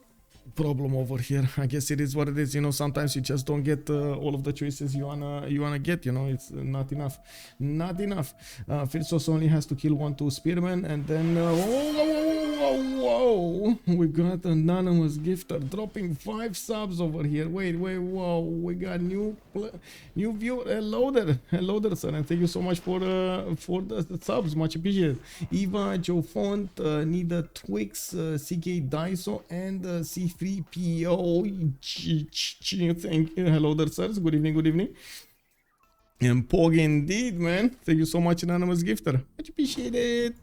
problem over here. I guess it is what it is. You know, sometimes you just don't get all of the choices you wanna get. You know, it's not enough. Phyrsos only has to kill 1-2 spearmen, and then whoa, we got anonymous gifter dropping 5 subs over here. Wait, whoa, we got new viewer. Hello there, sir, and thank you so much for the subs, much appreciated. Eva, Joe Font, Nida Twix, CK Daiso, and C3PO. Thank you. Hello there, sirs. Good evening. And Pog indeed, man. Thank you so much, anonymous gifter. Much appreciated.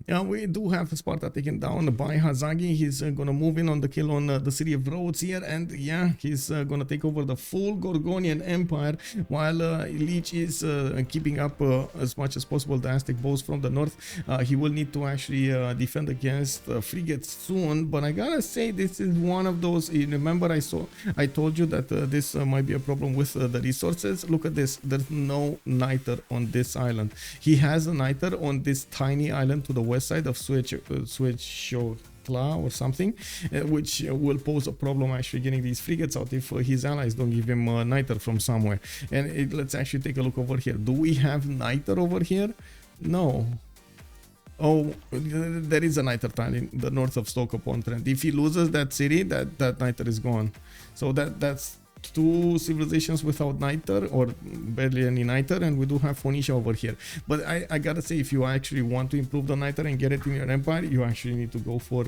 Yeah, we do have Sparta taken down by Hazaggi. He's gonna move in on the kill on the city of Rhodes here, and yeah, he's gonna take over the full Gorgonian Empire, while Lege is keeping up as much as possible the Aztec bows from the north. He will need to actually defend against frigates soon, but I gotta say, this is one of those. Remember, I told you that this might be a problem with the resources. Look at this. There's no niter on this island. He has a niter on this tiny island to the west side of Suechotla or something, which will pose a problem actually getting these frigates out if his allies don't give him niter from somewhere. And let's actually take a look over here. Do we have niter over here? No. Oh, there is a niter tile in the north of Stoke-upon-Trent. If he loses that city, that niter is gone. So that's 2 civilizations without niter, or barely any niter, and we do have Phoenicia over here. But I gotta say, if you actually want to improve the niter and get it in your empire, you actually need to go for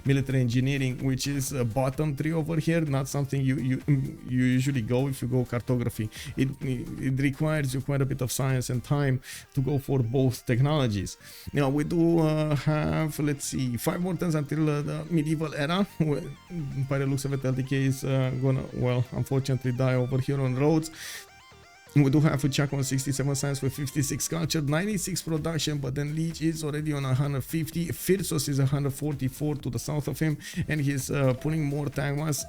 military engineering, which is bottom 3 over here. Not something you usually go if you go cartography. It requires you quite a bit of science and time to go for both technologies. Now we do have, let's see, 5 more turns until the medieval era. By the looks of it, LDK is gonna, well, unfortunately die over here on Rhodes. We do have a Chaco on 67 science with 56 culture, 96 production, but then Lege is already on 150. Phyrsos is 144 to the south of him, and he's putting more tagmas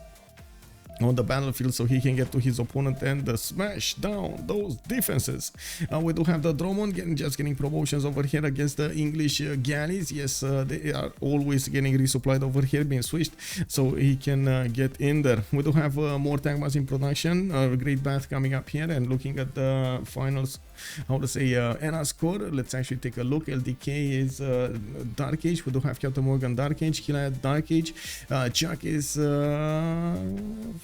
on the battlefield so he can get to his opponent and smash down those defenses. We do have the Dromon just getting promotions over here against the English galleys. Yes, they are always getting resupplied over here, being switched, so he can get in there. We do have more tagmas in production. Great Bath coming up here, and looking at the finals, how to say, ERA score. Let's actually take a look. LDK is Dark Age. We do have CaptainMorgane Dark Age, Killayad Dark Age. Chuck is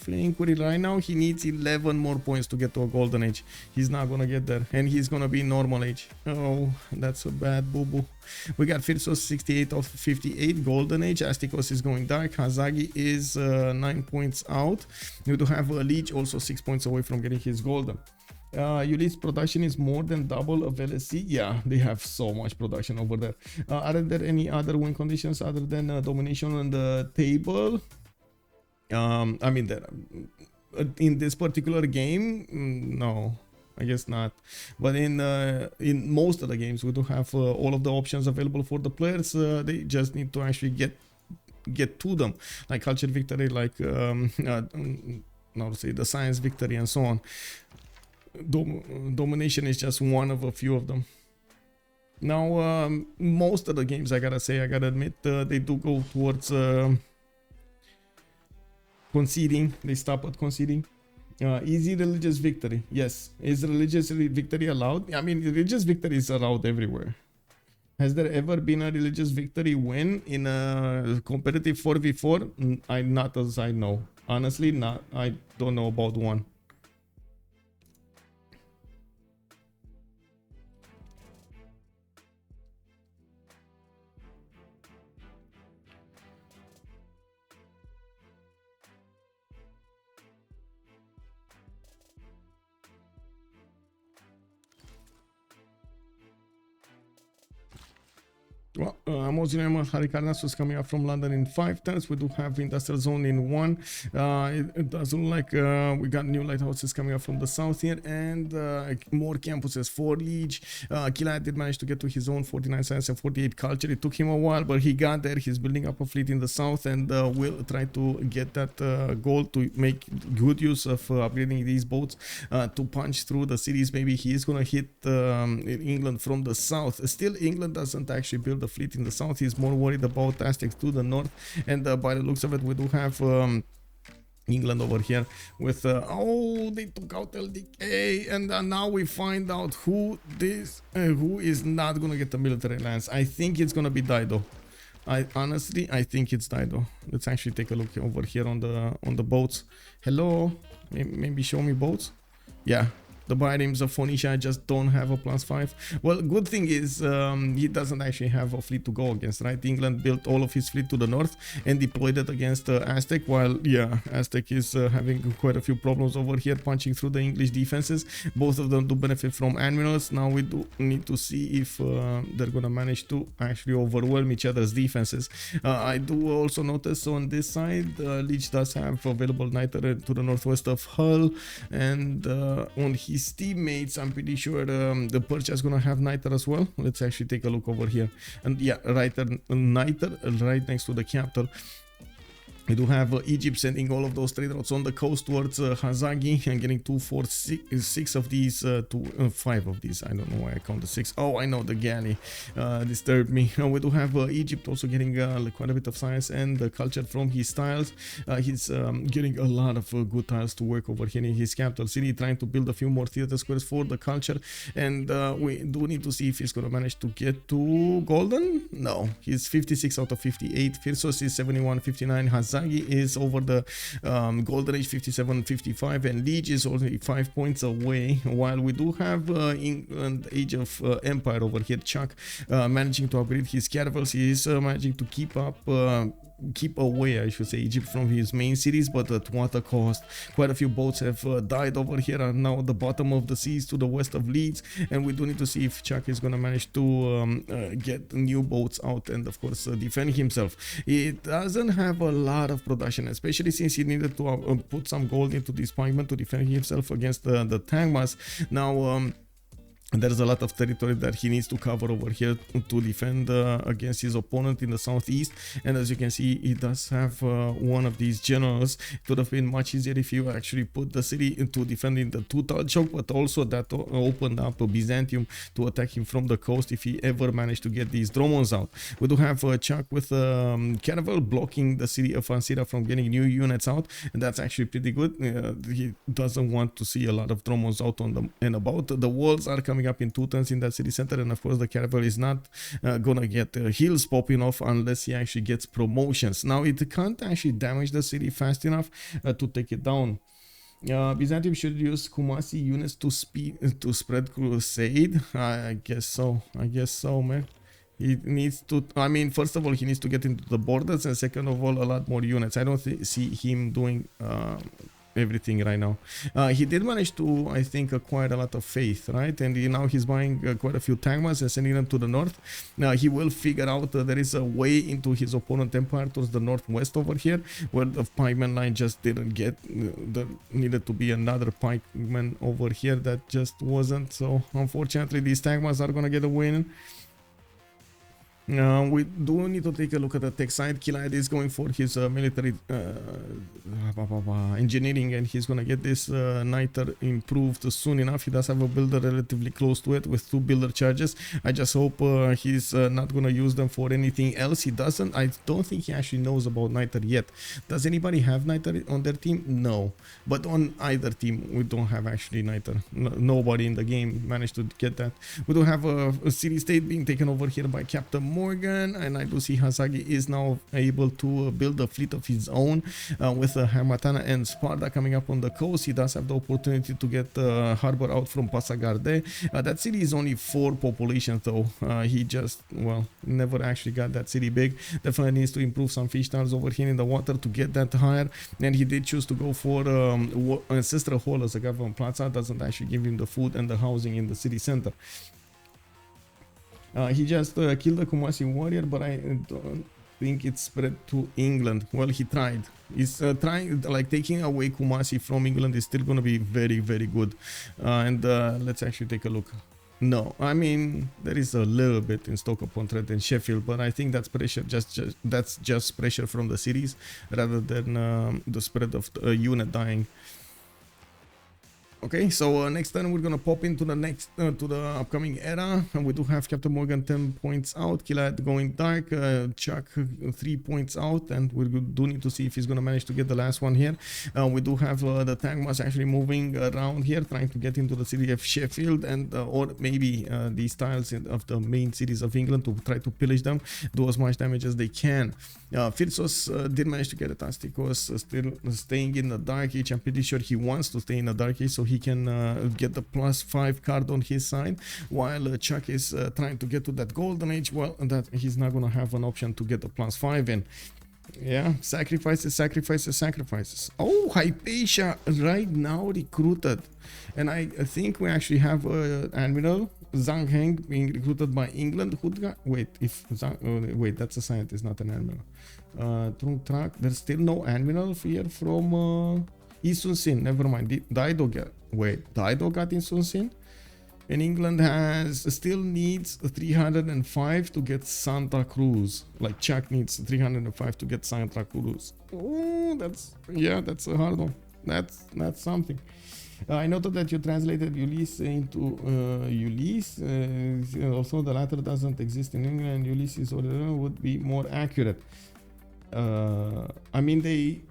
playing with it right now. He needs 11 more points to get to a Golden Age. He's not gonna get there, and he's gonna be Normal Age. Oh, that's a bad boo-boo. We got Phyrsos 68 of 58, Golden Age. Astikos is going Dark. Hazaggi is 9 points out. We do have Lege also 6 points away from getting his Golden. Ulyss production is more than double of LSC. Yeah, they have so much production over there. Are there any other win conditions other than domination on the table? I mean, in this particular game, no, I guess not. But in most of the games, we do have all of the options available for the players. They just need to actually get to them, like culture victory, like how to say, the science victory, and so on. Domination is just one of a few of them. Now, most of the games, I gotta admit, they do go towards conceding. They stop at conceding. Easy religious victory. Yes. Is religious victory allowed? I mean, religious victory is allowed everywhere. Has there ever been a religious victory win in a competitive 4v4? Not as I know. Honestly, not. I don't know about one. Well, Mozilema Harikarnas was coming up from London in 5 turns. We do have industrial zone in 1. It does look like we got new lighthouses coming up from the south here, and more campuses for Lege. Killayad did manage to get to his own 49 science and 48 culture. It took him a while, but he got there. He's building up a fleet in the south, and will try to get that goal to make good use of upgrading these boats to punch through the cities. Maybe he is gonna hit England from the south. Still, England doesn't actually build the fleet in the south. He's more worried about Aztecs to the north, and by the looks of it, we do have England over here with oh, they took out LDK, and now we find out who is not gonna get the military alliance. I think it's gonna be Dido. I think it's Dido. Let's actually take a look over here on the boats. Hello, maybe show me boats. Yeah, the biomes of Phoenicia just don't have a +5. Well, good thing is he doesn't actually have a fleet to go against, right? England built all of his fleet to the north and deployed it against Aztec, while yeah, Aztec is having quite a few problems over here punching through the English defenses. Both of them do benefit from admirals. Now we do need to see if they're gonna manage to actually overwhelm each other's defenses. I do also notice on this side, Lege does have available Niter to the northwest of Hull, and on his teammates, I'm pretty sure the Persia is gonna have Niter as well. Let's actually take a look over here, and yeah, Niter right next to the capital. We do have Egypt sending all of those trade routes on the coast towards Hazaggi and getting 2, 4, 6 of these, 5 of these. I don't know why I counted 6. Oh, I know, the galley disturbed me. We do have Egypt also getting quite a bit of science and culture from his tiles. He's getting a lot of good tiles to work over here in his capital city, trying to build a few more theater squares for the culture. And we do need to see if he's going to manage to get to golden. No, he's 56 out of 58. Phyrsos is 71, 59. Hazaggi is over the golden age, 57, 55, and Lege is only 5 points away, while we do have England age of empire over here. Chuck managing to upgrade his caravels. He is managing to keep away, I should say, Egypt from his main cities, but at what a cost. Quite a few boats have died over here, and now at the bottom of the seas to the west of Leeds, and we do need to see if Chuck is gonna manage to get new boats out and of course defend himself. He doesn't have a lot of production, especially since he needed to put some gold into this pikeman to defend himself against the Tangmas. Now there's a lot of territory that he needs to cover over here to defend against his opponent in the southeast, and as you can see, he does have one of these generals. It would have been much easier if you actually put the city into defending the Tutal choke, but also that opened up Byzantium to attack him from the coast if he ever managed to get these Dromons out. We do have Chuck with Caravel blocking the city of Ansira from getting new units out, and that's actually pretty good. He doesn't want to see a lot of Dromons out on them and about. The walls are coming up in 2 turns in that city center, and of course the Caravel is not gonna get heals popping off unless he actually gets promotions. Now it can't actually damage the city fast enough to take it down. Byzantium should use Kumasi units to spread crusade. I guess so, man. He needs to, I mean, first of all, he needs to get into the borders, and second of all, a lot more units. I don't see him doing everything right now. He did manage to, I think, acquire a lot of faith, right? And now he's buying quite a few Tangmas and sending them to the north. Now he will figure out there is a way into his opponent empire towards the northwest over here, where the pikeman line just didn't get. There needed to be another pikeman over here that just wasn't. So unfortunately, these Tangmas are gonna get a win. We do need to take a look at the tech side. Killayad is going for his military engineering, and he's gonna get this Niter improved soon enough. He does have a builder relatively close to it with 2 builder charges. I just hope he's not gonna use them for anything else. He doesn't. I don't think he actually knows about Niter yet. Does anybody have Niter on their team? No, but on either team we don't have actually Niter. Nobody in the game managed to get that. We do have a city state being taken over here by CaptainMorgane, and I do see Hazaggi is now able to build a fleet of his own with Hamatana and Sparta coming up on the coast. He does have the opportunity to get the harbor out from Passagarde. That city is only 4 population though. He just, well, never actually got that city big. Definitely needs to improve some fish towns over here in the water to get that higher, and he did choose to go for Ancestral Hall as a government plaza. Doesn't actually give him the food and the housing in the city center. He just killed the Kumasi warrior, but I don't think it's spread to England. Well, he tried. He's trying, like taking away Kumasi from England is still gonna be very, very good. And let's actually take a look. No, I mean there is a little bit in Stoke-upon-Trent and Sheffield, but I think that's pressure. That's just pressure from the cities rather than the spread of a unit dying. Okay, so next turn we're gonna pop into the next to the upcoming era, and we do have CaptainMorgane 10 points out, Killayad going dark, Chuck 3 points out, and we do need to see if he's gonna manage to get the last one here. We do have the tank mass actually moving around here, trying to get into the city of Sheffield, and or maybe these tiles of the main cities of England to try to pillage them, do as much damage as they can. Phyrsos did manage to get it. Astikos still staying in the Dark Age. I'm pretty sure he wants to stay in the Dark Age so he can get the +5 card on his side, while Chuck is trying to get to that Golden Age. Well, that he's not gonna have an option to get the +5 in. Yeah, sacrifices. Oh, Hypatia right now recruited, and I think we actually have Admiral Zhang Heng being recruited by England. Wait, if wait, that's a scientist, not an admiral. There's still no admiral here from Isun Sin. Never mind. Dido got Isun Sin. And England still needs 305 to get Santa Cruz. Like Chuck needs 305 to get Santa Cruz. Oh, that's a hard one. That's something. I noted that you translated Ulyss into Ulyss. Also, the latter doesn't exist in England. Ulysses would be more accurate. I mean, they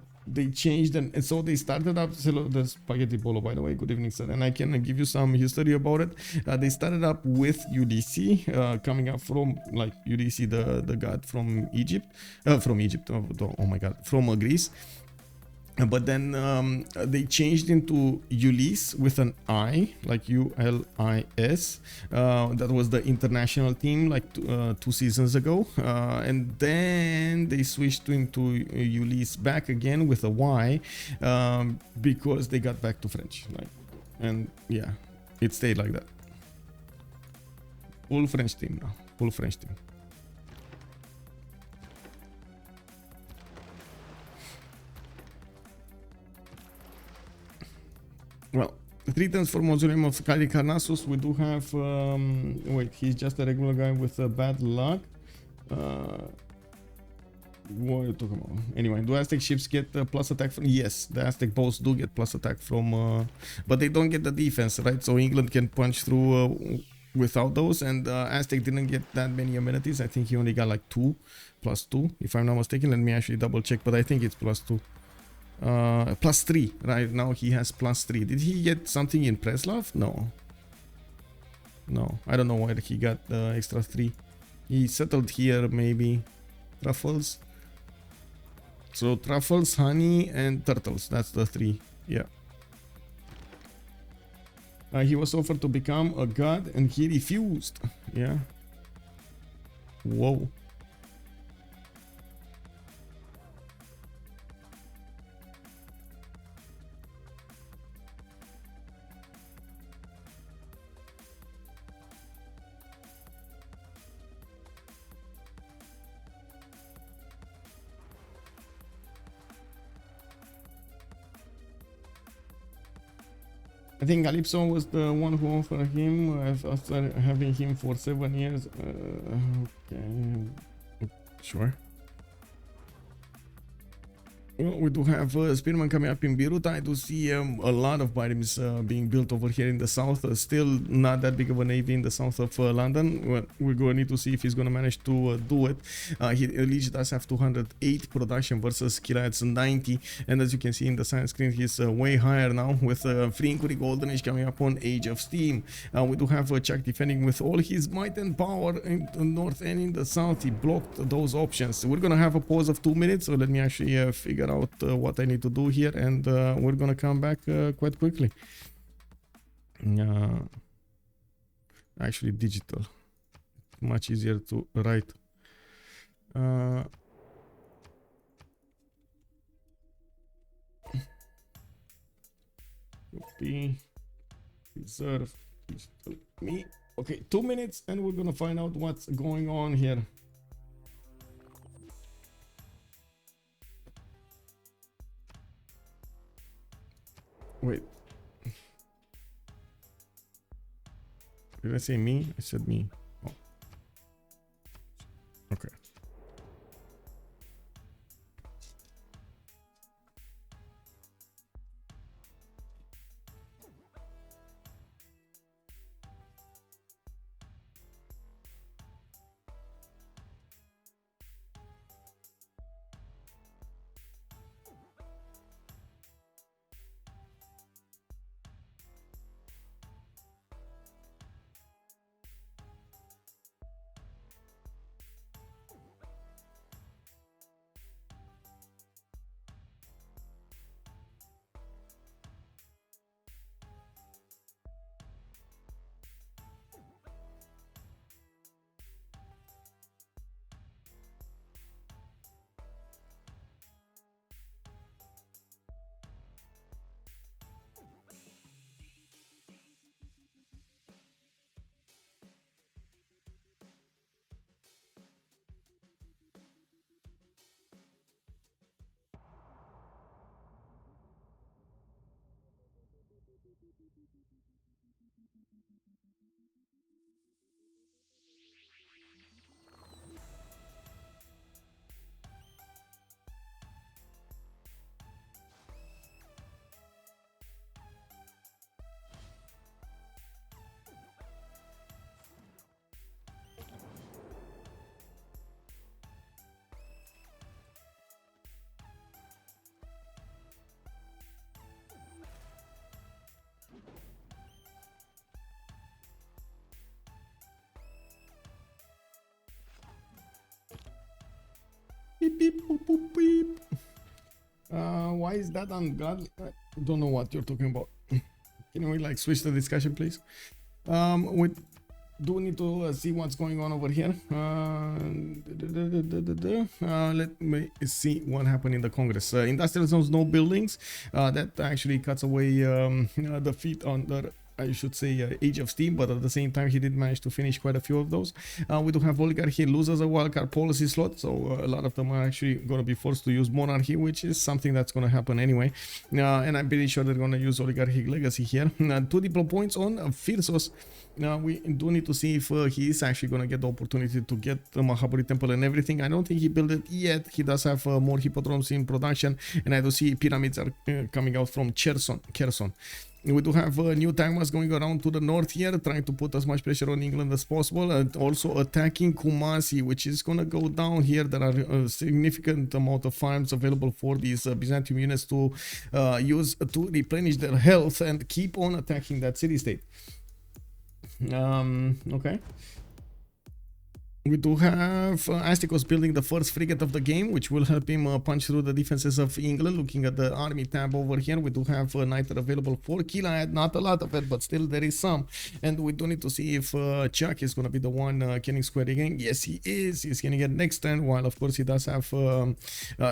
changed, and so they started up the spaghetti bolo, by the way. Good evening, sir, and I can give you some history about it. They started up with Ulyss, coming up from like Ulyss, the god from Egypt, oh my god, from Greece. But then they changed into Ulyss with an I, like Ulis. That was the international team like 2 seasons ago. And then they switched into Ulyss back again with a Y, because they got back to French. And yeah, it stayed like that. Full French team now. Full French team. Well, 3 turns for Mausoleum of Carnassus. We do have wait, he's just a regular guy with bad luck. What are you talking about? Anyway, do Aztec ships get plus attack from? Yes, the Aztec boats do get plus attack from, but they don't get the defense, right? So England can punch through without those, and Aztec didn't get that many amenities. I think he only got like 2 +2, if I'm not mistaken. Let me actually double check, but I think it's +2. +3 right now. He has +3. Did he get something in Preslav? No, I don't know why he got the extra 3. He settled here, maybe. Truffles, so truffles, honey, and turtles. That's the 3. Yeah. He was offered to become a god and he refused. Yeah. Whoa. I think Calypso was the one who offered him after having him for 7 years. Okay, sure. Well, we do have Spearman coming up in Beirut. I do see a lot of biomes being built over here in the south. Still not that big of a navy in the south of London. Well, we're going to need to see if he's going to manage to do it. Lege does have 208 production versus Killayad's 90. And as you can see in the side screen, he's way higher now with Free Inquiry Golden Age coming up on Age of Steam. We do have Chuck defending with all his might and power in the north and in the south. He blocked those options. We're going to have a pause of 2 minutes. So let me actually figure out what I need to do here, and we're gonna come back quite quickly. Actually, digital, much easier to write. Copy, reserve, digital me. Okay, 2 minutes and we're gonna find out what's going on here. Wait. Did I say me? I said me. Oh. Okay. Beep, beep, boop, boop, beep. Why is that ungodly? I don't know what you're talking about. Can we like switch the discussion, please? We do need to see what's going on over here. Let me see what happened in the Congress. Industrial zones, no buildings. That actually cuts away the feet on the, I should say, Age of Steam, but at the same time he did manage to finish quite a few of those. We do have oligarchy loses a wildcard policy slot, so a lot of them are actually going to be forced to use monarchy, which is something that's going to happen anyway. And I'm pretty sure they're going to use oligarchic legacy here. 2 diplo points on Phyrsos. We do need to see if he is actually going to get the opportunity to get the Mahaburi temple and everything. I don't think he built it yet. He does have more hippodromes in production, and I do see pyramids are coming out from Kherson. We do have new Tangmas going around to the north here, trying to put as much pressure on England as possible, and also attacking Kumasi, which is going to go down here. There are a significant amount of farms available for these Byzantium units to use to replenish their health and keep on attacking that city-state. Okay. We do have Astikos building the first frigate of the game, which will help him punch through the defenses of England. Looking at the army tab over here, we do have Niter available for Killayad. Not a lot of it, but still there is some. And we do need to see if Chuck is going to be the one killing Square again. Yes, he is. He's going to get next turn, while of course he does have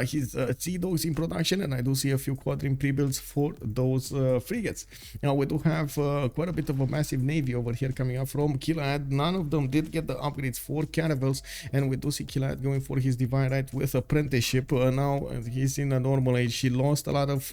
his Sea Dogs in production. And I do see a few quadrim pre-builds for those frigates. Now we do have quite a bit of a massive navy over here coming up from Killayad. None of them did get the upgrades for caravels, and we do see Killayad going for his divine right with apprenticeship. Now he's in a normal age. He lost a lot of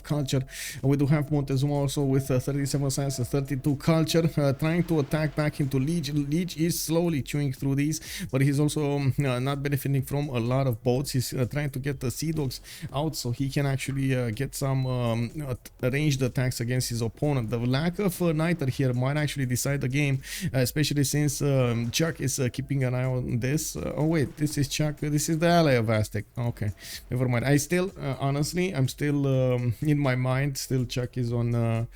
culture. We do have Montezuma also with 37 science and 32 culture, trying to attack back into Lege. Lege is slowly chewing through these, but he's also not benefiting from a lot of boats. He's trying to get the Sea Dogs out so he can actually get some ranged attacks against his opponent. The lack of Niter here might actually decide the game, especially since Chuck is keeping an eye on this. Oh wait, this is Chuck. This is the ally of Aztec. Okay, never mind. I still, honestly, I'm still in my mind, still Chuck is on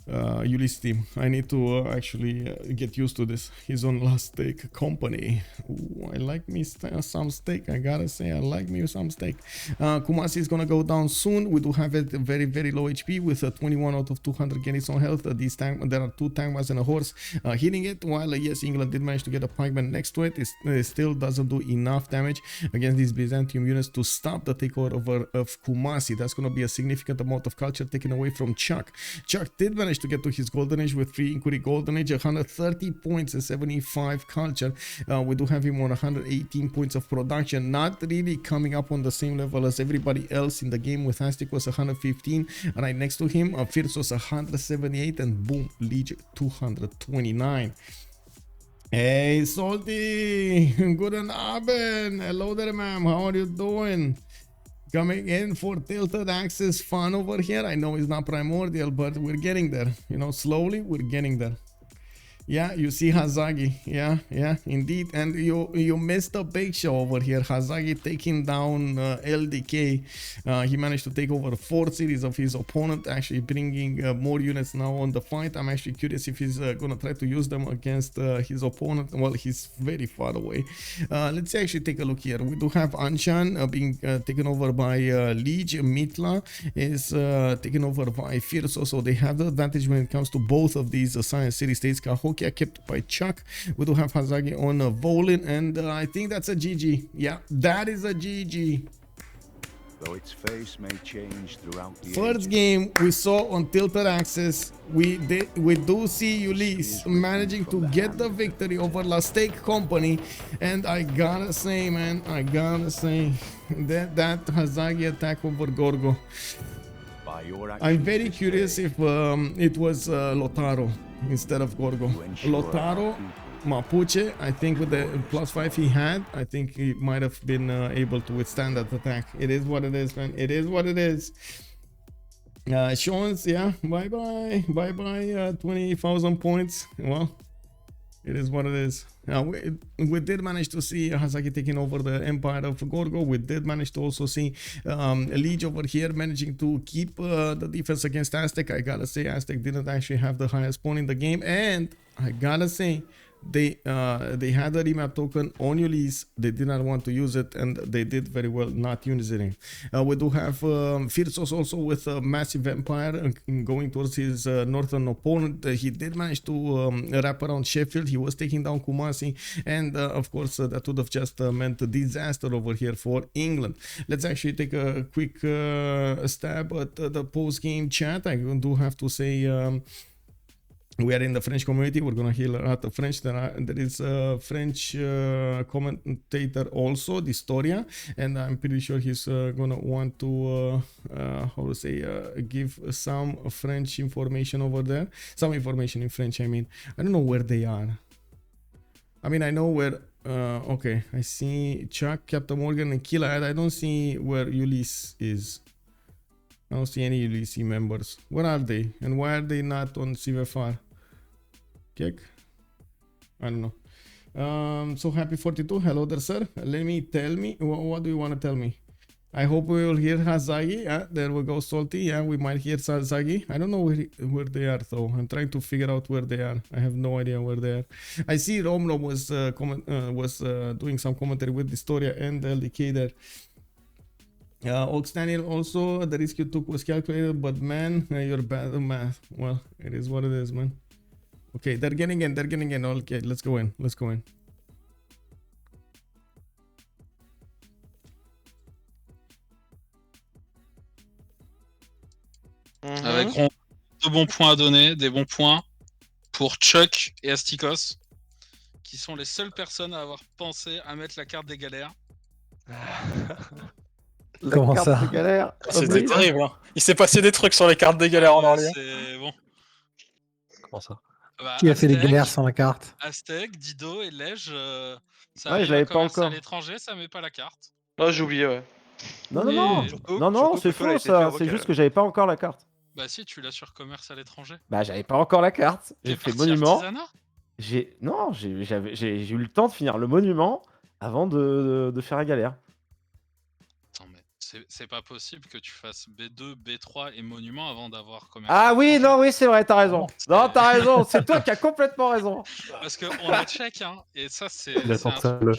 Ulyss team. I need to actually get used to this. He's on last steak company. Ooh, I like me some steak. I gotta say, I like me some steak. Kumasi is gonna go down soon. We do have it very, very low HP with 21 out of 200 getting some health. There are 2 Tangmas and a horse hitting it, while yes, England did manage to get a pikeman next to it. It still doesn't do enough damage against these Byzantium units to stop the takeover of Kumasi. That's gonna be a significant amount of culture taken away from Chuck. Chuck did manage managed to get to his golden age with 3 inquiry golden age, 130 points and 75 culture. We do have him on 118 points of production, not really coming up on the same level as everybody else in the game, with Astikos 115 right next to him, Phyrsos 178, and boom, Lege 229. Hey Salty, guten Abend, hello there ma'am, how are you doing? Coming in for tilted axis fun over here. I know it's not primordial, but we're getting there, you know, slowly we're getting there. Yeah, you see Hazaggi. Yeah, indeed. And you missed a big show over here. Hazaggi taking down LDK. He managed to take over 4 cities of his opponent, actually bringing more units now on the fight. I'm actually curious if he's gonna try to use them against his opponent. Well, he's very far away. Let's actually take a look here. We do have Anshan being taken over by Lege. Mitla is taken over by Phyrsos, so they have the advantage when it comes to both of these science city-states. Kept by Chuck. We do have Hazaggi on Volin, and I think that's a GG. Yeah, that is a GG. Though its face may change throughout the First game we saw on tilted axis, we do see Ulyss managing to get the victory over Aztec company, and I gotta say, man, that Hazaggi attack over Gorgo. I'm very curious if it was Lotaro instead of Gorgo. Lotaro, Mapuche, I think with the +5 he had, I think he might have been able to withstand that attack. It is what it is, man. It is what it is. Sean's, yeah, bye-bye, 20,000 points. Well, it is what it is. We did manage to see Hazaggi taking over the empire of Gorgo. We did manage to also see Lege over here managing to keep the defense against Aztec. I gotta say, Aztec didn't actually have the highest point in the game, and I gotta say, they had a remap token on Ulyss. They did not want to use it, and they did very well not using it. We do have Phyrsos also with a massive empire going towards his northern opponent. He did manage to wrap around Sheffield. He was taking down Kumasi, and of course that would have just meant a disaster over here for England. Let's actually take a quick stab at the post-game chat. I do have to say, we are in the French community. We're gonna hear a lot of French. There is a French commentator also, Distoria, and I'm pretty sure he's gonna want to how to say, give some French information over there. Some information in French, I mean. I don't know where they are. I mean, I know where. Okay, I see Chuck, CaptainMorgane, and Killayad. I don't see where Ulyss is. I don't see any Ulyss members. Where are they? And why are they not on CivFR? Kick? I don't know. So happy 42. Hello there, sir. Tell me. What do you want to tell me? I hope we will hear Hazaggi. Yeah, there we go, Salty. Yeah, we might hear Hazaggi. I don't know where they are, though. I'm trying to figure out where they are. I have no idea where they are. I see Romlo was doing some commentary with Distoria and LDK there. Oaks Daniel also, the risk you took was calculated, but man, you're bad at math. Well, it is what it is, man. Okay, they're getting in. Okay, let's go in. Avec deux bons points à donner, des bons points pour Chuck et Astikos, qui sont les seules personnes à avoir pensé à mettre la carte des galères. Comment ça? Des galères. C'était terrible, hein. Il s'est passé des trucs sur les cartes des galères en Orléans. C'est bon. Comment ça? Bah, Qui a fait les Aztec, galères sans la carte? Aztec, Dido et Lege, ça Ouais, arrive je l'avais à pas commercer encore. à l'étranger, ça met pas la carte. Oh, j'ai oublié, ouais. Non, Et- non, non, non, c'est faux ça. C'est juste que j'avais pas encore la carte. Bah si, tu l'as sur commerce à l'étranger. Bah, j'avais pas encore la carte. J'ai T'es fait parti monument. artisanat. J'ai eu le temps de finir le monument avant de faire la galère. Attends, mais c'est pas possible que tu fasses B2, B3 et monument avant d'avoir commerce. Ah oui, étranger. non, oui, c'est vrai, t'as raison. Non, t'as raison, c'est toi qui as complètement raison. Parce qu'on a check, hein, et ça c'est Il un attend ça, truc. le...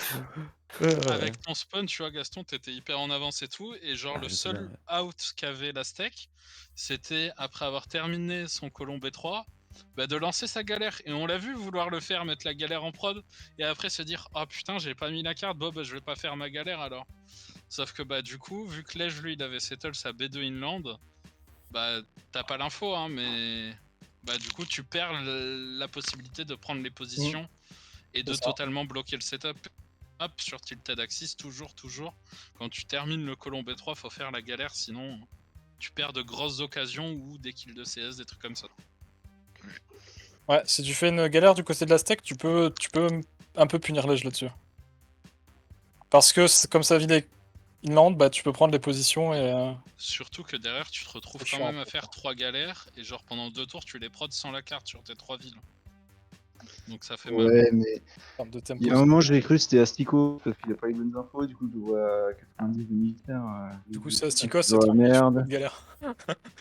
Avec ton spawn, tu vois, Gaston, t'étais hyper en avance et tout, et genre le je sais seul out qu'avait l'Aztec, c'était après avoir terminé son colon B3, bah, de lancer sa galère. Et on l'a vu vouloir le faire, mettre la galère en prod, et après se dire « Ah putain, j'ai pas mis la carte, bon bah je vais pas faire ma galère alors. » Sauf que bah du coup, vu que Lege lui, il avait settle sa B2 inland, bah t'as pas l'info, hein, mais bah du coup tu perds la possibilité de prendre les positions et de C'est ça. totalement bloquer le setup. Hop, sur Tilted Axis, toujours, quand tu termines le colon B3, faut faire la galère, sinon tu perds de grosses occasions ou des kills de CS, des trucs comme ça. Ouais, si tu fais une galère du côté de l'Aztec, tu peux un peu punir Lege là-dessus. Parce que comme ça vide inland, bah tu peux prendre les positions et... Surtout que derrière, tu te retrouves C'est quand chiant, même à en fait, faire hein. 3 galères, et genre pendant 2 tours, tu les prods sans la carte sur tes 3 villes. Donc ça fait mal. Ouais, mais En termes de tempo, il y a un moment, j'ai cru que c'était Astikos parce qu'il a pas les bonnes infos, du coup, je vois 90 de militaires. du coup, c'est Astikos, c'est dans la tranquille, je fais pas merde. de galère.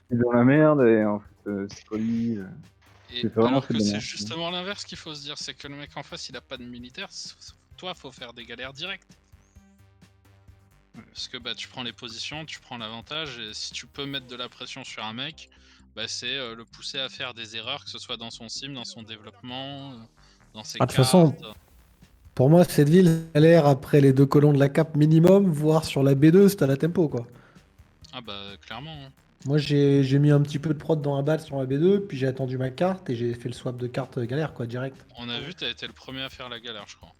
C'est dans la merde, et en fait, c'est pas lui. Et C'est vraiment alors fait que de la c'est merde. justement l'inverse qu'il faut se dire, c'est que le mec en face, il a pas de militaire, toi, faut faire des galères directes. Parce que bah tu prends les positions, tu prends l'avantage, et si tu peux mettre de la pression sur un mec, bah c'est le pousser à faire des erreurs, que ce soit dans son sim, dans son développement, dans ses Ah, de toute cartes. façon, pour moi, cette ville a l'air après les 2 colons de la cap minimum, voire sur la B2, c'est à la tempo, quoi. Ah bah clairement. Hein. Moi, j'ai mis un petit peu de prod dans la balle sur la B2, puis j'ai attendu ma carte et j'ai fait le swap de carte galère, quoi, direct. On a vu, t'as été le premier à faire la galère, je crois.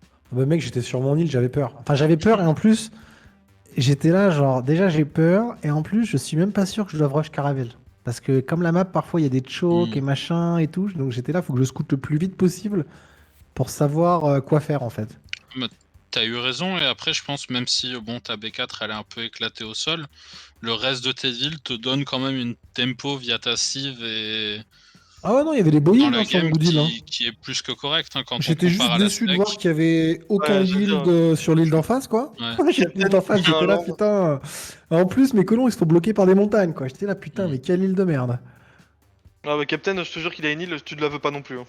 Ah bah, mec, j'étais sur mon île, j'avais peur. Enfin, j'avais peur et en plus, j'étais là, genre, déjà j'ai peur et en plus, je suis même pas sûr que je doive rush Caravelle. Parce que comme la map, parfois, il y a des chokes et machin et tout, donc j'étais là, faut que je scoute le plus vite possible pour savoir quoi faire, en fait. Bah, t'as eu raison, et après, je pense, même si bon, ta B4 elle est un peu éclatée au sol, le reste de tes villes te donne quand même une tempo via ta Civ et Ah ouais, non, il y avait des beaux dans yields la sur le game bout d'île, hein. qui est plus que correct hein, quand on J'étais compare juste à déçu de voir l'Aztec. qu'il y avait aucun Ouais, c'est yield ça. sur l'île d'en face, quoi. Ouais. Sur l'île d'en face, j'étais là, putain. En plus, mes colons, ils se font bloquer par des montagnes, quoi. J'étais là, putain, mais quelle île de merde. Ah bah Captain, je te jure qu'il a une île, tu ne la veux pas non plus. Hein.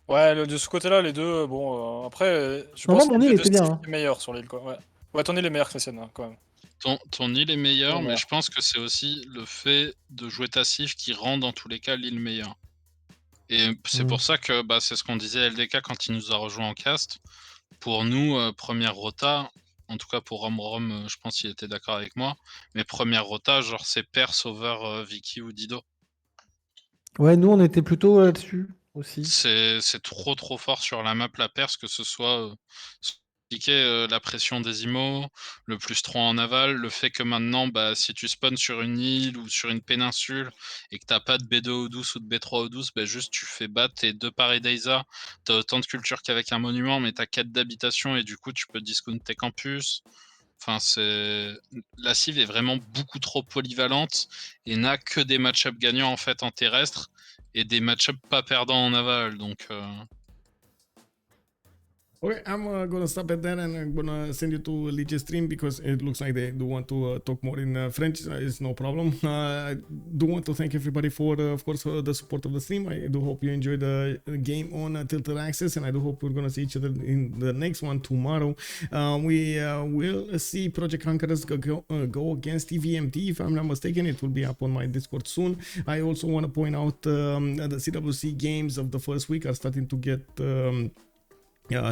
Ouais, de ce côté-là, les deux, bon, après, je Non, pense moi, que mon île les deux était bien, styles hein. est meilleur sur l'île, quoi, ouais. Ouais, ton île est meilleure que la sienne, hein, quand même. Ton île est meilleure, Ouais, mais je pense que c'est aussi le fait de jouer ta Civ qui rend dans tous les cas l'île meilleure. Et c'est pour ça que bah, c'est ce qu'on disait à LDK quand il nous a rejoint en cast. Pour nous, première rota, en tout cas pour Rom, je pense qu'il était d'accord avec moi, mais première rota, genre c'est Perse over Vicky ou Dido. Ouais, nous, on était plutôt là-dessus aussi. C'est trop fort sur la map la Perse, que ce soit la pression des IMO, le +3 en aval, le fait que maintenant, bah, si tu spawns sur une île ou sur une péninsule et que t'as pas de B2 au 12 ou de B3 au 12, bah, juste tu fais battre tes 2 Paradisa, t'as autant de culture qu'avec un monument, mais t'as 4 d'habitation et du coup tu peux discount tes campus. Enfin, la Civ est vraiment beaucoup trop polyvalente et n'a que des match-up gagnants en fait en terrestre et des match-up pas perdants en aval, donc... Okay, I'm gonna stop at that, and I'm gonna send you to Lege stream because it looks like they do want to talk more in French. It's no problem. I do want to thank everybody for, of course, the support of the stream. I do hope you enjoyed the game on Tilted Access, and I do hope we're gonna see each other in the next one tomorrow. We will see Project Conquerors go against TVMT. If I'm not mistaken, it will be up on my Discord soon. I also want to point out the CWC games of the first week are starting to get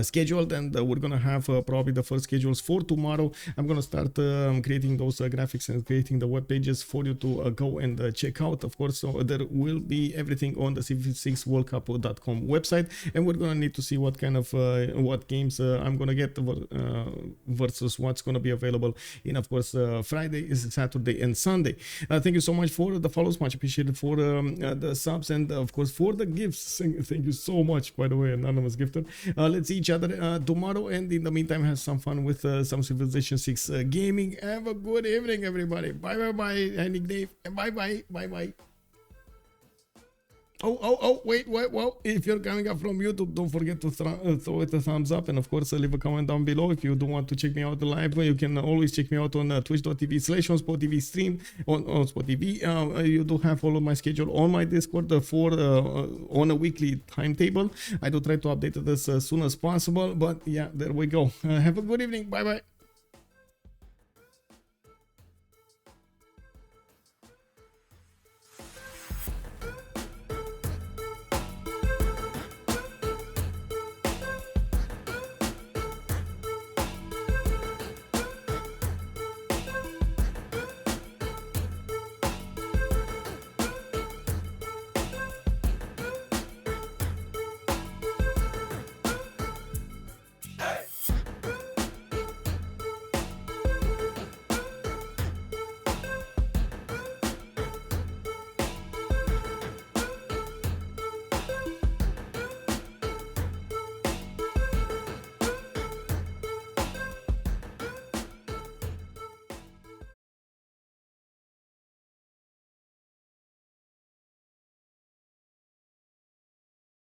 scheduled, and we're gonna have probably the first schedules for tomorrow. I'm gonna start creating those graphics and creating the web pages for you to go and check out. Of course, so there will be everything on the civ6worldcup.com website, and we're gonna need to see what kind of what games I'm gonna get versus what's gonna be available in, of course, Friday, Saturday, and Sunday. Thank you so much for the follows, much appreciated, for the subs, and of course for the gifts. Thank you so much, by the way, anonymous gifter. Let's see each other tomorrow, and in the meantime, have some fun with some Civilization 6 gaming. Have a good evening, everybody. Bye bye, Nick Dave, and bye. Wait, well, if you're coming up from YouTube, don't forget to throw it a thumbs up, and of course leave a comment down below. If you don't want to check me out live, you can always check me out on twitch.tv/OnSpotTV stream on OnSpotTV. You do have all of my schedule on my Discord for on a weekly timetable. I do try to update it as soon as possible, but yeah, there we go. Have a good evening. Bye.